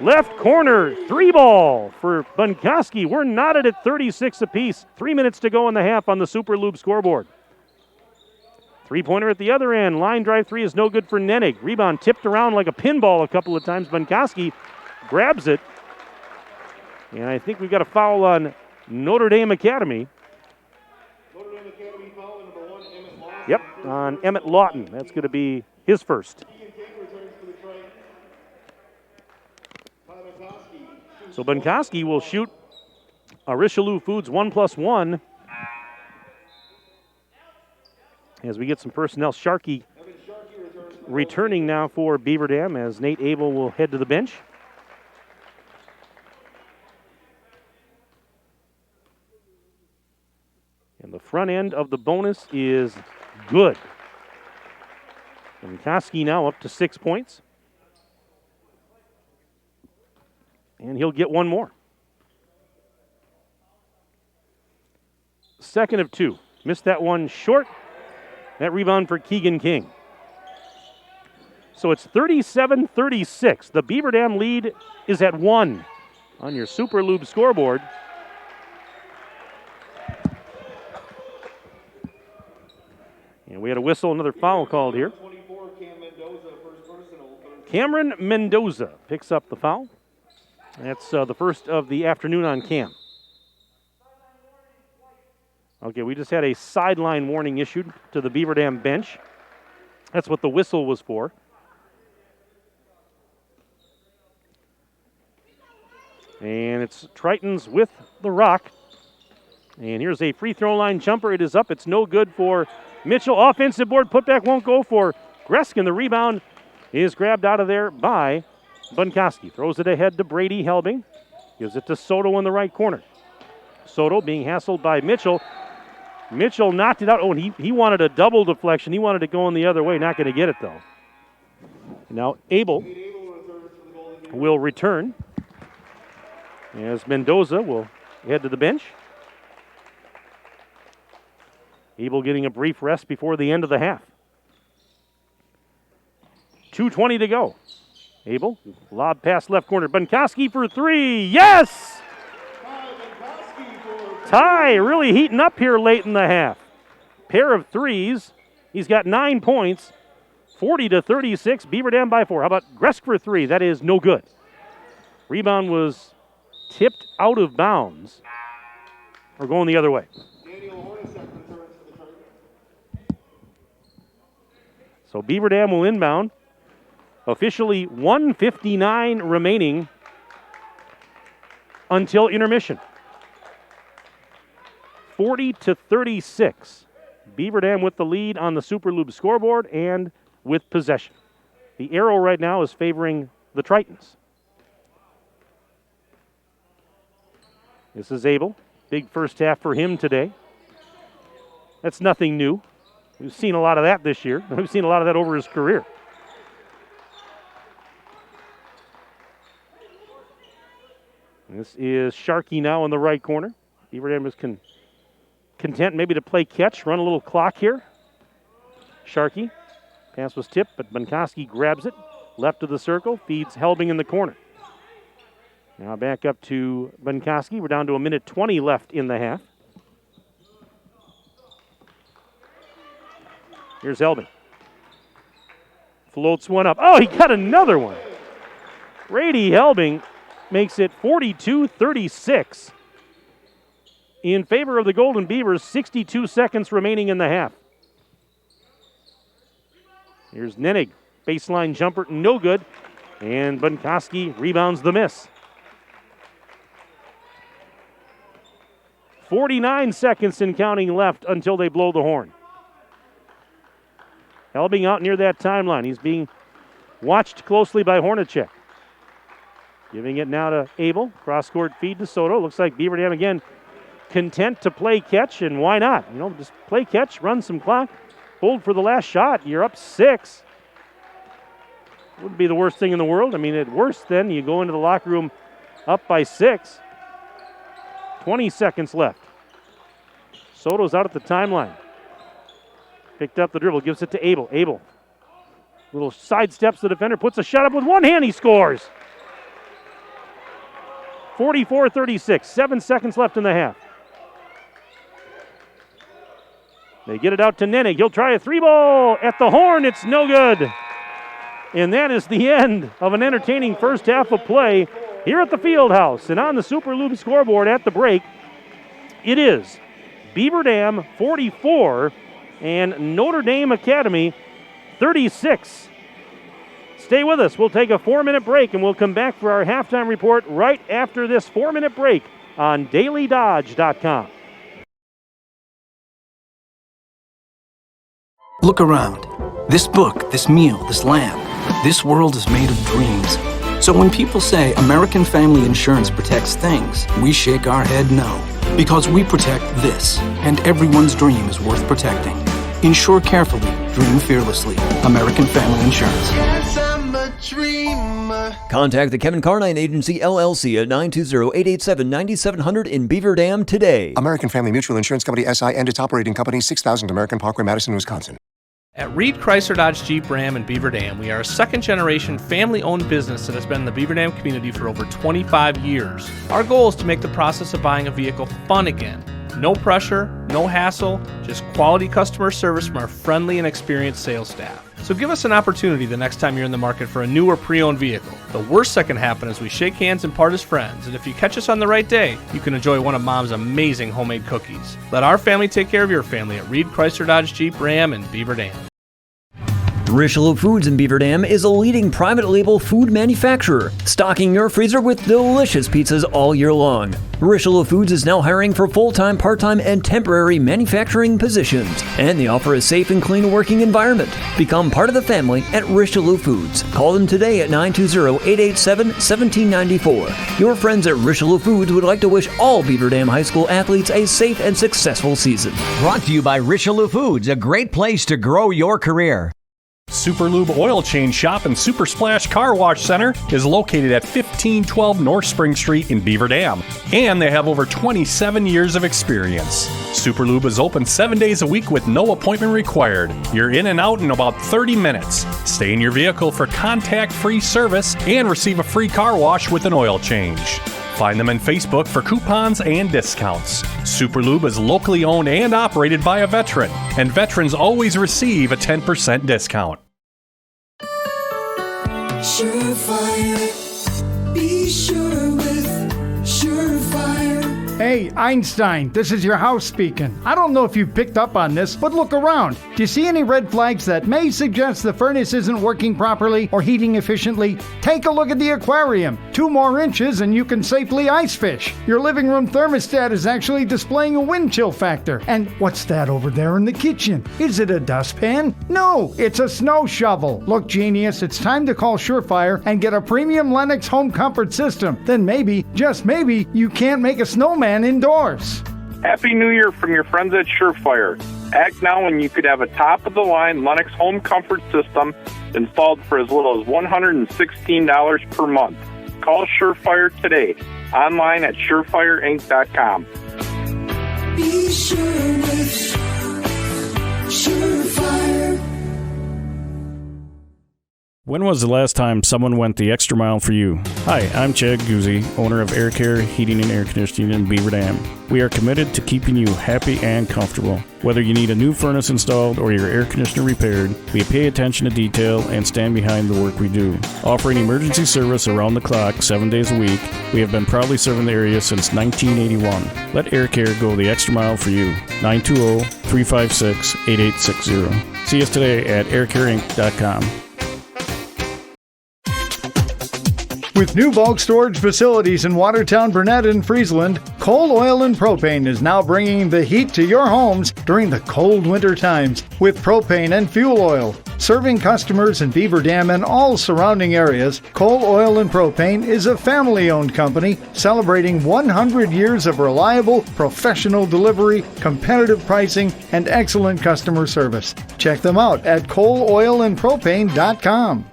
Left corner, three ball for Bunkoski. We're knotted at 36 apiece. 3 minutes to go in the half on the Super Loop scoreboard. Three-pointer at the other end. Line drive three is no good for Nenig. Rebound tipped around like a pinball a couple of times. Bunkoski grabs it. And I think we've got a foul on Notre Dame Academy. Yep, on Emmett Lawton. That's going to be his first. So Bunkoski will shoot a Richelieu Foods 1+1 as we get some personnel. Sharkey returning now for Beaver Dam as Nate Abel will head to the bench. And the front end of the bonus is good. Bunkoski now up to 6 points. And he'll get one more. Second of two. Missed that one short. That rebound for Keegan King. So it's 37-36. The Beaver Dam lead is at 1 on your Super Loop scoreboard. And we had a whistle, another foul called here. Cameron Mendoza picks up the foul. That's the first of the afternoon on Cam. Okay, we just had a sideline warning issued to the Beaver Dam bench. That's what the whistle was for. And it's Tritons with the rock. And here's a free throw line jumper. It is up. It's no good for Mitchell. Offensive board putback won't go for Greskin. The rebound is grabbed out of there by Bunkoski. Throws it ahead to Brady Helbing. Gives it to Soto in the right corner. Soto being hassled by Mitchell. Mitchell knocked it out. Oh, and he wanted a double deflection. He wanted it going the other way. Not going to get it, though. Now Abel will return as Mendoza will head to the bench. Abel getting a brief rest before the end of the half. 2:20 to go. Abel, lob pass left corner. Bunkoski for three. Yes! Ty really heating up here late in the half. Pair of threes. He's got 9 points. 40-36. Beaver Dam by 4. How about Gresk for three? That is no good. Rebound was tipped out of bounds. Or going the other way. So Beaver Dam will inbound. Officially 1:59 remaining until intermission. 40-36. Beaver Dam with the lead on the Super Lube scoreboard and with possession. The arrow right now is favoring the Tritons. This is Abel. Big first half for him today. That's nothing new. We've seen a lot of that this year. We've seen a lot of that over his career. This is Sharkey now in the right corner. Beaver Dam is content maybe to play catch, run a little clock here. Sharkey. Pass was tipped, but Bunkoski grabs it. Left of the circle, feeds Helbing in the corner. Now back up to Bunkoski. We're down to 1:20 left in the half. Here's Helbing. Floats one up. Oh, he got another one. Brady Helbing makes it 42-36 in favor of the Golden Beavers. 62 seconds remaining in the half. Here's Nenig. Baseline jumper, no good. And Bunkoski rebounds the miss. 49 seconds and counting left until they blow the horn. Helbing out near that timeline. He's being watched closely by Hornacek. Giving it now to Abel. Cross-court feed to Soto. Looks like Beaver Dam again content to play catch, and why not? You know, just play catch, run some clock, hold for the last shot. You're up 6. Wouldn't be the worst thing in the world. I mean, at worst then, you go into the locker room up by 6. 20 seconds left. Soto's out at the timeline. Picked up the dribble, gives it to Abel. Abel, little sidesteps the defender, puts a shot up with one hand, he scores. 44-36, 7 seconds left in the half. They get it out to Nenig. He'll try a 3-ball at the horn. It's no good. And that is the end of an entertaining first half of play here at the Fieldhouse. And on the Super Lube scoreboard at the break, it is Beaver Dam 44 and Notre Dame Academy 36. Stay with us. We'll take a 4-minute break, and we'll come back for our halftime report right after this 4-minute break on DailyDodge.com. Look around. This book, this meal, this lamb, this world is made of dreams. So when people say American Family Insurance protects things, we shake our head no. Because we protect this, and everyone's dream is worth protecting. Insure carefully, dream fearlessly. American Family Insurance. Yes, I'm a dreamer. Contact the Kevin Carnine Agency, LLC at 920-887-9700 in Beaver Dam today. American Family Mutual Insurance Company, SI, and its operating company, 6000 American Parkway, Madison, Wisconsin. At Reed Chrysler Dodge Jeep Ram in Beaver Dam, we are a second-generation family-owned business that has been in the Beaver Dam community for over 25 years. Our goal is to make the process of buying a vehicle fun again. No pressure, no hassle, just quality customer service from our friendly and experienced sales staff. So give us an opportunity the next time you're in the market for a new or pre-owned vehicle. The worst that can happen is we shake hands and part as friends, and if you catch us on the right day, you can enjoy one of Mom's amazing homemade cookies. Let our family take care of your family at Reed Chrysler Dodge Jeep Ram in Beaver Dam. Richelieu Foods in Beaver Dam is a leading private label food manufacturer, stocking your freezer with delicious pizzas all year long. Richelieu Foods is now hiring for full-time, part-time, and temporary manufacturing positions, and they offer a safe and clean working environment. Become part of the family at Richelieu Foods. Call them today at 920-887-1794. Your friends at Richelieu Foods would like to wish all Beaver Dam High School athletes a safe and successful season. Brought to you by Richelieu Foods, a great place to grow your career. Super Lube Oil Change Shop and Super Splash Car Wash Center is located at 1512 North Spring Street in Beaver Dam, and they have over 27 years of experience. Super Lube is open 7 days a week with no appointment required. You're in and out in about 30 minutes. Stay in your vehicle for contact-free service and receive a free car wash with an oil change. Find them on Facebook for coupons and discounts. Super Lube is locally owned and operated by a veteran, and veterans always receive a 10% discount. Surefire, be sure with Surefire. Hey, Einstein, this is your house speaking. I don't know if you picked up on this, but look around. Do you see any red flags that may suggest the furnace isn't working properly or heating efficiently? Take a look at the aquarium. 2 more inches and you can safely ice fish. Your living room thermostat is actually displaying a wind chill factor. And what's that over there in the kitchen? Is it a dustpan? No, it's a snow shovel. Look, genius, it's time to call Surefire and get a premium Lennox home comfort system. Then maybe, just maybe, you can't make a snowman indoors. Happy New Year from your friends at Surefire. Act now and you could have a top-of-the-line Lennox home comfort system installed for as little as $116 per month. Call Surefire today. Online at surefireinc.com. Be sure with Surefire. When was the last time someone went the extra mile for you? Hi, I'm Chad Guzzi, owner of Air Care Heating and Air Conditioning in Beaver Dam. We are committed to keeping you happy and comfortable. Whether you need a new furnace installed or your air conditioner repaired, we pay attention to detail and stand behind the work we do. Offering emergency service around the clock 7 days a week, we have been proudly serving the area since 1981. Let Air Care go the extra mile for you. 920-356-8860. See us today at aircareinc.com. With new bulk storage facilities in Watertown, Burnett, and Friesland, Coal, Oil, and Propane is now bringing the heat to your homes during the cold winter times with propane and fuel oil. Serving customers in Beaver Dam and all surrounding areas, Coal, Oil, and Propane is a family-owned company celebrating 100 years of reliable, professional delivery, competitive pricing, and excellent customer service. Check them out at coaloilandpropane.com.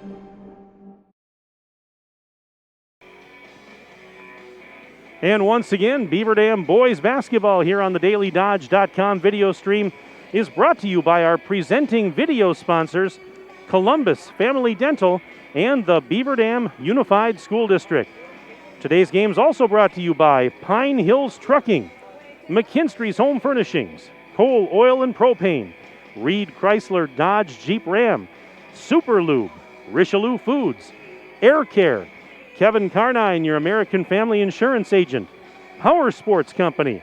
And once again, Beaver Dam boys basketball here on the DailyDodge.com video stream is brought to you by our presenting video sponsors, Columbus Family Dental and the Beaver Dam Unified School District. Today's game is also brought to you by Pine Hills Trucking, McKinstry's Home Furnishings, Coal, Oil, and Propane, Reed Chrysler Dodge Jeep Ram, Super Lube, Richelieu Foods, Air Care, Kevin Carnine, your American Family Insurance agent, Power Sports Company,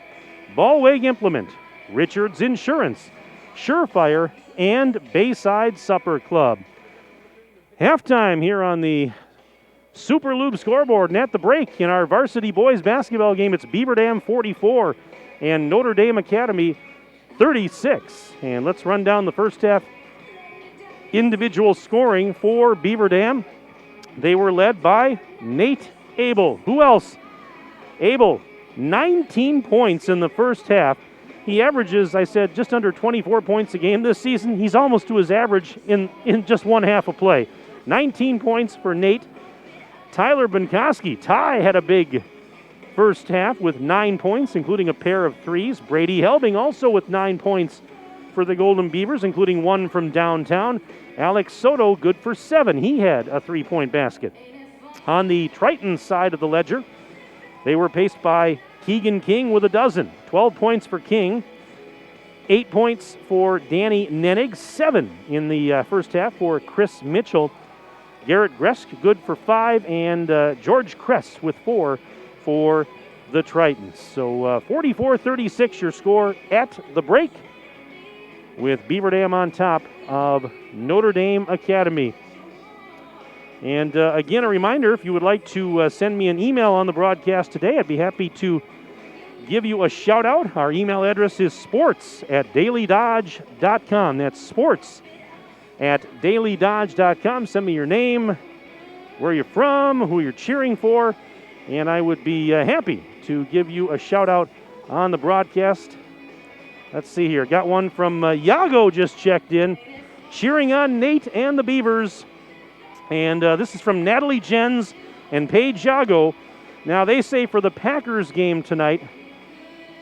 Ballweg Implement, Richards Insurance, Surefire, and Bayside Supper Club. Halftime here on the Super Lube scoreboard, and at the break in our varsity boys basketball game, it's Beaver Dam 44 and Notre Dame Academy 36. And let's run down the first half individual scoring for Beaver Dam. They were led by Nate Abel. Who else? Abel, 19 points in the first half. He averages, I said, just under 24 points a game this season. He's almost to his average in just one half of play. 19 points for Nate. Tyler Benkoski, Ty, had a big first half with 9 points, including a pair of threes. Brady Helbing also with 9 points for the Golden Beavers, including one from downtown. Alex Soto, good for 7. He had a 3-point basket. On the Triton side of the ledger, they were paced by Keegan King with a dozen. 12 points for King, 8 points for Danny Nenig, 7 in the first half for Chris Mitchell. Garrett Gresk, good for 5, and George Kress with 4 for the Tritons. So 44-36 your score at the break, with Beaver Dam on top of Notre Dame Academy. And again, a reminder, if you would like to send me an email on the broadcast today, I'd be happy to give you a shout out. Our email address is sports@dailydodge.com. That's sports@dailydodge.com. Send me your name, where you're from, who you're cheering for, and I would be happy to give you a shout out on the broadcast. Let's see here. Got one from Yago just checked in, cheering on Nate and the Beavers. And this is from Natalie Jens and Paige Yago. Now, they say for the Packers game tonight,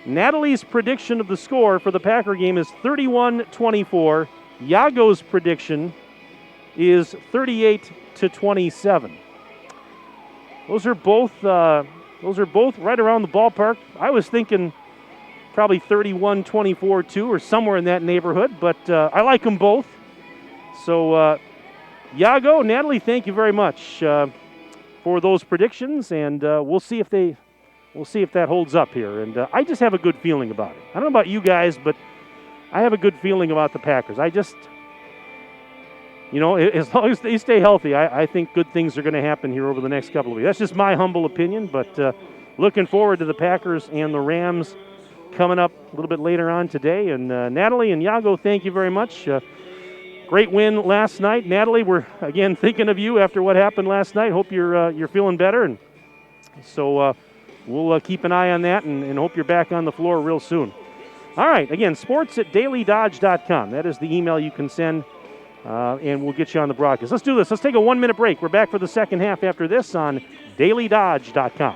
Natalie's prediction of the score for the Packer game is 31-24. Yago's prediction is 38-27. Those are both right around the ballpark. I was thinking probably 31-24 too, or somewhere in that neighborhood, but I like them both. So Yago, Natalie, thank you very much for those predictions, and we'll see if they We'll see if that holds up here. And I just have a good feeling about it. I don't know about you guys, but I have a good feeling about the Packers. I just, as long as they stay healthy, I think good things are going to happen here over the next couple of weeks. That's just my humble opinion, but looking forward to the Packers and the Rams coming up a little bit later on today. And Natalie and Yago, thank you very much. Great win last night. Natalie, we're, again, thinking of you after what happened last night. Hope you're feeling better. And so we'll keep an eye on that and hope you're back on the floor real soon. All right, again, sports@dailydodge.com. That is the email you can send, and we'll get you on the broadcast. Let's do this. Let's take a 1-minute break. We're back for the second half after this on dailydodge.com.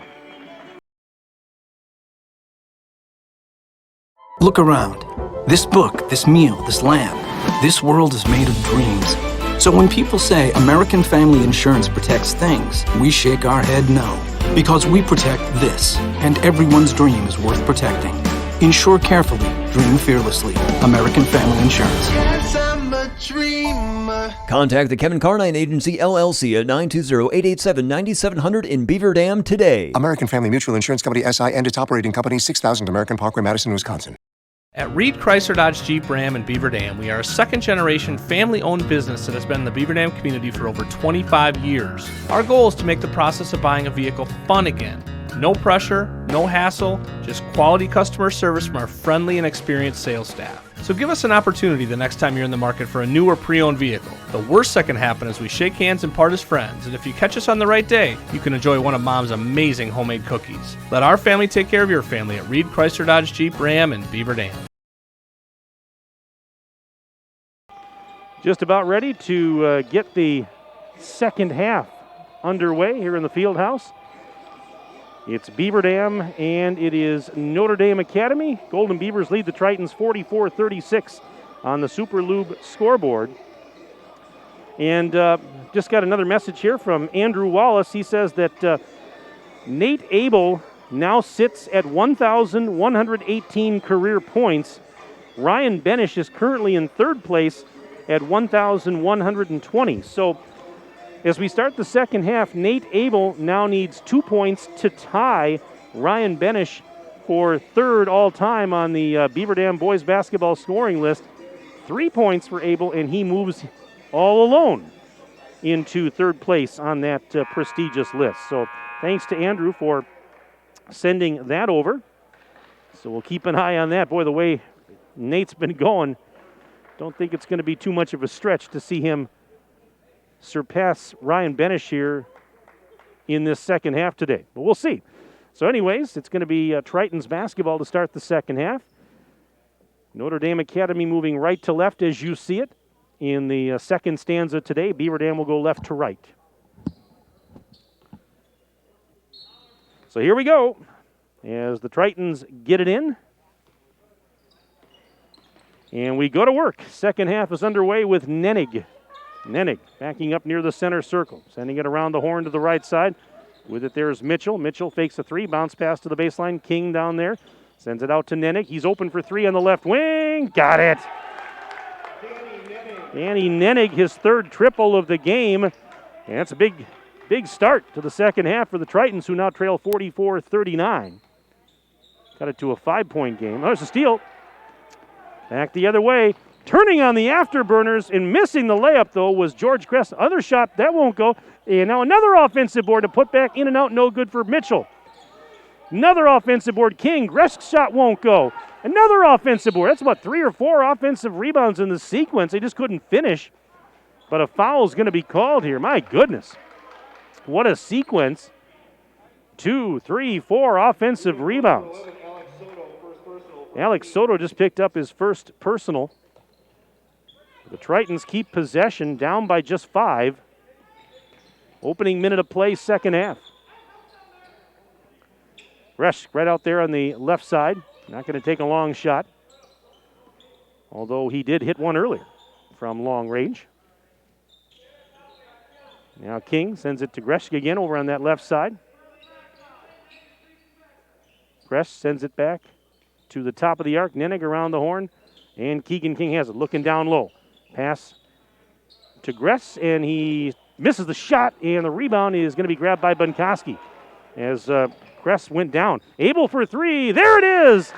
Look around. This book, this meal, this lamb, this world is made of dreams. So when people say American Family Insurance protects things, we shake our head no. Because we protect this, and everyone's dream is worth protecting. Insure carefully, dream fearlessly. American Family Insurance. Yes, I'm a dreamer. Contact the Kevin Carnine Agency, LLC at 920-887-9700 in Beaver Dam today. American Family Mutual Insurance Company, SI, and its operating company, 6000 American Parkway, Madison, Wisconsin. At Reed Chrysler Dodge Jeep Ram in Beaver Dam, we are a second-generation family-owned business that has been in the Beaver Dam community for over 25 years. Our goal is to make the process of buying a vehicle fun again. No pressure, no hassle, just quality customer service from our friendly and experienced sales staff. So give us an opportunity the next time you're in the market for a new or pre-owned vehicle. The worst that can happen is we shake hands and part as friends, and if you catch us on the right day, you can enjoy one of Mom's amazing homemade cookies. Let our family take care of your family at Reed Chrysler Dodge Jeep Ram in Beaver Dam. Just about ready to get the second half underway here in the field house. It's Beaver Dam, and it is Notre Dame Academy. Golden Beavers lead the Tritons 44-36 on the Super Lube scoreboard. And just got another message here from Andrew Wallace. He says that Nate Abel now sits at 1,118 career points. Ryan Benish is currently in third place at 1,120. So as we start the second half, Nate Abel now needs 2 points to tie Ryan Benish for third all-time on the Beaver Dam boys basketball scoring list. 3 points for Abel, and he moves all alone into third place on that prestigious list. So thanks to Andrew for sending that over. So we'll keep an eye on that. Boy, the way Nate's been going, don't think it's going to be too much of a stretch to see him surpass Ryan Benish here in this second half today. But we'll see. So anyways, it's going to be Tritons basketball to start the second half. Notre Dame Academy moving right to left as you see it in the second stanza today. Beaver Dam will go left to right. So here we go as the Tritons get it in. And we go to work. Second half is underway with Nenig. Nenig backing up near the center circle, sending it around the horn to the right side. With it there's Mitchell. Mitchell fakes a three, bounce pass to the baseline. King down there, sends it out to Nenig. He's open for three on the left wing. Got it. Danny Nenig, his third triple of the game. And that's a big start to the second half for the Tritons, who now trail 44-39. Got it to a 5-point game. Oh, there's a steal. Back the other way. Turning on the afterburners and missing the layup, though, was George Kress. Other shot, that won't go. And now another offensive board to put back in and out, no good for Mitchell. Another offensive board, King. Gresk's shot won't go. Another offensive board. That's about 3 or 4 offensive rebounds in the sequence. They just couldn't finish. But a foul is going to be called here. My goodness. What a sequence. 2, 3, 4 offensive rebounds. Alex Soto just picked up his first personal. The Tritons keep possession, down by just 5. Opening minute of play, second half. Resch right out there on the left side. Not going to take a long shot. Although he did hit one earlier from long range. Now King sends it to Gresh again over on that left side. Gresh sends it back to the top of the arc. Nenig around the horn. And Keegan King has it, looking down low. Pass to Gress, and he misses the shot, and the rebound is going to be grabbed by Bunkowski. as Kress went down. Abel for three. There it is.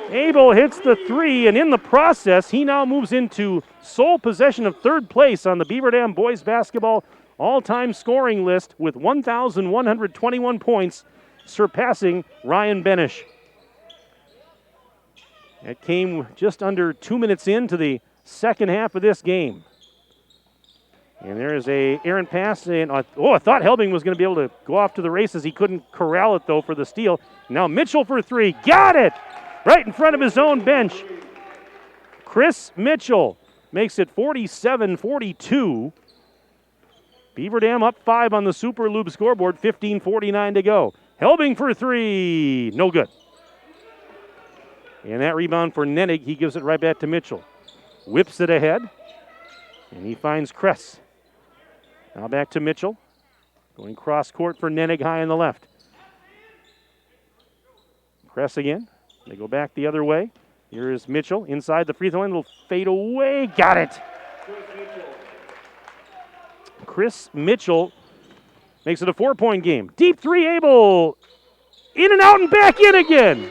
Abel hits the three, and in the process, he now moves into sole possession of third place on the Beaver Dam boys basketball all-time scoring list with 1,121 points, surpassing Ryan Benish. It came just under 2 minutes into the second half of this game. And there is a errant pass. And I thought Helbing was going to be able to go off to the races. He couldn't corral it, though, for the steal. Now Mitchell for three. Got it! Right in front of his own bench. Chris Mitchell makes it 47-42. Beaver Dam up 5 on the Super Lube scoreboard, 15:49 to go. Helbing for three. No good. And that rebound for Nennig, he gives it right back to Mitchell. Whips it ahead, and he finds Kress. Now back to Mitchell. Going cross court for Nennig high on the left. Kress again. They go back the other way. Here is Mitchell inside the free throw line. Will fade away. Got it. Chris Mitchell makes it a 4-point game. Deep three, Abel. In and out and back in again.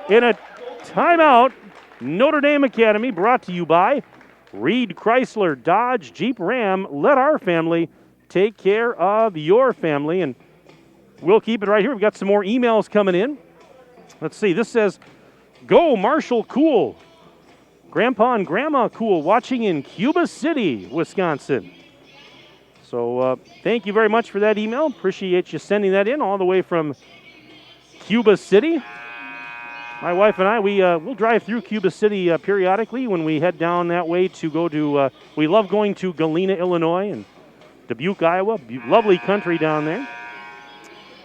In a timeout, Notre Dame Academy, brought to you by Reed Chrysler, Dodge, Jeep, Ram. Let our family take care of your family. And we'll keep it right here. We've got some more emails coming in. Let's see. This says, go Marshall Cool. Grandpa and Grandma Cool watching in Cuba City, Wisconsin. So thank you very much for that email. Appreciate you sending that in all the way from Cuba City. My wife and I, we'll drive through Cuba City periodically when we head down that way to go to, we love going to Galena, Illinois and Dubuque, Iowa. Lovely country down there.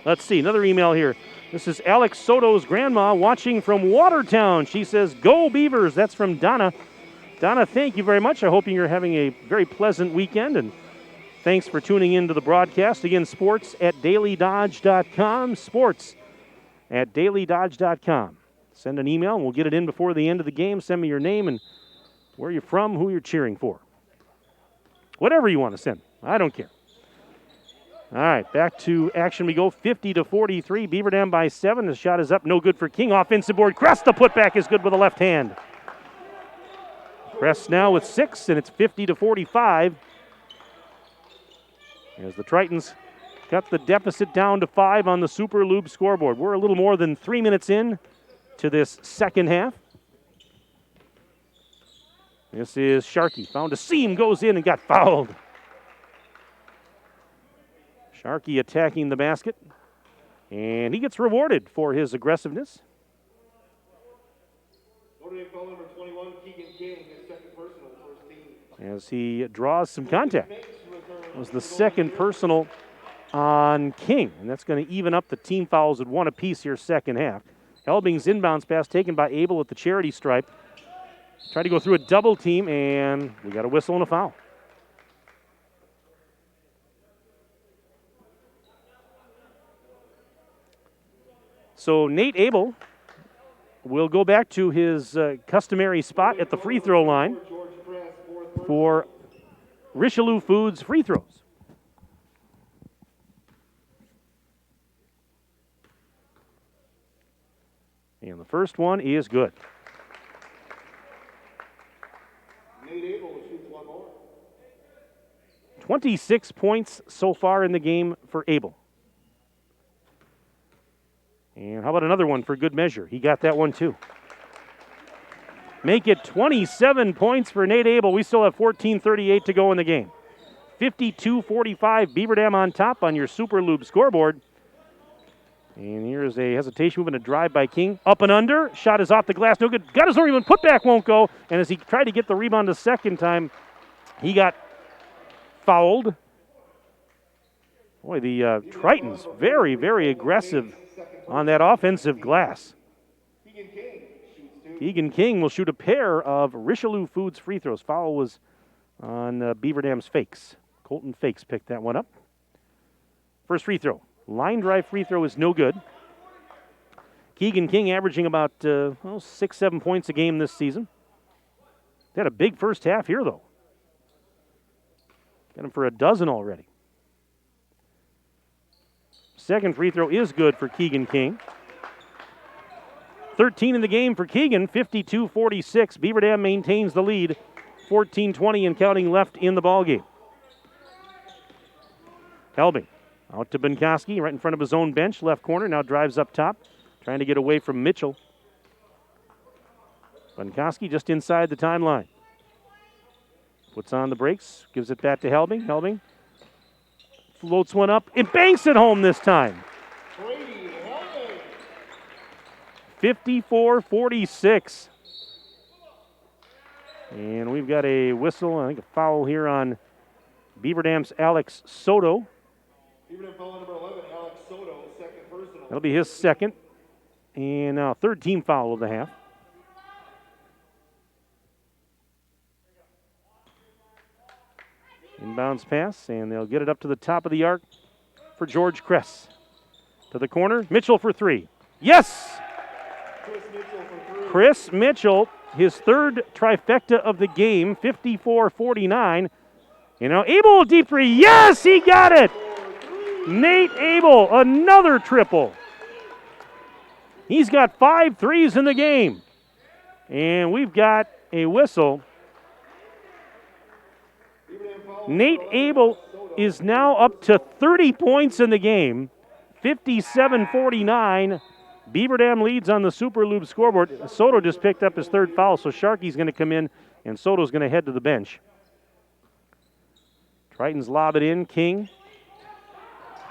Let's see, another email here. This is Alex Soto's grandma watching from Watertown. She says, go Beavers. That's from Donna. Donna, thank you very much. I hope you're having a very pleasant weekend, and thanks for tuning in to the broadcast. Again, sports at dailydodge.com. Sports at dailydodge.com. Send an email, and we'll get it in before the end of the game. Send me your name and where you're from, who you're cheering for. Whatever you want to send. I don't care. All right, back to action we go. 50-43. Beaver Dam by 7. The shot is up. No good for King. Offensive board. Kress, the putback is good with the left hand. Kress now with 6, and it's 50-45. As the Tritons cut the deficit down to 5 on the Super Lube scoreboard. We're a little more than 3 minutes in to this second half. This is Sharkey. Found a seam, goes in and got fouled. Sharkey attacking the basket, and he gets rewarded for his aggressiveness. As he draws some contact. It was the second personal on King, and that's going to even up the team fouls at 1 apiece here second half. Helbing's inbounds pass taken by Abel at the charity stripe. Tried to go through a double team, and we got a whistle and a foul. So Nate Abel will go back to his customary spot at the free throw line for Richelieu Foods free throws. And the first one is good. Nate Abel shoots one more. 26 points so far in the game for Abel. And how about another one for good measure? He got that one too. Make it 27 points for Nate Abel. We still have 14:38 to go in the game. 52-45, Beaver Dam on top on your Super Lube scoreboard. And here's a hesitation moving, a drive by King. Up and under. Shot is off the glass. No good. Got his own rebound. Putback won't go. And as he tried to get the rebound a second time, he got fouled. Boy, the Tritons very, very aggressive on that offensive glass. Keegan King will shoot a pair of Richelieu Foods free throws. Foul was on Beaver Dam's Fakes. Colton Fakes picked that one up. First free throw. Line drive free throw is no good. Keegan King averaging about 6-7 points a game this season. They had a big first half here, though. Got him for a dozen already. Second free throw is good for Keegan King. 13 in the game for Keegan, 52-46. Beaver Dam maintains the lead, 14-20 and counting left in the ballgame. Helbing out to Benkoski, right in front of his own bench, left corner, now drives up top, trying to get away from Mitchell. Benkoski just inside the timeline. Puts on the brakes, gives it back to Helbing. Helbing floats one up and banks it home this time. 54-46. And we've got a whistle, I think a foul here on Beaver Dam's Alex Soto. Beaver Dam foul number 11, Alex Soto, second personal. That'll be his second. And now third team foul of the half. Inbounds pass, and they'll get it up to the top of the arc for George Kress. To the corner, Mitchell for three. Yes! Chris Mitchell, his third trifecta of the game, 54-49. You know, Abel deep three. Yes, he got it! Nate Abel, another triple. He's got 5 threes in the game. And we've got a whistle. Nate Abel is now up to 30 points in the game, 57-49. Beaver Dam leads on the Super Lube scoreboard. Soto just picked up his third foul, so Sharkey's going to come in, and Soto's going to head to the bench. Tritons lob it in. King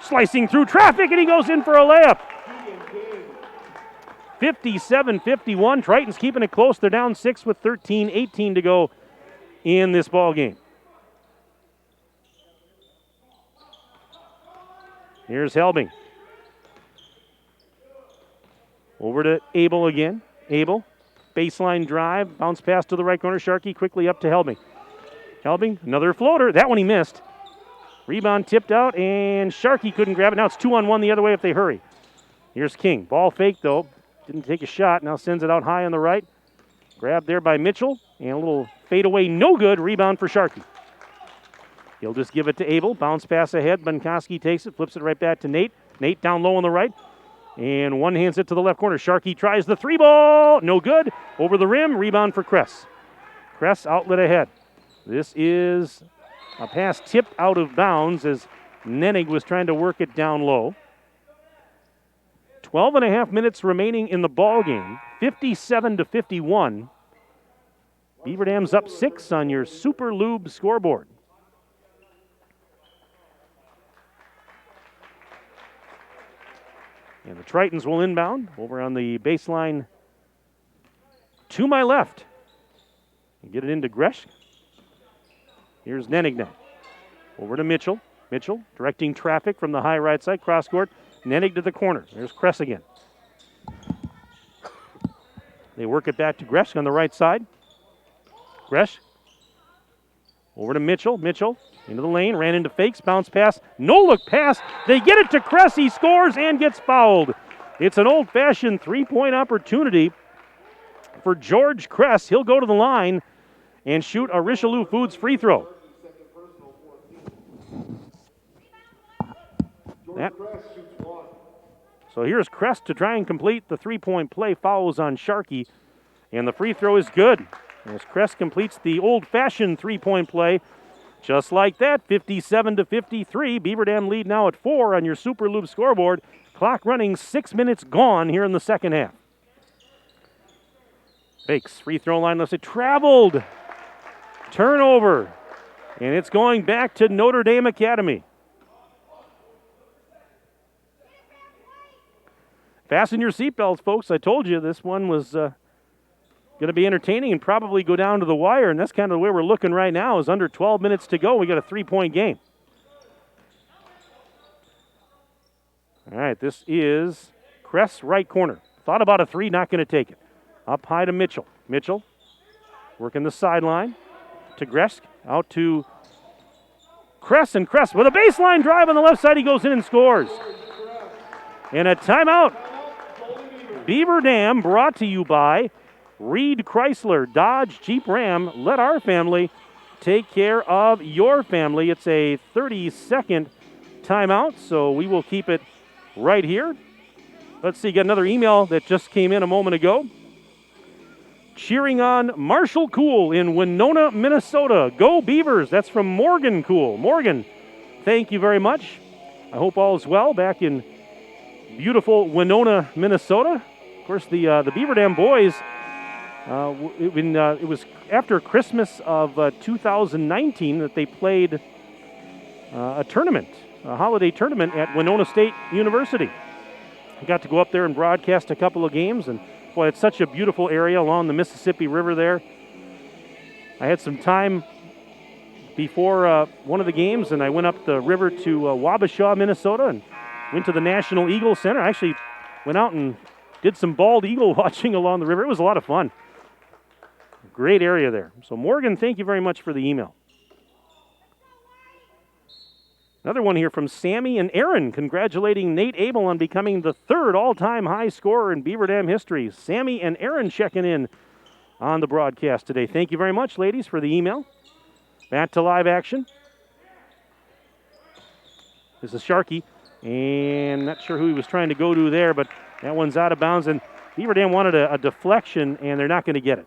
slicing through traffic, and he goes in for a layup. 57-51. Tritons keeping it close. They're down 6 with 18 to go in this ball game. Here's Helbing. Over to Abel again. Abel, baseline drive, bounce pass to the right corner. Sharkey quickly up to Helbing. Helbing, another floater. That one he missed. Rebound tipped out, and Sharkey couldn't grab it. Now it's 2-on-1 the other way if they hurry. Here's King. Ball fake, though. Didn't take a shot. Now sends it out high on the right. Grabbed there by Mitchell, and a little fadeaway, no good. Rebound for Sharkey. He'll just give it to Abel. Bounce pass ahead. Benkoski takes it, flips it right back to Nate. Nate down low on the right. And one hands it to the left corner. Sharkey tries the three ball. No good. Over the rim. Rebound for Kress. Kress outlet ahead. This is a pass tipped out of bounds as Nennig was trying to work it down low. 12 and a half minutes remaining in the ball game. 57-51. Beaver Dam's up 6 on your Super Lube scoreboard. And the Tritons will inbound over on the baseline to my left. And get it into Gresh. Here's Nennig now. Over to Mitchell. Mitchell directing traffic from the high right side. Cross court. Nennig to the corner. There's Kress again. They work it back to Gresh on the right side. Gresh. Over to Mitchell. Mitchell into the lane. Ran into fakes. Bounce pass. No look pass. They get it to Kress. He scores and gets fouled. It's an old-fashioned three-point opportunity for George Kress. He'll go to the line and shoot a Richelieu Foods free throw. So here's Kress to try and complete the three-point play. Fouls on Sharkey, and the free throw is good. As Kress completes the old-fashioned three-point play, just like that, 57-53. Beaver Dam lead now at 4 on your Super Lube scoreboard. Clock running, 6 minutes gone here in the second half. Fakes, free throw line left side, traveled. Turnover, and it's going back to Notre Dame Academy. Fasten your seatbelts, folks. I told you this one was going to be entertaining and probably go down to the wire, and that's kind of the way we're looking right now is under 12 minutes to go. We got a three-point game. All right, this is Kress, right corner. Thought about a three, not going to take it. Up high to Mitchell. Mitchell working the sideline to Gresk, out to Kress, and Kress with a baseline drive on the left side. He goes in and scores. And a timeout. Beaver Dam brought to you by Reed Chrysler, Dodge, Jeep, Ram. Let our family take care of your family. It's a 30-second timeout, so we will keep it right here. Let's see, got another email that just came in a moment ago. Cheering on Marshall Cool in Winona, Minnesota. Go Beavers. That's from Morgan Cool. Morgan, thank you very much. I hope all is well back in beautiful Winona, Minnesota. Of course, the Beaver Dam boys, it was after Christmas of 2019 that they played a tournament, a holiday tournament at Winona State University. I got to go up there and broadcast a couple of games, and boy, it's such a beautiful area along the Mississippi River there. I had some time before one of the games, and I went up the river to Wabasha, Minnesota, and went to the National Eagle Center. I actually went out and did some bald eagle watching along the river. It was a lot of fun. Great area there. So, Morgan, thank you very much for the email. Another one here from Sammy and Aaron, congratulating Nate Abel on becoming the third all-time high scorer in Beaver Dam history. Sammy and Aaron checking in on the broadcast today. Thank you very much, ladies, for the email. Back to live action. This is Sharkey, and not sure who he was trying to go to there, but that one's out of bounds, and Beaver Dam wanted a deflection, and they're not going to get it.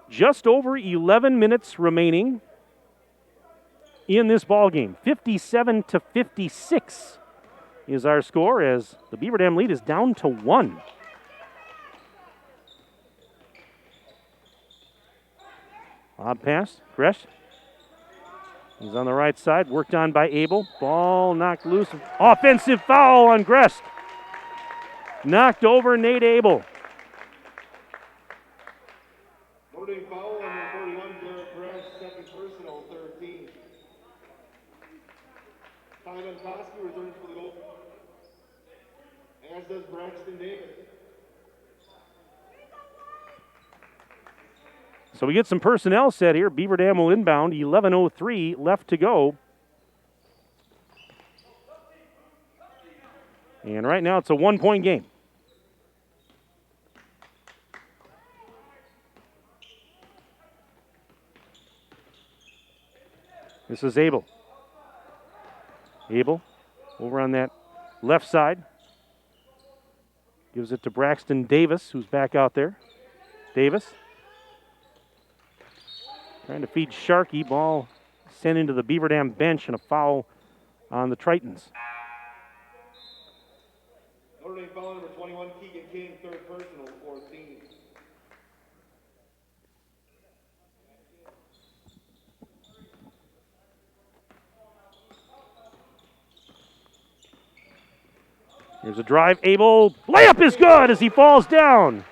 Just over 11 minutes remaining in this ball game. 57-56 is our score as the Beaver Dam lead is down to 1. Odd pass, Gresh. He's on the right side, worked on by Abel. Ball knocked loose. Offensive foul on Grest. Knocked over Nate Abel. Notre Dame foul on number 41, Garrett Gresh, second personal, 13. Simon Koski returns for the goal, as does Braxton Davis. So we get some personnel set here. Beaver Dam will inbound. 11:03 left to go. And right now it's a 1-point game. This is Abel. Abel over on that left side. Gives it to Braxton Davis, who's back out there. Davis. Trying to feed Sharkey. Ball sent into the Beaver Dam bench and a foul on the Tritons. Notre Dame foul number 21, Keegan King, third personal, 14. Here's a drive. Abel. Layup is good as he falls down.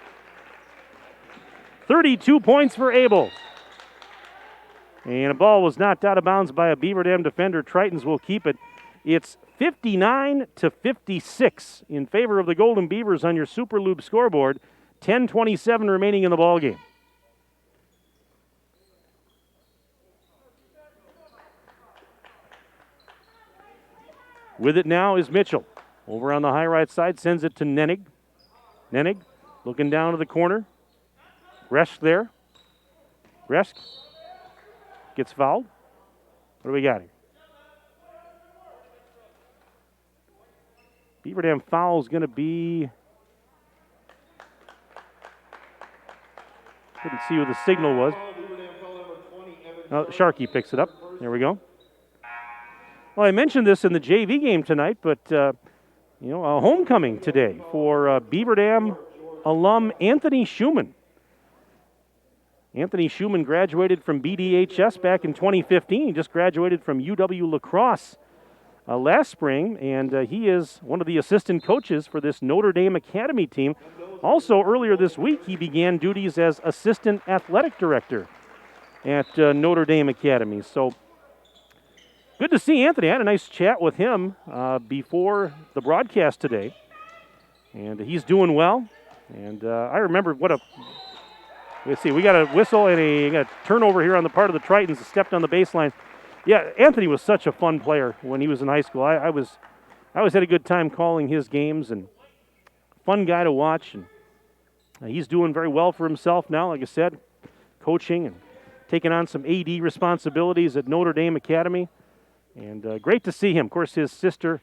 32 points for Abel. And a ball was knocked out of bounds by a Beaver Dam defender. Tritons will keep it. It's 59-56 in favor of the Golden Beavers on your Super Loop scoreboard. 10:27 remaining in the ball game. With it now is Mitchell. Over on the high right side, sends it to Nenig. Nenig looking down to the corner. Resch there. Resch gets fouled. What do we got here? Beaver Dam foul is going to be... Couldn't see what the signal was. Sharkey picks it up. There we go. Well, I mentioned this in the JV game tonight, but... a homecoming today for Beaver Dam alum Anthony Schumann. Anthony Schumann graduated from BDHS back in 2015. He just graduated from UW La Crosse last spring, and he is one of the assistant coaches for this Notre Dame Academy team. Also, earlier this week, he began duties as assistant athletic director at Notre Dame Academy. So, good to see Anthony. I had a nice chat with him before the broadcast today, and he's doing well. And I remember let's see, we got a whistle and a turnover here on the part of the Tritons. Stepped on the baseline. Yeah, Anthony was such a fun player when he was in high school. I always had a good time calling his games, and fun guy to watch. And he's doing very well for himself now, like I said, coaching and taking on some AD responsibilities at Notre Dame Academy. And great to see him. Of course, his sister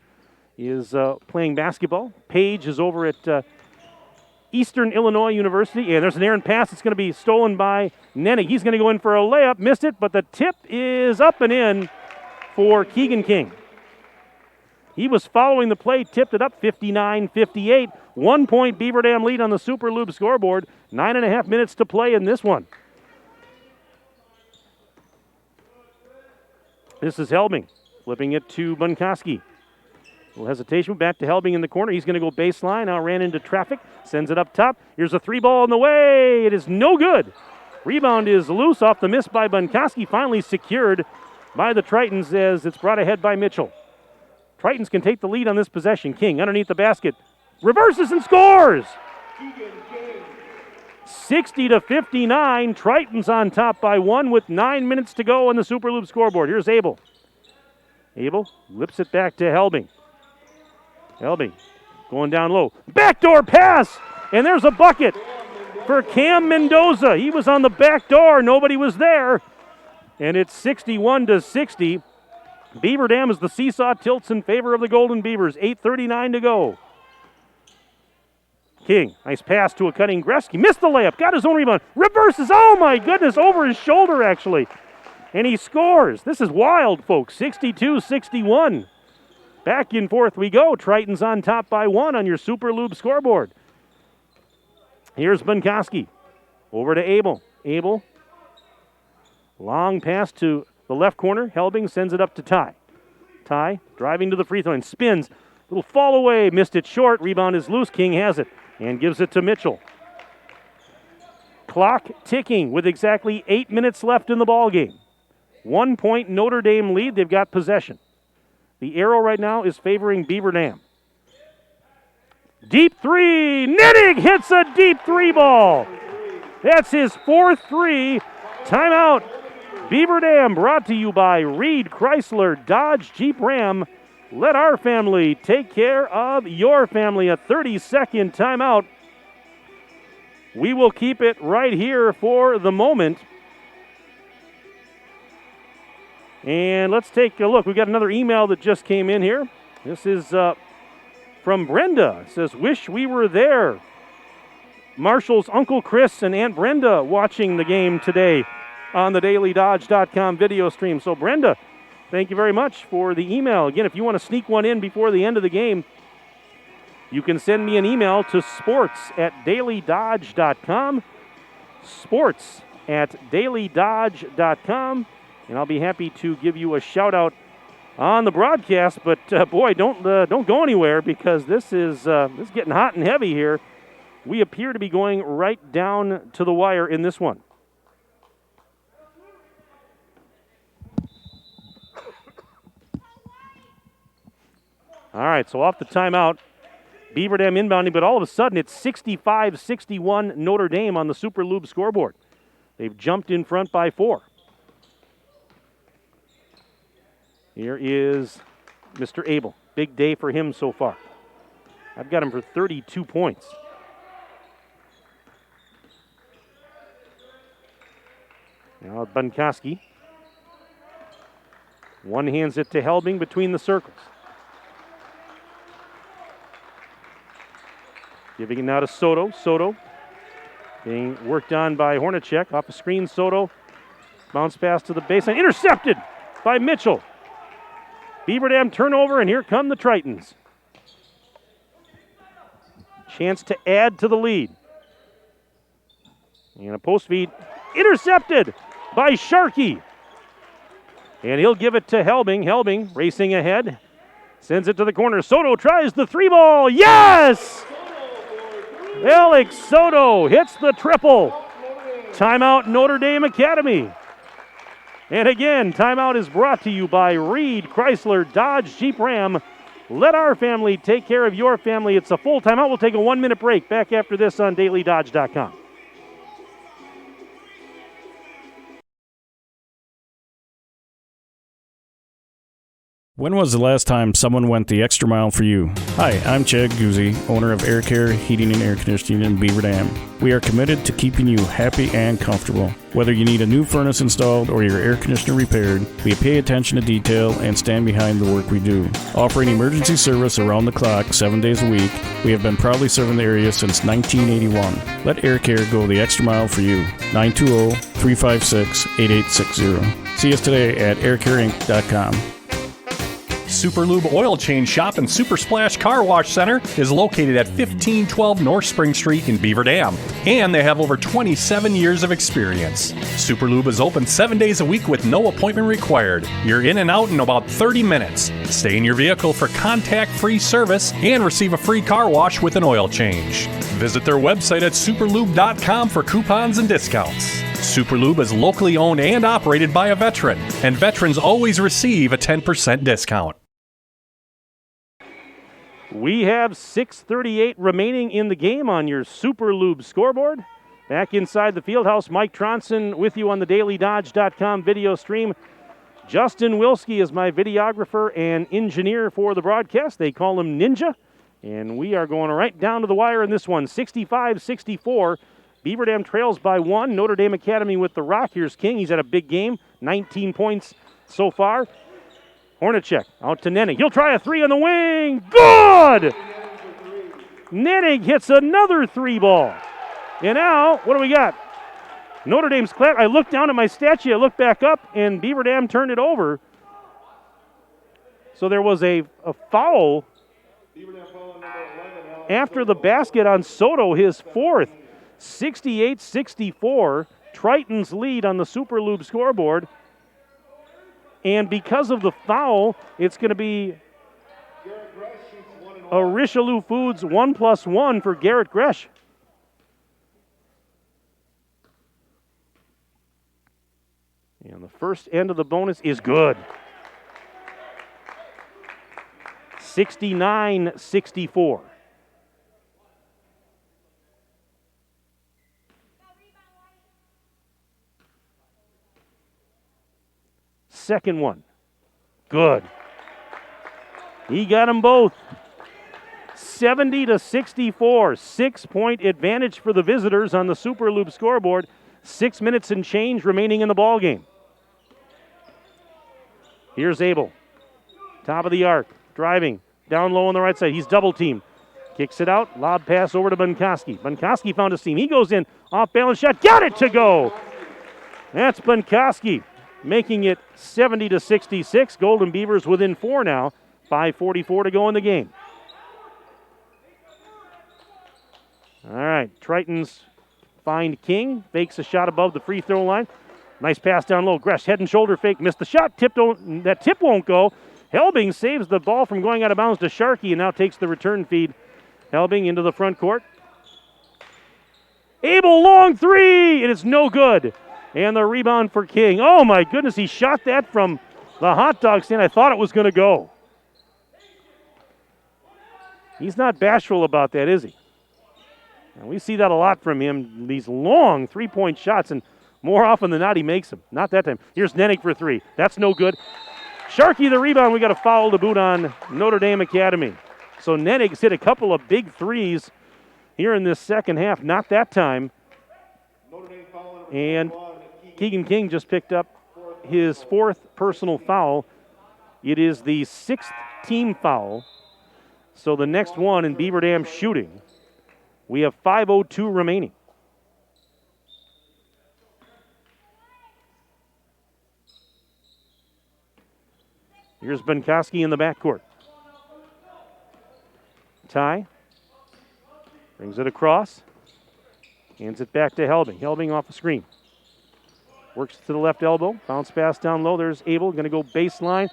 is playing basketball. Paige is over at Eastern Illinois University. And there's an errant pass. It's going to be stolen by Nennig. He's going to go in for a layup. Missed it, but the tip is up and in for Keegan King. He was following the play, tipped it up 59-58. 1 point Beaver Dam lead on the Super Lube scoreboard. 9.5 minutes to play in this one. This is Helbing, flipping it to Bunkoski. A little hesitation, back to Helbing in the corner. He's going to go baseline, now ran into traffic, sends it up top. Here's a three ball on the way. It is no good. Rebound is loose off the miss by Bunkoski, finally secured by the Tritons as it's brought ahead by Mitchell. Tritons can take the lead on this possession. King underneath the basket, reverses and scores! 60-59, Tritons on top by 1 with 9 minutes to go on the Super Lube scoreboard. Here's Abel. Abel lips it back to Helbing. Helbing going down low. Backdoor pass, and there's a bucket for Cam Mendoza. He was on the back door. Nobody was there. And it's 61-60. Beaver Dam as the seesaw tilts in favor of the Golden Beavers. 8:39 to go. King, nice pass to a cutting Gretzky. Missed the layup, got his own rebound. Reverses, oh my goodness, over his shoulder actually. And he scores. This is wild, folks. 62-61. Back and forth we go. Tritons on top by 1 on your Super Lube scoreboard. Here's Bunkoski. Over to Abel. Abel. Long pass to the left corner. Helbing sends it up to Ty. Ty driving to the free throw line. Spins. Little fall away. Missed it short. Rebound is loose. King has it and gives it to Mitchell. Clock ticking with exactly 8 minutes left in the ball game. 1 point Notre Dame lead. They've got possession. The arrow right now is favoring Beaver Dam. Deep three. Nennig hits a deep three ball. That's his 4th three. Timeout. Beaver Dam brought to you by Reed Chrysler Dodge Jeep Ram. Let our family take care of your family. A 30-second timeout. We will keep it right here for the moment. And let's take a look. We've got another email that just came in here. This is from Brenda. It says, wish we were there. Marshall's Uncle Chris and Aunt Brenda watching the game today on the dailydodge.com video stream. So Brenda, thank you very much for the email. Again, if you want to sneak one in before the end of the game, you can send me an email to sports@dailydodge.com. Sports@dailydodge.com. And I'll be happy to give you a shout out on the broadcast. But boy, don't go anywhere because this is getting hot and heavy here. We appear to be going right down to the wire in this one. All right, so off the timeout, Beaver Dam inbounding, but all of a sudden it's 65-61 Notre Dame on the Super Lube scoreboard. They've jumped in front by 4. Here is Mr. Abel. Big day for him so far. I've got him for 32 points. Now Bunkoski. One hands it to Helbing between the circles. Giving it now to Soto. Soto being worked on by Hornacek. Off the screen, Soto. Bounce pass to the baseline. Intercepted by Mitchell. Beaver Dam turnover, and here come the Tritons. Chance to add to the lead. And a post feed. Intercepted by Sharkey. And he'll give it to Helbing. Helbing racing ahead. Sends it to the corner. Soto tries the 3-ball. Yes! Alex Soto hits the triple. Timeout Notre Dame Academy. And again, timeout is brought to you by Reed Chrysler Dodge Jeep Ram. Let our family take care of your family. It's a full timeout. We'll take a 1-minute break. Back after this on dailydodge.com. When was the last time someone went the extra mile for you? Hi, I'm Chad Guzzi, owner of Air Care, Heating and Air Conditioning in Beaver Dam. We are committed to keeping you happy and comfortable. Whether you need a new furnace installed or your air conditioner repaired, we pay attention to detail and stand behind the work we do. Offering emergency service around the clock 7 days a week, we have been proudly serving the area since 1981. Let Air Care go the extra mile for you. 920-356-8860. See us today at aircareinc.com. Super Lube Oil Change Shop and Super Splash Car Wash Center is located at 1512 North Spring Street in Beaver Dam, and they have over 27 years of experience. Super Lube is open 7 days a week with no appointment required. You're in and out in about 30 minutes. Stay in your vehicle for contact-free service and receive a free car wash with an oil change. Visit their website at superlube.com for coupons and discounts. Super Lube is locally owned and operated by a veteran, and veterans always receive a 10% discount. We have 6:38 remaining in the game on your Super Lube scoreboard. Back inside the fieldhouse, Mike Tronson with you on the DailyDodge.com video stream. Justin Wilski is my videographer and engineer for the broadcast. They call him Ninja. And we are going right down to the wire in this one, 65-64. Beaver Dam trails by 1. Notre Dame Academy with the rock. Here's King. He's had a big game, 19 points so far. Hornacek out to Nennig. He'll try a three on the wing. Good! Nennig hits another three ball. And now, what do we got? Notre Dame's clap. I looked down at my stat sheet. I looked back up, and Beaver Dam turned it over. So there was a foul after the basket on Soto, his fourth. 68-64. Triton's lead on the Super Lube scoreboard. And because of the foul, it's going to be a Richelieu Foods 1+1 for Garrett Gresh. And the first end of the bonus is good. 69-64. Second one. Good. He got them both. 70-64. 6-point advantage for the visitors on the Super Lube scoreboard. 6 minutes and change remaining in the ball game. Here's Abel. Top of the arc. Driving. Down low on the right side. He's double teamed. Kicks it out. Lob pass over to Bunkoski. Bunkoski found a seam. He goes in. Off balance shot. Got it to go. That's Bunkoski. Making it 70-66. Golden Beavers within 4 now. 5:44 to go in the game. All right, Tritons find King. Fakes a shot above the free throw line. Nice pass down low. Gresh head and shoulder fake. Missed the shot. That tip won't go. Helbing saves the ball from going out of bounds to Sharkey and now takes the return feed. Helbing into the front court. Abel, long three. It is no good. And the rebound for King. Oh, my goodness. He shot that from the hot dog stand. I thought it was going to go. He's not bashful about that, is he? And we see that a lot from him, these long three-point shots, and more often than not, he makes them. Not that time. Here's Nennig for three. That's no good. Sharkey the rebound. We got a foul to boot on Notre Dame Academy. So Nennig's hit a couple of big threes here in this second half. Not that time. And Keegan King just picked up his fourth personal foul. It is the sixth team foul. So the next one in Beaver Dam shooting. We have 5:02 remaining. Here's Bunkoski in the backcourt. Ty brings it across. Hands it back to Helbing. Helbing off the screen. Works to the left elbow. Bounce pass down low. There's Abel. Going to go baseline.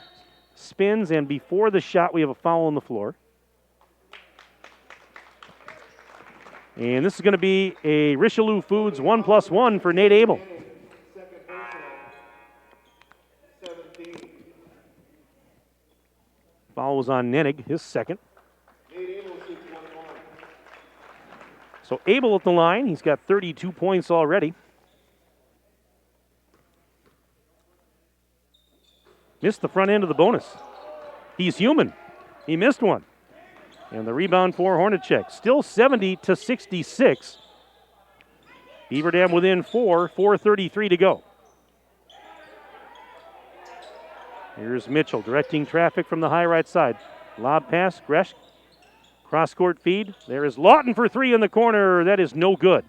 Spins, and before the shot, we have a foul on the floor. And this is going to be a Richelieu Foods 1+1 for Nate Abel. Foul was on Nennig, his second. So Abel at the line. He's got 32 points already. Missed the front end of the bonus. He's human. He missed one. And the rebound for Hornacek. Still 70-66. Beaver Dam within 4:33 to go. Here's Mitchell directing traffic from the high right side. Lob pass, Gresh. Cross-court feed. There is Lawton for three in the corner. That is no good.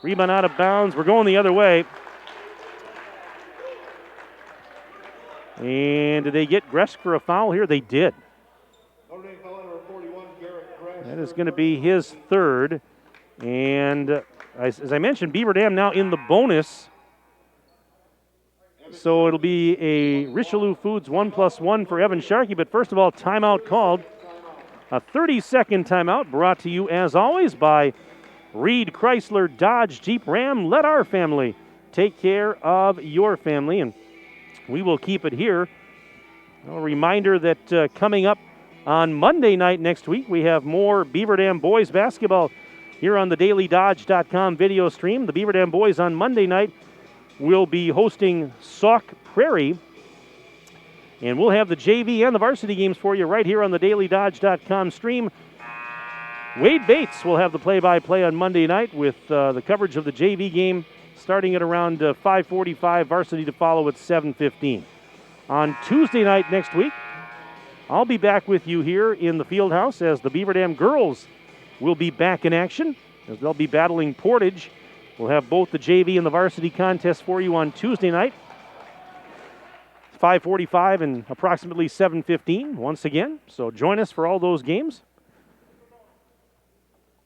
Rebound out of bounds. We're going the other way. And did they get Gresh for a foul here? They did. That is going to be his third. And as I mentioned, Beaver Dam now in the bonus. So it'll be a Richelieu Foods 1+1 for Evan Sharkey. But first of all, timeout called. A 30-second timeout brought to you, as always, by Reed Chrysler Dodge Jeep Ram. Let our family take care of your family, and we will keep it here. A reminder that coming up on Monday night next week, we have more Beaver Dam boys basketball here on the DailyDodge.com video stream. The Beaver Dam boys on Monday night will be hosting Sauk Prairie. And we'll have the JV and the varsity games for you right here on the DailyDodge.com stream. Wade Bates will have the play-by-play on Monday night with the coverage of the JV game starting at around 5:45, varsity to follow at 7:15. On Tuesday night next week, I'll be back with you here in the field house as the Beaver Dam girls will be back in action as they'll be battling Portage. We'll have both the JV and the varsity contest for you on Tuesday night. 5:45 and approximately 7:15 once again. So join us for all those games.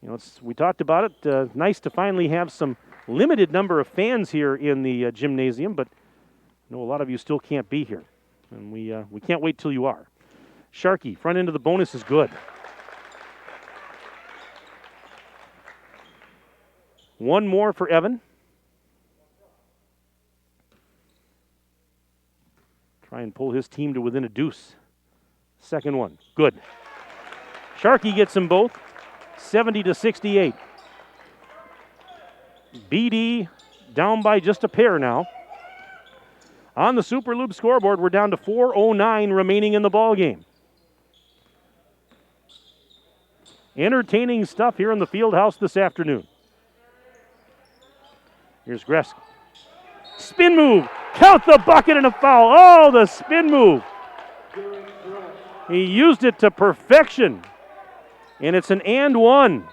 You know, we talked about it. Nice to finally have some limited number of fans here in the gymnasium, but I know a lot of you still can't be here, and we can't wait till you are. Sharkey, front end of the bonus is good. One more for Evan. Try and pull his team to within a deuce. Second one, good. Sharkey gets them both, 70-68. BD down by just a pair now. On the Super Loop scoreboard, we're down to 4:09 remaining in the ball game. Entertaining stuff here in the field house this afternoon. Here's Gresk. Spin move. Count the bucket and a foul. Oh, the spin move. He used it to perfection. And it's an and one.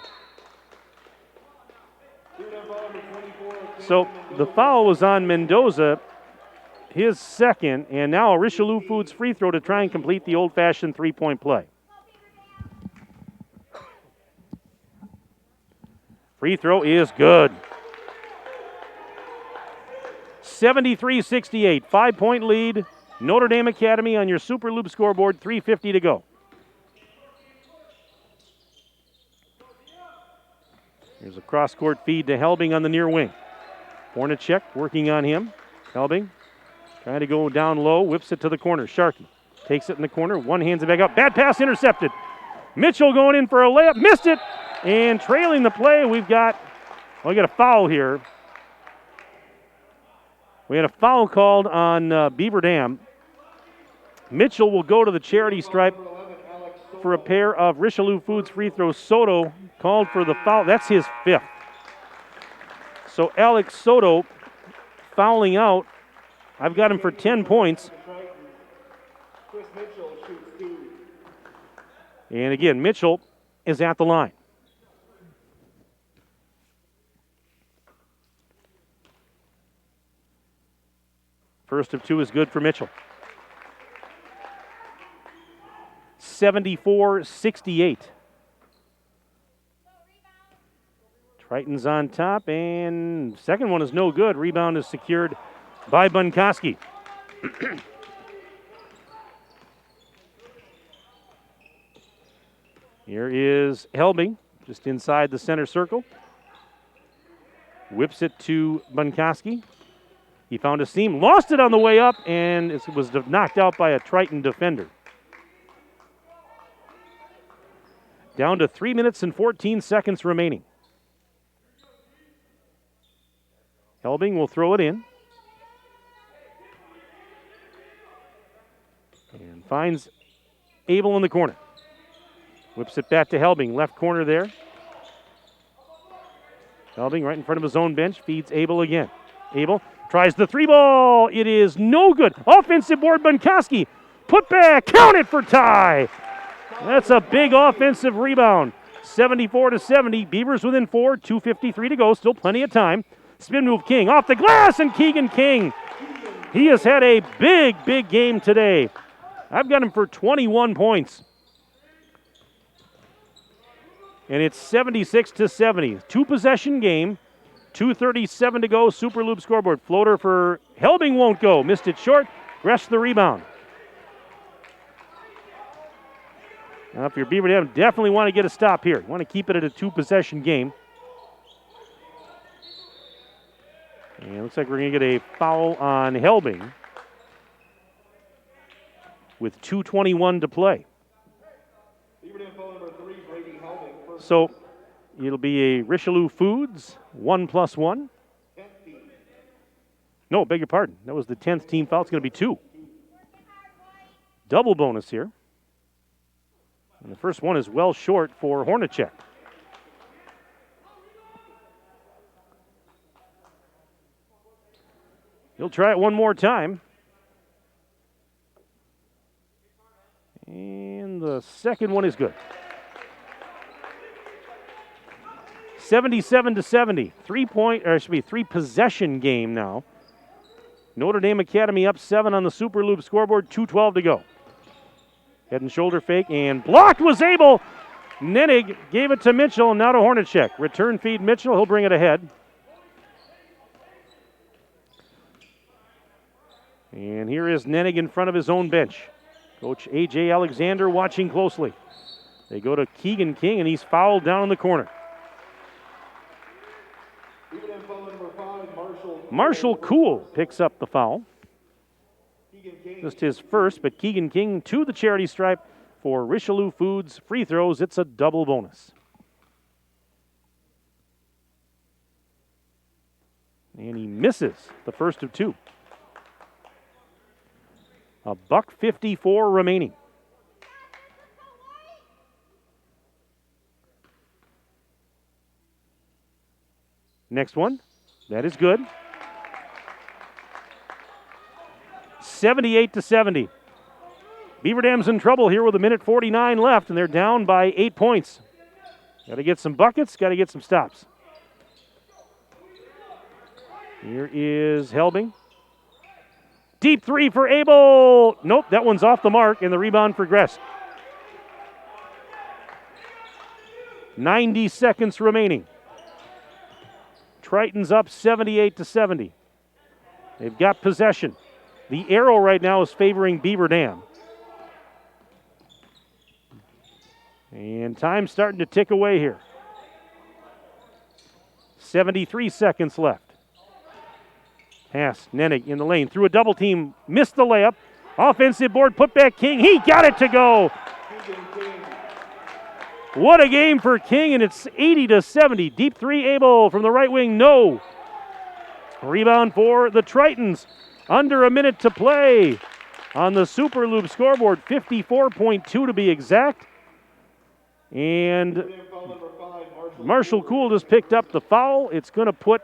So the foul was on Mendoza, his second, and now a Richelieu Foods free throw to try and complete the old-fashioned three-point play. Free throw is good. 73-68, 5-point lead. Notre Dame Academy on your Super Loop scoreboard, 3:50 to go. Here's a cross-court feed to Helbing on the near wing. Hornacek working on him. Helbing trying to go down low, whips it to the corner. Sharkey takes it in the corner, one hands it back up. Bad pass intercepted. Mitchell going in for a layup, missed it, and trailing the play, we got a foul here. We had a foul called on Beaver Dam. Mitchell will go to the charity stripe for a pair of Richelieu Foods free throws. Soto called for the foul. That's his fifth. So Alex Soto fouling out. I've got him for 10 points. And again, Mitchell is at the line. First of two is good for Mitchell. 74-68. Triton's on top, and second one is no good. Rebound is secured by Bunkoski. Here is Helbing, just inside the center circle. Whips it to Bunkoski. He found a seam, lost it on the way up, and it was knocked out by a Triton defender. Down to 3 minutes and 14 seconds remaining. Helbing will throw it in. And finds Abel in the corner. Whips it back to Helbing, left corner there. Helbing right in front of his own bench, feeds Abel again. Abel tries the 3-ball. It is no good. Offensive board, Bunkoski. Put back, count it for tie. That's a big offensive rebound. 74-70. Beavers within 4, 2:53 to go. Still plenty of time. Spin move King off the glass, and Keegan King. He has had a big game today. I've got him for 21 points. And it's 76-70. 2-possession game. 2:37 to go. Super Loop scoreboard. Floater for Helbing won't go. Missed it short. Gresh the rebound. Now, if you're Beaver Dam, definitely want to get a stop here. Want to keep it at a 2-possession game. And it looks like we're going to get a foul on Helbing with 2:21 to play. So it'll be a Richelieu Foods 1+1. No, beg your pardon. That was the 10th team foul. It's going to be 2. Double bonus here. And the first one is well short for Hornacek. He'll try it one more time. And the second one is good. 77-70. 3-possession game now. Notre Dame Academy up 7 on the Super Loop scoreboard. 2:12 to go. Head and shoulder fake, and blocked was Abel. Nenig gave it to Mitchell, now to Hornacek. Return feed Mitchell, he'll bring it ahead. And here is Nenig in front of his own bench. Coach A.J. Alexander watching closely. They go to Keegan King, and he's fouled down in the corner. Marshall Cool picks up the foul. Just his first, but Keegan King to the charity stripe for Richelieu Foods free throws. It's a double bonus. And he misses the first of 2. $1:54 remaining. Next one, that is good. 78-70. Beaver Dam's in trouble here with 1:49 left, and they're down by 8 points. Got to get some buckets, got to get some stops. Here is Helbing. Deep 3 for Abel. Nope, that one's off the mark, and the rebound for Gress. 90 seconds remaining. Triton's up 78-70. They've got possession. The arrow right now is favoring Beaver Dam. And time's starting to tick away here. 73 seconds left. Pass, Nenig in the lane. Through a double team, missed the layup. Offensive board, put back King. He got it to go. What a game for King, and it's 80-70. Deep 3, Abel from the right wing, no. Rebound for the Tritons. Under a minute to play on the Super Loop scoreboard, 54.2 to be exact. And Marshall Cool just picked up the foul. It's going to put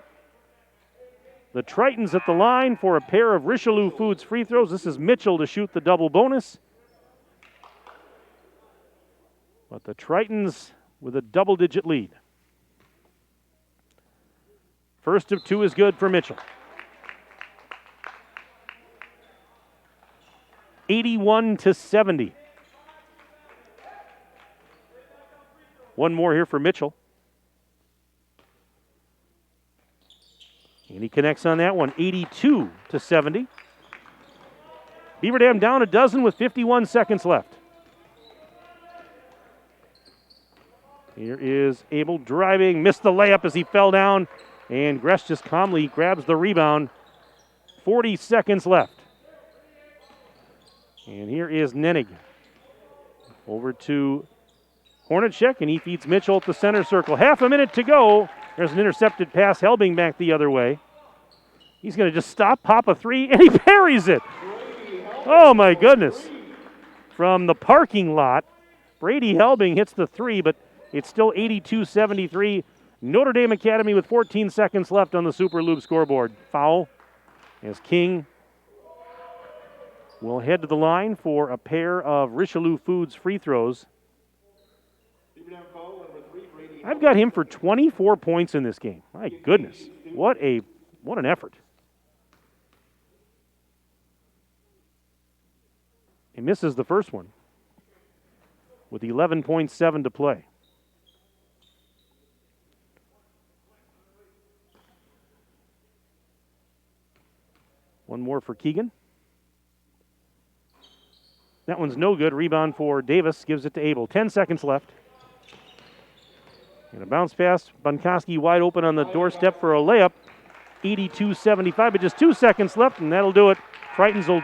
the Tritons at the line for a pair of Richelieu Foods free throws. This is Mitchell to shoot the double bonus. But the Tritons with a double-digit lead. First of 2 is good for Mitchell. 81-70. One more here for Mitchell. And he connects on that one, 82-70. Beaver Dam down a dozen with 51 seconds left. Here is Abel driving, missed the layup as he fell down, and Gress just calmly grabs the rebound. 40 seconds left. And here is Nenig. Over to Hornacek, and he feeds Mitchell at the center circle. Half a minute to go. There's an intercepted pass, Helbing back the other way. He's going to just stop, pop a 3, and he parries it. Oh, my goodness. from the parking lot. Brady Helbing hits the three, but it's still 82-73. Notre Dame Academy with 14 seconds left on the Super Loop scoreboard. Foul as King will head to the line for a pair of Richelieu Foods free throws. I've got him for 24 points in this game. My goodness, what an effort. He misses the first one with 11.7 to play. One more for Keegan. That one's no good. Rebound for Davis. Gives it to Abel. 10 seconds left. And a bounce pass. Bunkoski wide open on the doorstep for a layup. 82-75, but just 2 seconds left, and that'll do it. Tritons will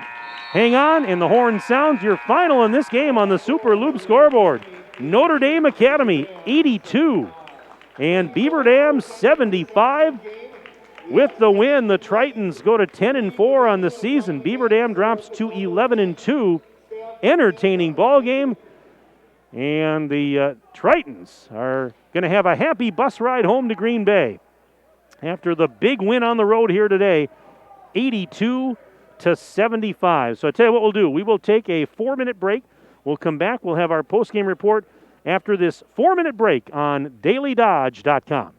hang on, and the horn sounds. Your final in this game on the Super Loop scoreboard. Notre Dame Academy, 82. And Beaver Dam, 75. With the win, the Tritons go to 10-4 on the season. Beaver Dam drops to 11-2. Entertaining ball game. And the Tritons are going to have a happy bus ride home to Green Bay after the big win on the road here today, 82-75. So I tell you what we'll do. We will take a 4-minute break. We'll come back. We'll have our postgame report after this 4-minute break on dailydodge.com.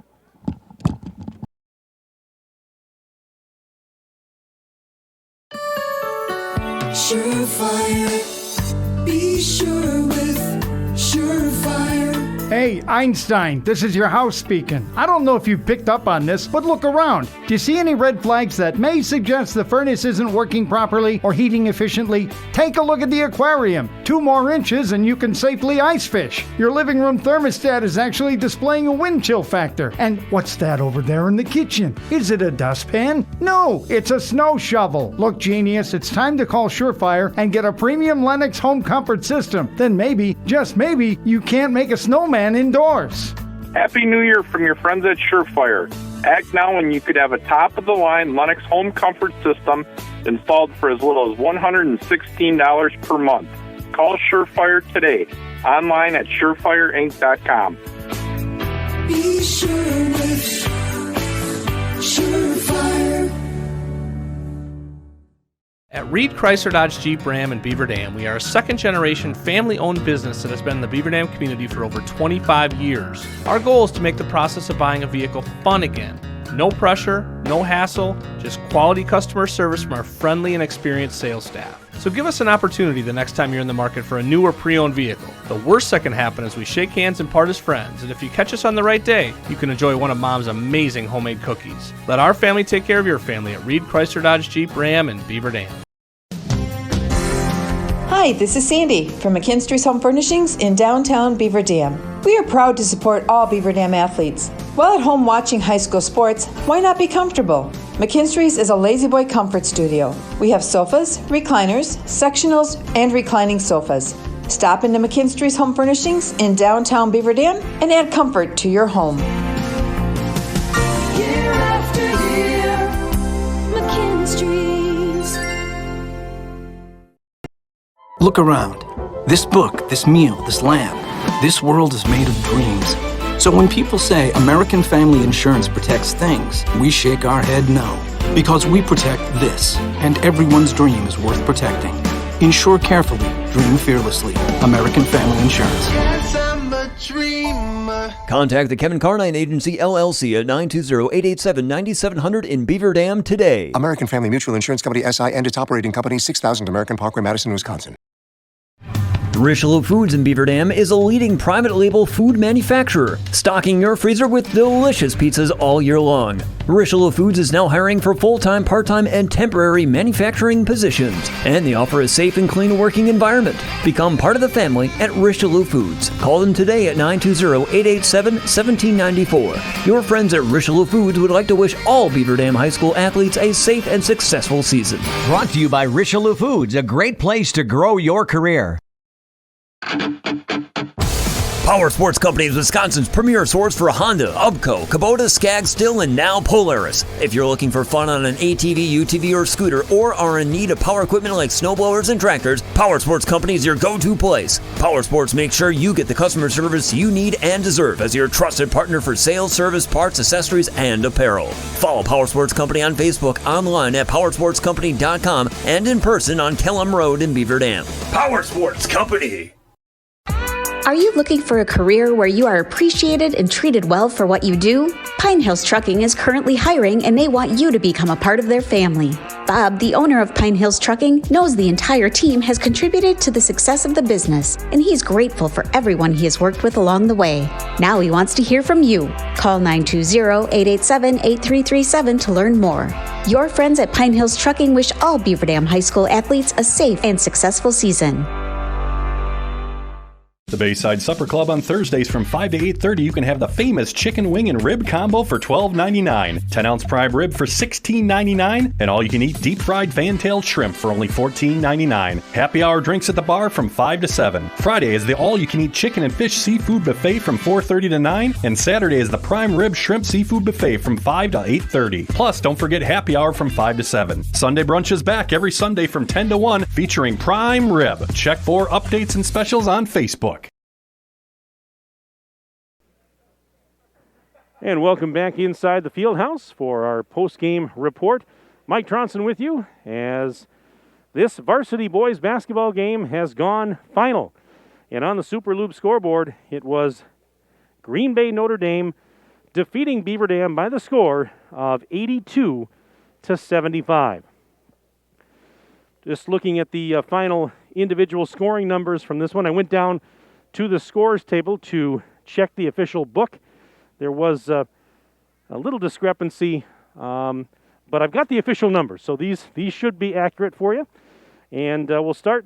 Surefire, be sure with Surefire. Hey, Einstein, this is your house speaking. I don't know if you picked up on this, but look around. Do you see any red flags that may suggest the furnace isn't working properly or heating efficiently? Take a look at the aquarium. 2 more inches and you can safely ice fish. Your living room thermostat is actually displaying a wind chill factor. And what's that over there in the kitchen? Is it a dustpan? No, it's a snow shovel. Look, genius, it's time to call Surefire and get a premium Lennox home comfort system. Then maybe, just maybe, you can't make a snowman indoors. Happy New Year from your friends at Surefire. Act now and you could have a top-of-the-line Lennox home comfort system installed for as little as $116 per month. Call Surefire today. Online at surefireinc.com. Be sure with Surefire. At Reed Chrysler Dodge Jeep Ram in Beaver Dam, we are a second-generation family-owned business that has been in the Beaver Dam community for over 25 years. Our goal is to make the process of buying a vehicle fun again. No pressure, no hassle, just quality customer service from our friendly and experienced sales staff. So give us an opportunity the next time you're in the market for a new or pre-owned vehicle. The worst that can happen is we shake hands and part as friends, and if you catch us on the right day, you can enjoy one of Mom's amazing homemade cookies. Let our family take care of your family at Reed Chrysler Dodge Jeep Ram in Beaver Dam. Hi, this is Sandy from McKinstry's Home Furnishings in downtown Beaver Dam. We are proud to support all Beaver Dam athletes. While at home watching high school sports, why not be comfortable? McKinstry's is a lazy boy comfort studio. We have sofas, recliners, sectionals, and reclining sofas. Stop into McKinstry's Home Furnishings in downtown Beaver Dam and add comfort to your home. Year after year, McKinstry's. Look around. This book, this meal, this lamp, this world is made of dreams. So when people say American Family Insurance protects things, we shake our head no. Because we protect this, and everyone's dream is worth protecting. Insure carefully, dream fearlessly. American Family Insurance. Yes, I'm a dreamer. Contact the Kevin Carnine Agency, LLC at 920-887-9700 in Beaver Dam today. American Family Mutual Insurance Company, SI, and its operating company, 6000 American Parkway, Madison, Wisconsin. Richelieu Foods in Beaver Dam is a leading private label food manufacturer, stocking your freezer with delicious pizzas all year long. Richelieu Foods is now hiring for full-time, part-time, and temporary manufacturing positions, and they offer a safe and clean working environment. Become part of the family at Richelieu Foods. Call them today at 920-887-1794. Your friends at Richelieu Foods would like to wish all Beaver Dam High School athletes a safe and successful season. Brought to you by Richelieu Foods, a great place to grow your career. Power Sports Company is Wisconsin's premier source for Honda, Ubco, Kubota, Skag, Stihl, and now Polaris. If you're looking for fun on an ATV, UTV, or scooter, or are in need of power equipment like snowblowers and tractors, Power Sports Company is your go-to place. Power Sports makes sure you get the customer service you need and deserve as your trusted partner for sales, service, parts, accessories, and apparel. Follow Power Sports Company on Facebook, online at powersportscompany.com, and in person on Kellum Road in Beaver Dam. Power Sports Company. Are you looking for a career where you are appreciated and treated well for what you do? Pine Hills Trucking is currently hiring and they want you to become a part of their family. Bob, the owner of Pine Hills Trucking, knows the entire team has contributed to the success of the business, and he's grateful for everyone he has worked with along the way. Now he wants to hear from you. Call 920-887-8337 to learn more. Your friends at Pine Hills Trucking wish all Beaver Dam High School athletes a safe and successful season. The Bayside Supper Club on Thursdays from 5 to 8:30, you can have the famous chicken wing and rib combo for $12.99, 10-ounce prime rib for $16.99, and all-you-can-eat deep-fried fan-tailed shrimp for only $14.99. Happy hour drinks at the bar from 5 to 7. Friday is the all-you-can-eat chicken and fish seafood buffet from 4:30 to 9, and Saturday is the prime rib shrimp seafood buffet from 5 to 8:30. Plus, don't forget happy hour from 5 to 7. Sunday brunch is back every Sunday from 10 to 1, featuring prime rib. Check for updates and specials on Facebook. And welcome back inside the field house for our post-game report. Mike Tronson with you as this varsity boys basketball game has gone final. And on the Super Loop scoreboard, it was Green Bay Notre Dame defeating Beaver Dam by the score of 82-75. Just looking at the final individual scoring numbers from this one, I went down to the scores table to check the official book. There was a little discrepancy, but I've got the official numbers, so these should be accurate for you. And we'll start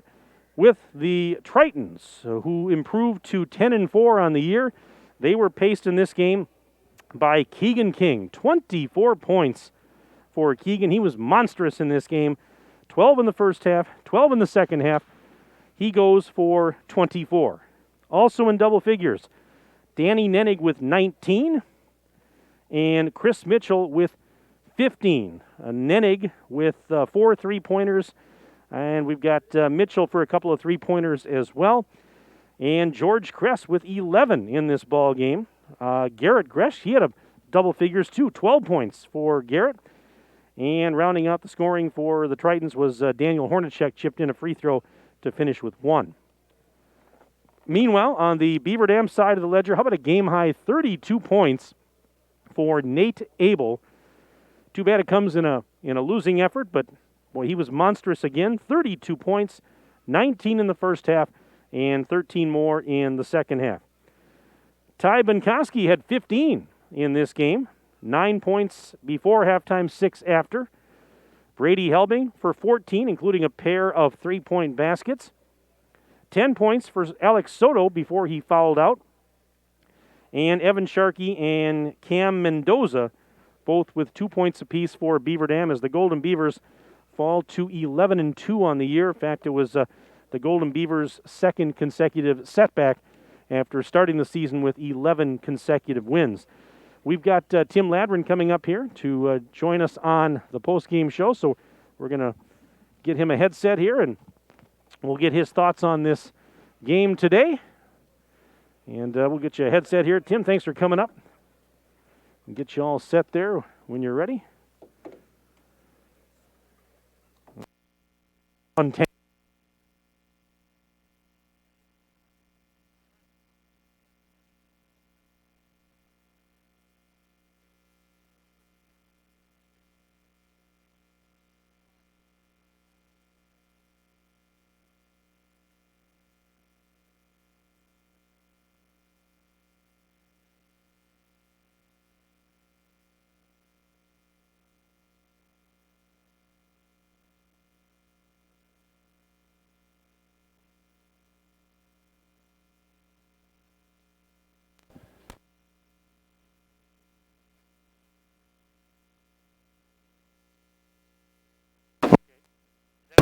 with the Tritons, who improved to 10-4 on the year. They were paced in this game by Keegan King. 24 points for Keegan. He was monstrous in this game. 12 in the first half, 12 in the second half. He goes for 24. Also in double figures, Danny Nenig with 19 and Chris Mitchell with 15. Nenig with 4 three-pointers, and we've got Mitchell for a couple of three-pointers as well. And George Kress with 11 in this ball game. Garrett Gresh, he had a double figures too, 12 points for Garrett. And rounding out the scoring for the Tritons was Daniel Hornacek, chipped in a free throw to finish with 1. Meanwhile, on the Beaver Dam side of the ledger, how about a game-high 32 points for Nate Abel? Too bad it comes in a losing effort, but boy, he was monstrous again. 32 points, 19 in the first half, and 13 more in the second half. Ty Benkoski had 15 in this game, 9 points before halftime, 6 after. Brady Helbing for 14, including a pair of three-point baskets. 10 points for Alex Soto before he fouled out. And Evan Sharkey and Cam Mendoza, both with 2 points apiece for Beaver Dam, as the Golden Beavers fall to 11-2 on the year. In fact, it was the Golden Beavers' second consecutive setback after starting the season with 11 consecutive wins. We've got Tim Ladrin coming up here to join us on the post-game show, so we're going to get him a headset here, and we'll get his thoughts on this game today. And we'll get you a headset here. Tim, thanks for coming up. And get you all set there when you're ready. On 10.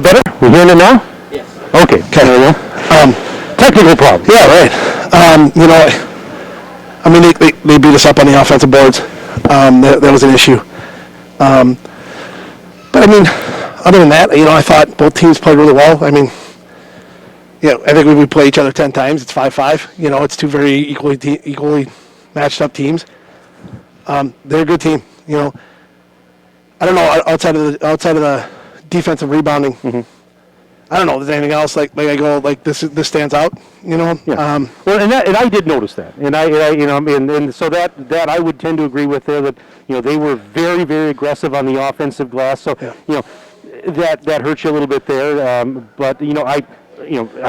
Better? We hearing it now? Yes. Okay. Technical problem. Yeah, right. You know, I mean, they beat us up on the offensive boards. That was an issue. But I mean, other than that, you know, I thought both teams played really well. I mean, yeah, I think we play each other 10 times. It's 5-5. You know, it's two very equally matched up teams. They're a good team. You know, I don't know outside of the defensive rebounding. Mm-hmm. I don't know if there's anything else like I go like this stands out. You know. Yeah. Well, and I did notice that, and I you know, and so that I would tend to agree with there that you know they were very, very aggressive on the offensive glass. So you know that hurts you a little bit there. But you know I'd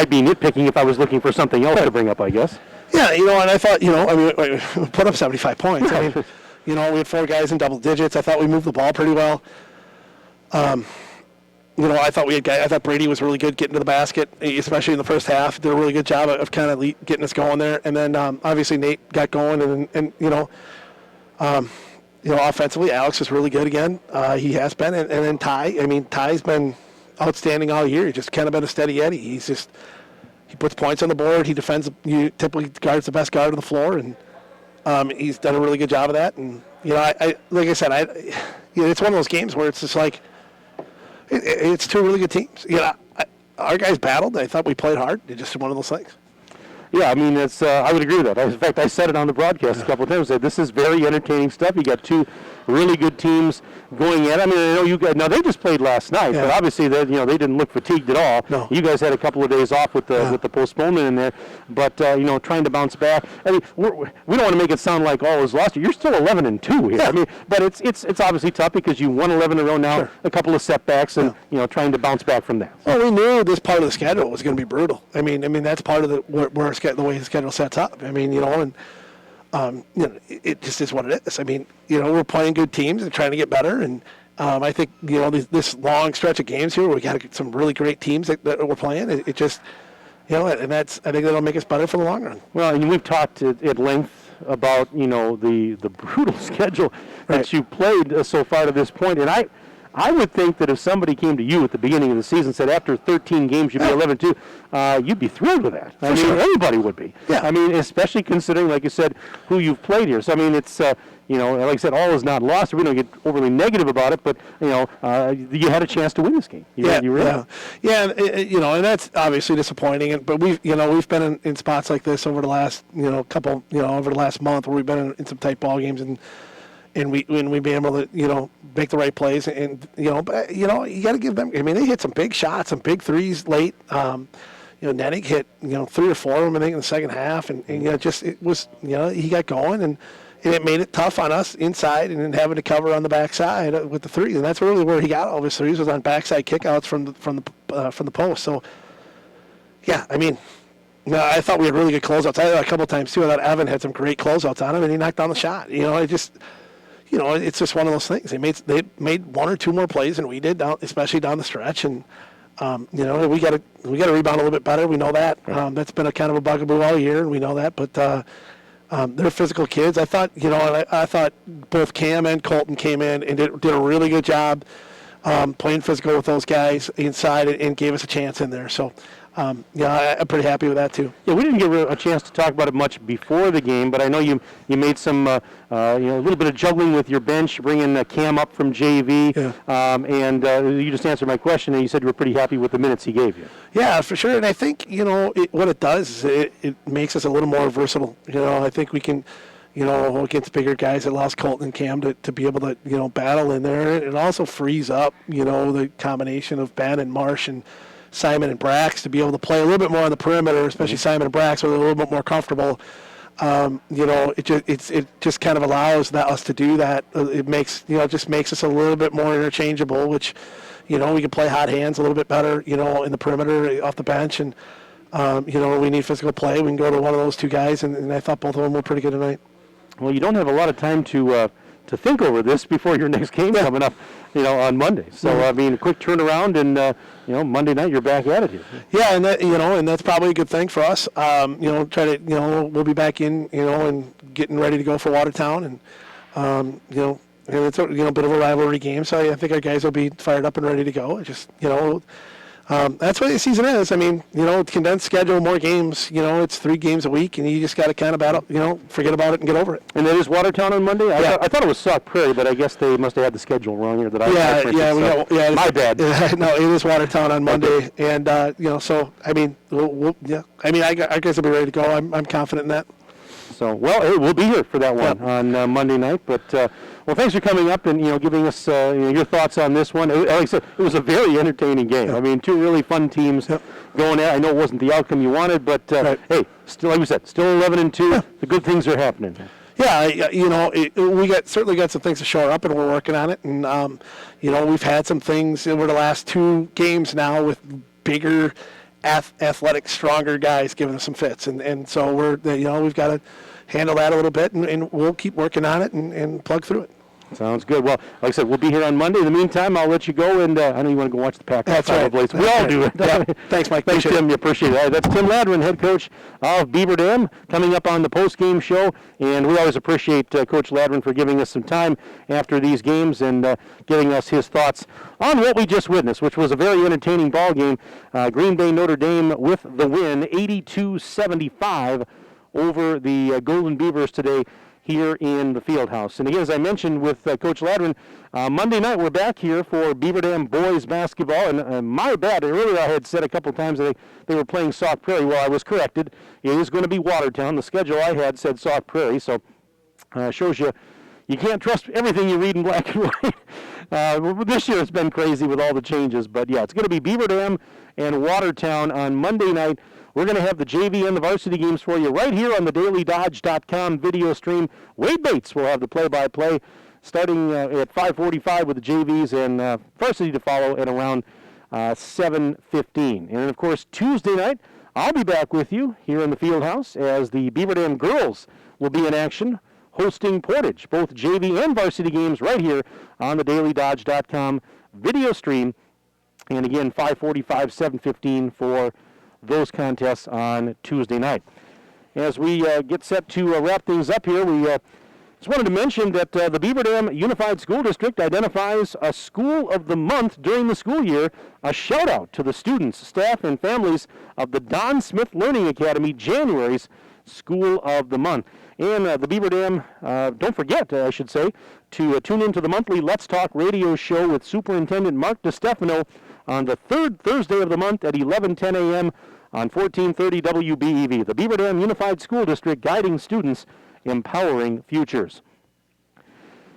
be nitpicking if I was looking for something else to bring up, I guess. Yeah, you know, and I thought, you know, I mean, we put up 75 points. I mean, you know, we had 4 guys in double digits. I thought we moved the ball pretty well. You know, I thought Brady was really good getting to the basket, especially in the first half. Did a really good job of kind of getting us going there. And then obviously Nate got going, and you know, offensively, Alex is really good again. He has been, and then Ty. I mean, Ty's been outstanding all year. He's just kind of been a steady Eddie. He puts points on the board. He defends. He typically guards the best guard on the floor, and he's done a really good job of that. And you know, I like I said, you know, it's one of those games where it's just like it's two really good teams. You know, our guys battled. I thought we played hard. It's just one of those things. Yeah, I mean, it's. I would agree with that. In fact, I said it on the broadcast a couple of times. That this is very entertaining stuff. You got two really good teams going at it. I mean, I know you guys. Now they just played last night, but obviously they didn't look fatigued at all. No. You guys had a couple of days off with the postponement in there, but you know, trying to bounce back. I mean, we don't want to make it sound like all is lost. You're still 11-2 here. Yeah. I mean, but it's obviously tough because you won 11 in a row now. Sure. A couple of setbacks, and you know, trying to bounce back from that. Well, we knew this part of the schedule was going to be brutal. I mean that's part of the way the schedule sets up. I mean, you know, and you know, it just is what it is. I mean, you know, we're playing good teams and trying to get better, and I think, you know, this long stretch of games here, we got some really great teams that we're playing. It just, you know, and I think that'll make us better for the long run. Well, and we've talked at length about, you know, the brutal schedule that you played so far to this point, and I would think that if somebody came to you at the beginning of the season and said after 13 games you'd be 11-2, you'd be thrilled with that. I mean, anybody would be. Yeah. I mean, especially considering, like you said, who you've played here. So, I mean, it's, you know, like I said, all is not lost. We don't get overly negative about it, but, you know, you had a chance to win this game. You really. Yeah, you know, and that's obviously disappointing. But we've been in spots like this over the last, over the last month where we've been in some tight ball games and we've been able to, you know, make the right plays, and you know, but you know, you got to give them. I mean, they hit some big shots, some big threes late. You know, Nennig hit 3 or 4 of them, I think, in the second half, and you know, it was, you know, he got going, and it made it tough on us inside, and then having to cover on the backside with the threes, and that's really where he got all of his threes, was on backside kickouts from the post. So, yeah, I mean. No, I thought we had really good closeouts. I thought a couple of times too. I thought Evan had some great closeouts on him, and he knocked down the shot. You know, you know, it's just one of those things. They made 1 or 2 more plays than we did, especially down the stretch, and you know, we got to rebound a little bit better. We know that. That's been a kind of a bugaboo all year, and we know that. But they're physical kids. I thought, you know, I thought both Cam and Colton came in and did a really good job playing physical with those guys inside and gave us a chance in there. So. Yeah, I'm pretty happy with that too. Yeah, we didn't get a chance to talk about it much before the game, but I know you made some you know, a little bit of juggling with your bench, bringing Cam up from JV, and you just answered my question, and you said you were pretty happy with the minutes he gave you. Yeah, for sure, and I think, you know, what it does is it makes us a little more versatile. You know, I think we can, you know, against bigger guys, it allows Colton and Cam to be able to, you know, battle in there. It also frees up, you know, the combination of Ben and Marsh and Simon and Brax to be able to play a little bit more on the perimeter, especially Simon and Brax, where they're a little bit more comfortable. You know, it just kind of allows us to do that. It makes, you know, it just makes us a little bit more interchangeable, which, you know, we can play hot hands a little bit better, you know, in the perimeter off the bench, and you know, we need physical play. We can go to one of those 2 guys, and I thought both of them were pretty good tonight. Well, you don't have a lot of time to think over this before your next game coming up, you know, on Monday. So, I mean, a quick turnaround, and, you know, Monday night you're back at it here. Yeah, and that, you know, and that's probably a good thing for us. You know, you know, we'll be back in, you know, and getting ready to go for Watertown, and, you know, and it's a, you know, bit of a rivalry game, so I think our guys will be fired up and ready to go. Just, you know, That's what the season is. I mean, condensed schedule, more games. It's 3 games a week, and you just got to kind of battle. Forget about it and get over it. And it is Watertown on Monday. I thought it was Sauk Prairie, but I guess they must have had the schedule wrong here. My bad. No, it is Watertown on Monday, and so I mean, I guess I'll be ready to go. I'm confident in that. So, well, we'll be here for that one on Monday night. But, thanks for coming up and, giving us your thoughts on this one. Like I said, it was a very entertaining game. I mean, 2 really fun teams going at it. I know it wasn't the outcome you wanted, but, hey, still, like we said, still 11-2. The good things are happening. Yeah, we certainly got some things to shore up, and we're working on it. And, we've had some things over the last 2 games now with bigger, athletic, stronger guys giving us some fits. And so we've got to handle that a little bit, and we'll keep working on it and plug through it. Sounds good. Well, like I said, we'll be here on Monday. In the meantime, I'll let you go, and I know you want to go watch the Packers. That's right. We all do. Yeah. Thanks, Mike. Thanks, Tim. You appreciate it. All right, that's Tim Ladrin, head coach of Beaver Dam, coming up on the post-game show. And we always appreciate Coach Ladrin for giving us some time after these games and giving us his thoughts on what we just witnessed, which was a very entertaining ball game. Green Bay Notre Dame with the win, 82-75 over the Golden Beavers today here in the Fieldhouse. And again, as I mentioned with Coach Ladrin, Monday night we're back here for Beaver Dam boys basketball. And my bad, earlier I had said a couple times that they were playing Sauk Prairie. Well, I was corrected. It is going to be Watertown. The schedule I had said Sauk Prairie, so shows you can't trust everything you read in black and white. This year it's been crazy with all the changes. But yeah, it's going to be Beaver Dam and Watertown on Monday night. We're going to have the JV and the varsity games for you right here on the dailydodge.com video stream. Wade Bates will have the play-by-play starting at 5:45 with the JVs and varsity to follow at around 7:15. And, of course, Tuesday night, I'll be back with you here in the Fieldhouse as the Beaver Dam girls will be in action hosting Portage. Both JV and varsity games right here on the dailydodge.com video stream. And, again, 5:45, 7:15 for those contests on Tuesday night. As we get set to wrap things up here, we just wanted to mention that the Beaver Dam Unified School District identifies a School of the Month during the school year. A shout out to the students, staff, and families of the Don Smith Learning Academy, January's School of the Month. And the Beaver Dam, don't forget, I should say, to tune into the monthly Let's Talk radio show with Superintendent Mark DeStefano on the 3rd Thursday of the month at 11:10 a.m. on 1430 WBEV. The Beaver Dam Unified School District, guiding students, empowering futures.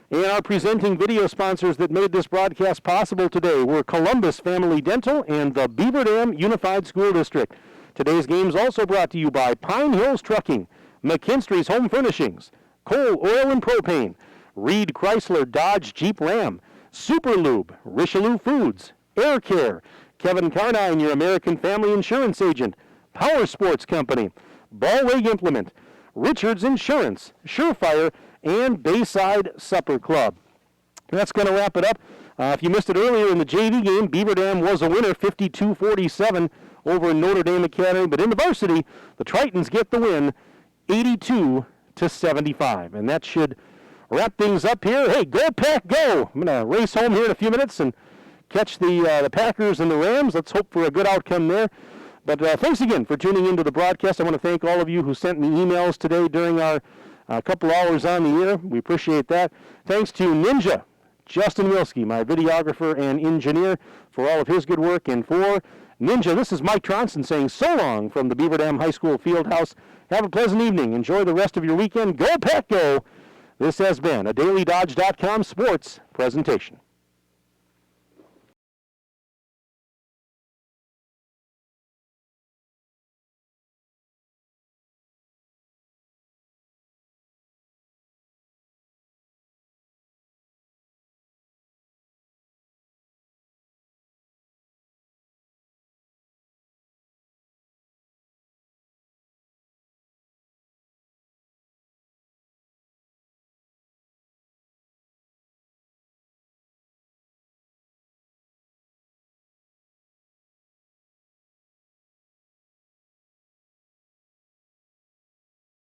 And our presenting video sponsors that made this broadcast possible today were Columbus Family Dental and the Beaver Dam Unified School District. Today's games also brought to you by Pine Hills Trucking, McKinstry's Home Furnishings, Coal, Oil and Propane, Reed Chrysler Dodge Jeep Ram, Super Lube, Richelieu Foods, Air Care, Kevin Carnine, your American Family Insurance Agent, Power Sports Company, Ballweg Implement, Richards Insurance, Surefire, and Bayside Supper Club. That's going to wrap it up. If you missed it earlier in the JV game, Beaver Dam was a winner, 52-47 over Notre Dame Academy. But in the varsity, the Tritons get the win, 82-75. And that should wrap things up here. Hey, go Pack, go! I'm going to race home here in a few minutes and catch the Packers and the Rams. Let's hope for a good outcome there. But thanks again for tuning into the broadcast. I want to thank all of you who sent me emails today during our couple hours on the air. We appreciate that. Thanks to Ninja, Justin Wilski, my videographer and engineer, for all of his good work. And for Ninja, this is Mike Tronson saying so long from the Beaver Dam High School Fieldhouse. Have a pleasant evening. Enjoy the rest of your weekend. Go Pack, go! This has been a dailydodge.com sports presentation.